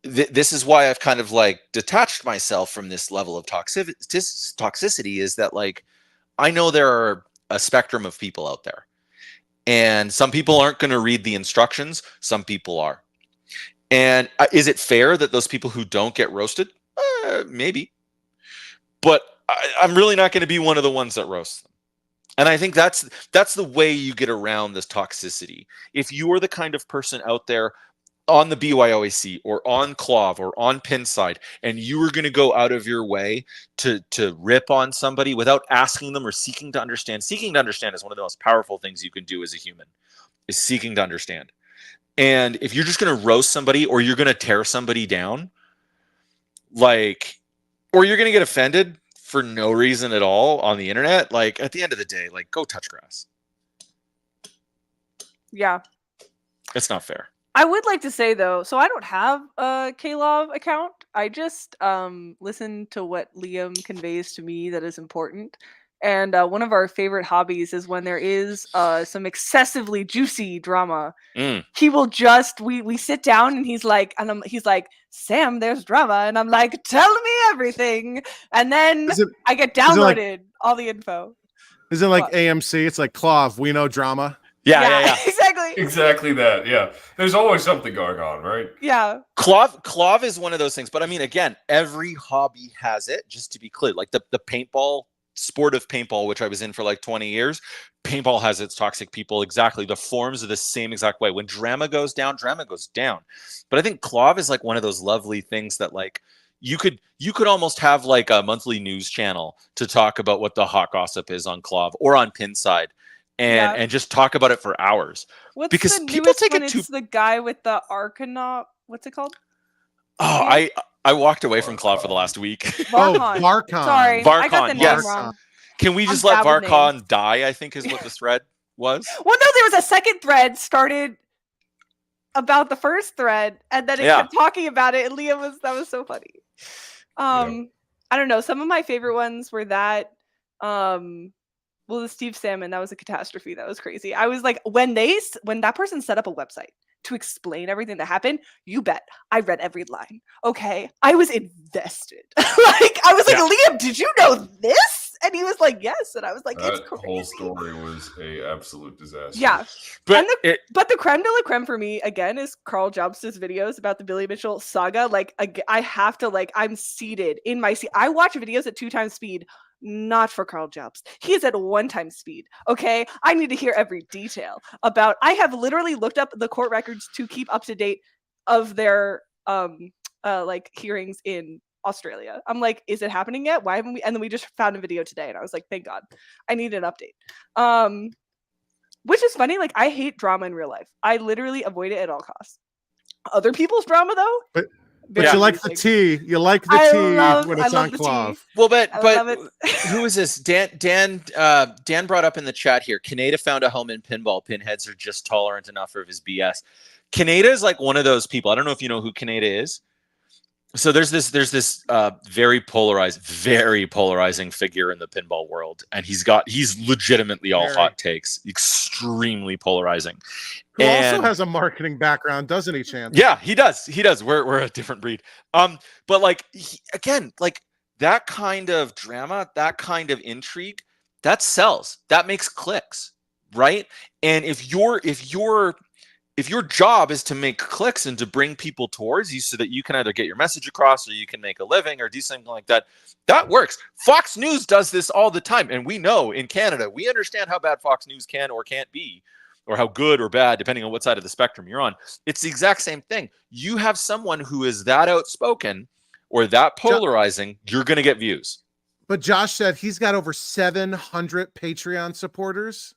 this is why I've kind of like detached myself from this level of toxicity is that like, I know there are a spectrum of people out there and some people aren't going to read the instructions. Some people are. And is it fair that those people who don't get roasted? Maybe. But I'm really not going to be one of the ones that roasts them. And I think that's the way you get around this toxicity. If you are the kind of person out there on the BYOAC or on Clav or on Pinside, and you are going to go out of your way to rip on somebody without asking them or seeking to understand. Seeking to understand is one of the most powerful things you can do as a human, is seeking to understand. And if you're just going to roast somebody or you're going to tear somebody down, like, or you're going to get offended for no reason at all on the internet, like at the end of the day, like go touch grass. Yeah. It's not fair. I would like to say though, so I don't have a Klov account. I just listen to what Liam conveys to me that is important. And one of our favorite hobbies is when there is some excessively juicy drama. He will just we sit down and he's like, "Sam, there's drama," and I'm like, "Tell me everything," and then I get downloaded all the info. Is it like AMC? It's like Clav, we know drama. Yeah. Exactly. right? Exactly that. Yeah. There's always something going on, right? Yeah. Clov is one of those things. But I mean, again, every hobby has it, just to be clear. Like the paintball, sport of paintball, which I was in for like 20 years, paintball has its toxic people. Exactly. The forms are the same exact way. When drama goes down, drama goes down. But I think Clov is like one of those lovely things that like you could almost have like a monthly news channel to talk about what the hot gossip is on Clov or on Pinside and just talk about it for hours. What's because the people newest take one? it too. It's the guy with the Arcanaut. What's it called? Oh, I walked away from Clov for the last week. Varcon. Varcon. Sorry, I got the Varcon, name yes. wrong. Can we just I'm let bad with Varcon die? I think is what the thread was. Well, no, there was a second thread started about the first thread, and then it kept talking about it, and Liam that was so funny. I don't know. Some of my favorite ones were that. Well, the Steve Salmon, that was a catastrophe. That was crazy. I was like, when that person set up a website to explain everything that happened, you bet I read every line. Okay, I was invested. Like I was like, Liam, did you know this? And he was like, yes. And I was like, that it's crazy. whole story was a absolute disaster. Yeah. But the creme de la creme for me, again, is Carl Jobs' videos about the Billy Mitchell saga. Like, I have to, like, I'm seated in my seat. I watch videos at 2x speed, not for Carl Jobs. He is at 1x speed. Okay. I need to hear every detail about, I have literally looked up the court records to keep up to date of their, like hearings in Australia. I'm like, is it happening yet? Why haven't we? And then we just found a video today, and I was like, thank God, I need an update. Which is funny. Like, I hate drama in real life. I literally avoid it at all costs. Other people's drama, though, but you like the tea. You like the tea when it's on Clov. Well, but who is this? Dan brought up in the chat here. Kaneda found a home in pinball. Pinheads are just tolerant enough of his BS. Kaneda is like one of those people. I don't know if you know who Kaneda is. So there's this very polarizing figure in the pinball world, and he's legitimately all hot takes, extremely polarizing. Who also has a marketing background, doesn't he, Chance? Yeah, he does. We're a different breed. But like again, like that kind of drama, that kind of intrigue, that sells. That makes clicks, right? And if your job is to make clicks and to bring people towards you so that you can either get your message across or you can make a living or do something like that, that works. Fox News does this all the time. And we know in Canada, we understand how bad Fox News can or can't be, or how good or bad, depending on what side of the spectrum you're on. It's the exact same thing. You have someone who is that outspoken or that polarizing, you're going to get views. But Josh said he's got over 700 Patreon supporters.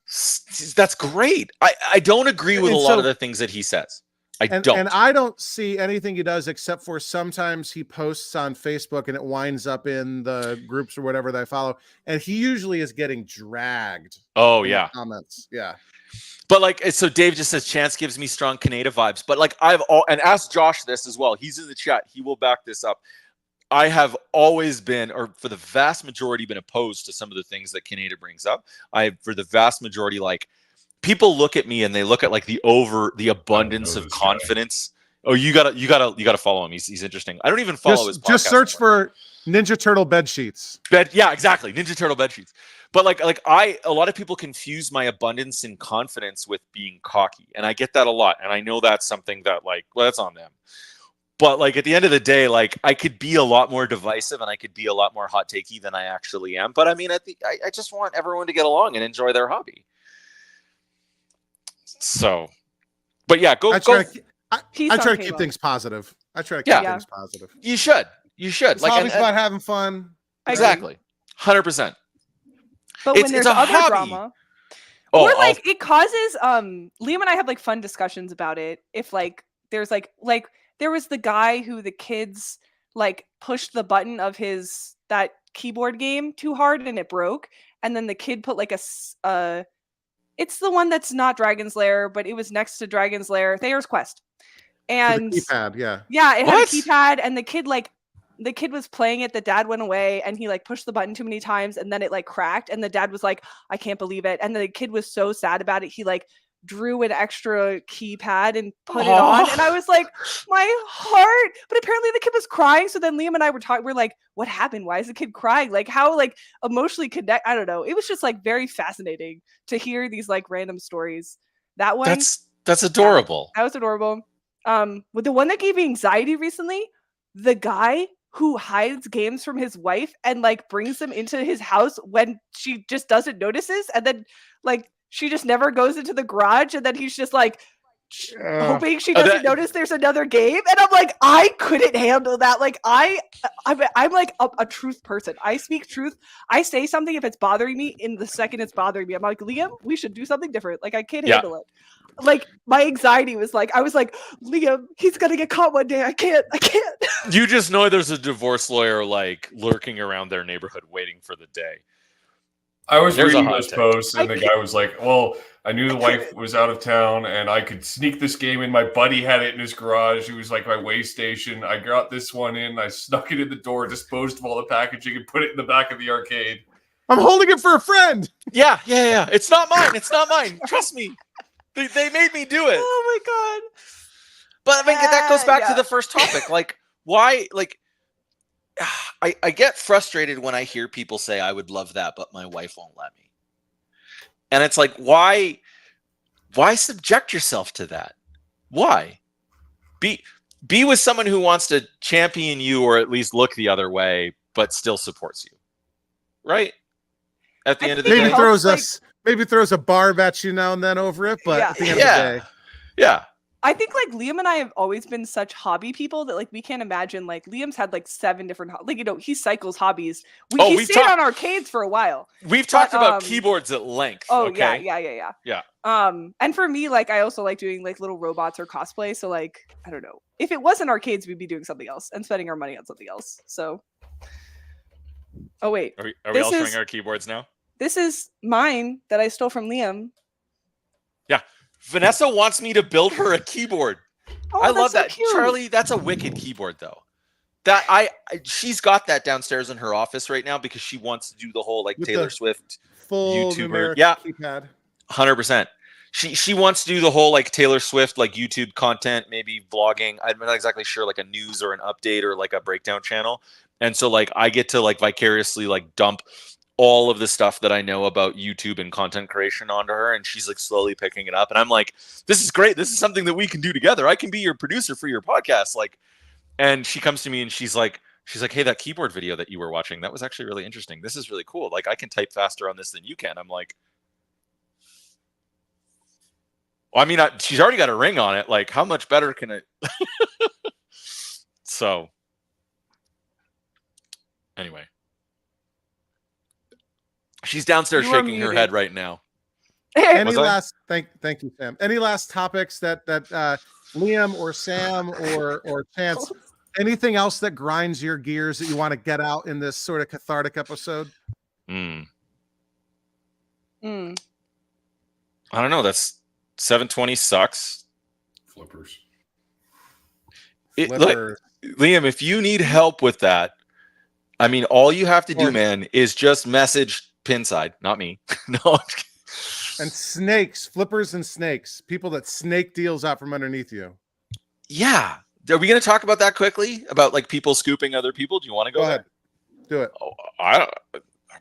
That's great. I don't agree with a lot of the things that he says. And I don't see anything he does except for sometimes he posts on Facebook and it winds up in the groups or whatever that I follow. And he usually is getting dragged. Oh, yeah. Comments. Yeah. But like, so Dave just says, Chance gives me strong Kaneda vibes. But like, and ask Josh this as well. He's in the chat. He will back this up. I have always been, or for the vast majority, been opposed to some of the things that Kaneda brings up. For the vast majority, like people look at me and they look at like the abundance of confidence. Guy. Oh, you gotta follow him. He's interesting. I don't even follow his podcast. Just search for Ninja Turtle bed sheets. Yeah, exactly. Ninja Turtle bed sheets. But a lot of people confuse my abundance and confidence with being cocky, and I get that a lot. And I know that's something that that's on them. But like at the end of the day, like I could be a lot more divisive and I could be a lot more hot takey than I actually am. But I mean, I just want everyone to get along and enjoy their hobby. So, but yeah, I try to keep things positive. I try to keep things positive. You should. Like hobby's about having fun. Exactly. 100%. But when there's other drama, or like it causes Liam and I have like fun discussions about it. If like there's like there was the guy who the kids like pushed the button of that keyboard game too hard and it broke, and then the kid put like it's the one that's not Dragon's Lair, but it was next to Dragon's Lair, Thayer's Quest, and the keypad, yeah, it had a keypad, and the kid was playing it, the dad went away, and he like pushed the button too many times, and then it like cracked, and the dad was like, I can't believe it, and the kid was so sad about it, he like drew an extra keypad and put it on, and I was like, my heart. But apparently the kid was crying, so then Liam and I we're like, what happened? Why is the kid crying? Like how like emotionally connect, I don't know. It was just like very fascinating to hear these like random stories. That one That's adorable. That was adorable. With the one that gave me anxiety recently, the guy who hides games from his wife and like brings them into his house when she just doesn't notices, and then like she just never goes into the garage, and then he's just like hoping she doesn't notice there's another game. And I'm like, I couldn't handle that. Like I'm like a truth person. I speak truth. I say something if it's bothering me in the second it's bothering me. I'm like, Liam, we should do something different. Like I can't handle it. Like my anxiety was like, I was like, Liam, he's gonna get caught one day. I can't. You just know there's a divorce lawyer like lurking around their neighborhood waiting for the day. I was reading this post, and the guy was like, well, I knew the wife was out of town, and I could sneak this game in. My buddy had it in his garage. It was like my way station. I got this one in. I snuck it in the door, disposed of all the packaging, and put it in the back of the arcade. I'm holding it for a friend. Yeah. It's not mine. Trust me. They made me do it. Oh my god. But I mean, that goes back to the first topic. Like, why? Like, I get frustrated when I hear people say, I would love that, but my wife won't let me. And it's like, why subject yourself to that? Why? Be with someone who wants to champion you or at least look the other way, but still supports you. Right? At the end of the day. Maybe throws a barb at you now and then over it, but at the end of the day. Yeah. I think like Liam and I have always been such hobby people that like we can't imagine like Liam's had like 7 different like he cycles hobbies. He's stayed on arcades for a while. We've talked about keyboards at length. Oh okay? Yeah. And for me, like I also like doing like little robots or cosplay. So like I don't know, if it wasn't arcades, we'd be doing something else and spending our money on something else. So. Oh wait, are we all showing our keyboards now? This is mine that I stole from Liam. Yeah. Vanessa wants me to build her a keyboard. Oh, I love that. Cute. Charlie, that's a wicked keyboard though. She's got that downstairs in her office right now because she wants to do the whole like with Taylor Swift full YouTuber. Keypad. 100%. She wants to do the whole like Taylor Swift like YouTube content, maybe vlogging. I'm not exactly sure, like a news or an update or like a breakdown channel. And so like I get to like vicariously like dump all of the stuff that I know about YouTube and content creation onto her, and she's like slowly picking it up. And I'm like, this is great. This is something that we can do together. I can be your producer for your podcast. Like, and she comes to me and she's like, hey, that keyboard video that you were watching, that was actually really interesting. This is really cool. Like I can type faster on this than you can. I'm like, well, I mean, she's already got a ring on it. Like how much better can it? So anyway. She's downstairs shaking her head right now. Any last thank you, Sam. Any last topics that Liam or Sam or Chance, anything else that grinds your gears that you want to get out in this sort of cathartic episode? I don't know. That's 720 sucks. Flippers. Liam, if you need help with that, I mean, all you have to do, man, is just message Pinside, not me. No. And snakes, flippers and snakes, people that snake deals out from underneath you. Yeah. Are we going to talk about that quickly? About like people scooping other people? Do you want to go ahead? Do it.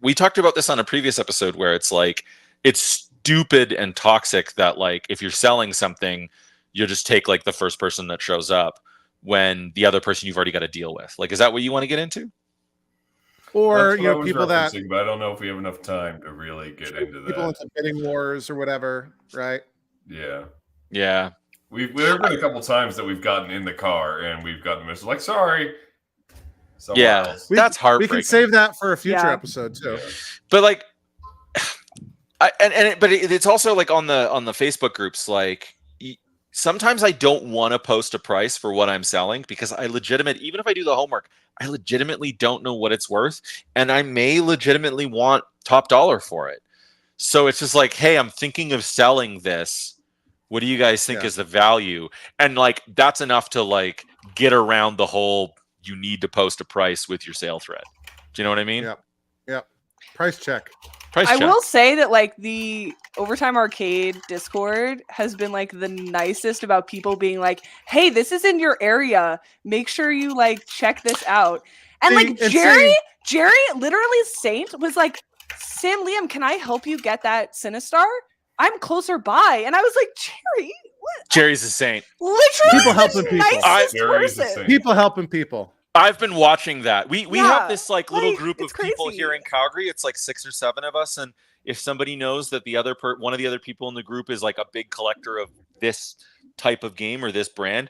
We talked about this on a previous episode where it's like, it's stupid and toxic that like, if you're selling something, you just take like the first person that shows up when the other person you've already got to deal with. Like, is that what you want to get into? Or people that, but I don't know if we have enough time to really get into that. People into bidding wars or whatever, right? Yeah. Yeah. There have been a couple times that we've gotten in the car and we've gotten message like, sorry. That's heartbreaking. We can save that for a future episode too. Yeah. But like, it's also like on the Facebook groups, like sometimes I don't want to post a price for what I'm selling because even if I do the homework, I legitimately don't know what it's worth. And I may legitimately want top dollar for it. So it's just like, hey, I'm thinking of selling this. What do you guys think is the value? And like, that's enough to like get around the whole, you need to post a price with your sale thread. Do you know what I mean? Yep. Price check. I will say that like the Overtime Arcade Discord has been like the nicest about people being like, hey, this is in your area. Make sure you like check this out. And like Jerry, literally Saint was like, Sam, Liam, can I help you get that Sinistar? I'm closer by. And I was like, Jerry, what? Jerry's a saint. Literally, People helping people. nicest Jerry's a person. saint. People helping people. I've been watching that. We have this like little like, group of it's people crazy. here in Calgary. It's like 6 or 7 of us, and if somebody knows that the other one of the other people in the group is like a big collector of this type of game or this brand,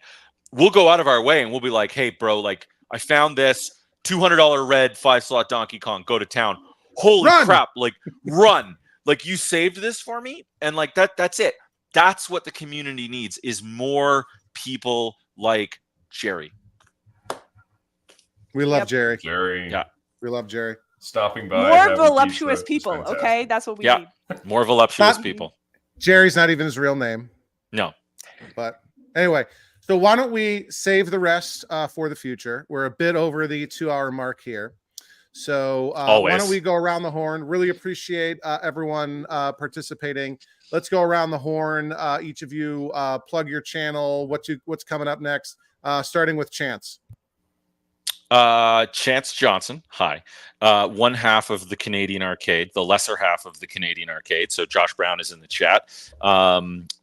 we'll go out of our way and we'll be like, "Hey, bro, like I found this $200 red 5-slot Donkey Kong. Go to town. Holy crap! Like run! Like you saved this for me." And like that's it. That's what the community needs is more people like Jerry. We love Jerry. Jerry. Yeah. We love Jerry. Stopping by. More having voluptuous pizza is people. fantastic. Okay, that's what we Yeah. need. More voluptuous people. Jerry's not even his real name. No. But anyway, so why don't we save the rest for the future? We're a bit over the 2-hour mark here. So why don't we go around the horn? Really appreciate everyone participating. Let's go around the horn. Each of you plug your channel. What's coming up next? Starting with Chance. Chance Johnson, hi. One half of the Canadian Arcade, the lesser half of the Canadian Arcade. So Josh Brown is in the chat.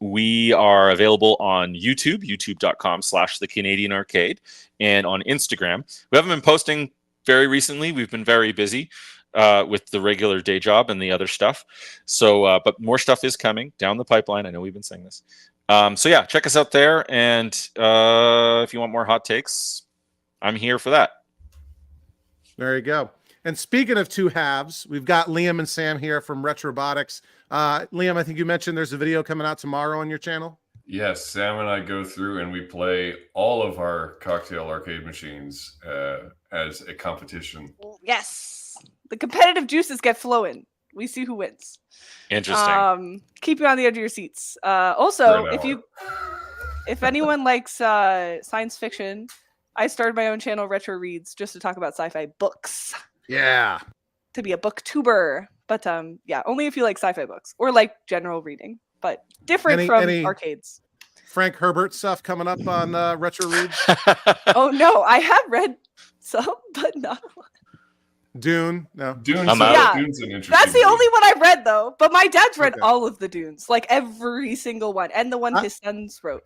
We are available on YouTube, youtube.com/the Canadian Arcade, and on Instagram. We haven't been posting very recently. We've been very busy with the regular day job and the other stuff. So, but more stuff is coming down the pipeline. I know we've been saying this. So yeah, check us out there. And if you want more hot takes, I'm here for that. There you go. And speaking of two halves, we've got Liam and Sam here from Retrobotics. Liam, I think you mentioned there's a video coming out tomorrow on your channel. Yes, Sam and I go through and we play all of our cocktail arcade machines as a competition. Yes, the competitive juices get flowing. We see who wins. Interesting. Keep you on the edge of your seats. Also, if anyone likes science fiction, I started my own channel, Retro Reads, just to talk about sci-fi books. Yeah. To be a booktuber. But yeah, only if you like sci-fi books or like general reading, but different from arcades. Frank Herbert stuff coming up on Retro Reads? Oh no, I have read some, but not a lot. Dune? No. Dune's Yeah, an interesting that's the read. only one I've read though. But my dad's read all of the Dunes, like every single one, and the one his sons wrote.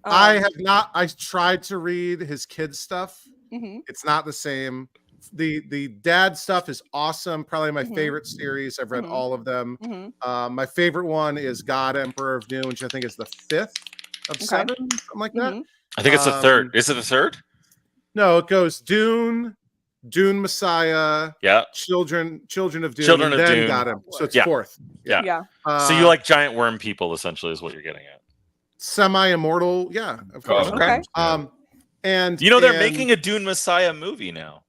I have not. I tried to read his kids' stuff. Mm-hmm. It's not the same. The dad stuff is awesome. Probably my favorite series. I've read all of them. My favorite one is God, Emperor of Dune, which I think is the 5th of 7, something like that. I think it's the 3rd. Is it the 3rd? No, it goes Dune, Dune Messiah, Children of Dune, Children of Dune. God, Emperor. So it's 4th. Yeah. So you like giant worm people, essentially, is what you're getting at. Semi-immortal, yeah, of course. Okay. And you know they're making a Dune Messiah movie now.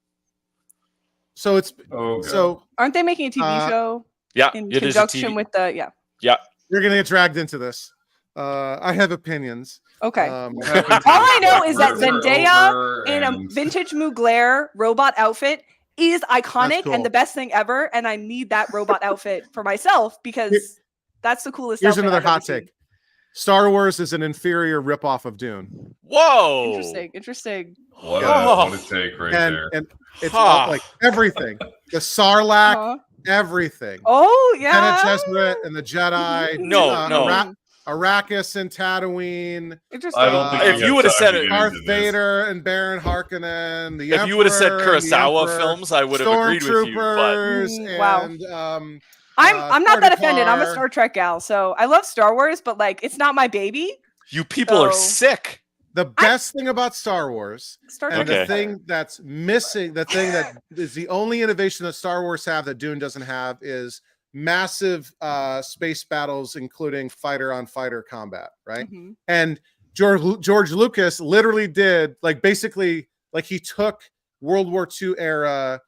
So it's so aren't they making a TV show? Yeah, in conjunction with the You're gonna get dragged into this. I have opinions. Okay. All I know is that Zendaya in a vintage Mugler robot outfit is iconic and the best thing ever, and I need that robot outfit for myself because that's the coolest. Here's another hot take. Star Wars is an inferior ripoff of Dune. Whoa! Interesting. What a take right there. And it's like everything. The Sarlacc, everything. Oh, yeah. Bene Gesserit and the Jedi. No. Arrakis and Tatooine. Interesting. I don't think if you would have said it, Darth Vader and Baron Harkonnen. The if you would have said Kurosawa films, I would have agreed with you. But wow. I'm not that offended. I'm a Star Trek gal, so I love Star Wars, but like it's not my baby. You people are sick. The best thing about Star Wars, the thing that's missing, the thing that is the only innovation that Star Wars have that Dune doesn't have is massive space battles, including fighter-on-fighter combat, right? And George Lucas literally did basically he took World War II era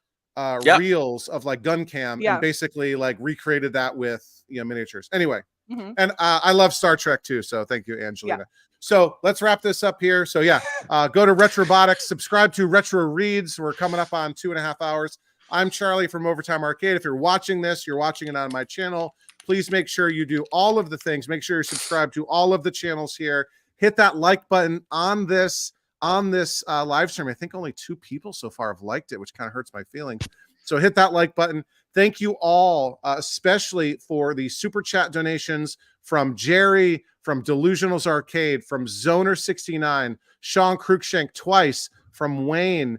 reels of gun cam and basically recreated that with miniatures. Anyway, and I love Star Trek too, so thank you, Angelina. So let's wrap this up here. So go to Retrobotics, subscribe to Retro Reads. We're coming up on 2.5 hours. I'm Charlie from Overtime Arcade. If you're watching this, you're watching it on my channel. Please make sure you do all of the things. Make sure you're subscribed to all of the channels here. Hit that like button on this live stream. I think only 2 people so far have liked it, which kind of hurts my feelings. So hit that like button. Thank you all, especially for the super chat donations from Jerry, from Delusionals Arcade, from Zoner69, Sean Cruikshank twice, from Wayne.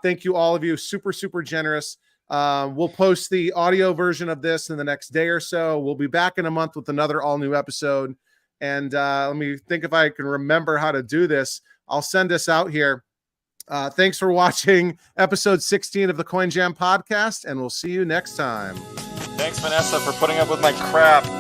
Thank you, all of you. Super, super generous. We'll post the audio version of this in the next day or so. We'll be back in a month with another all-new episode. And let me think if I can remember how to do this. I'll send us out here. Thanks for watching episode 16 of the Coin Jam podcast, and we'll see you next time. Thanks, Vanessa, for putting up with my crap.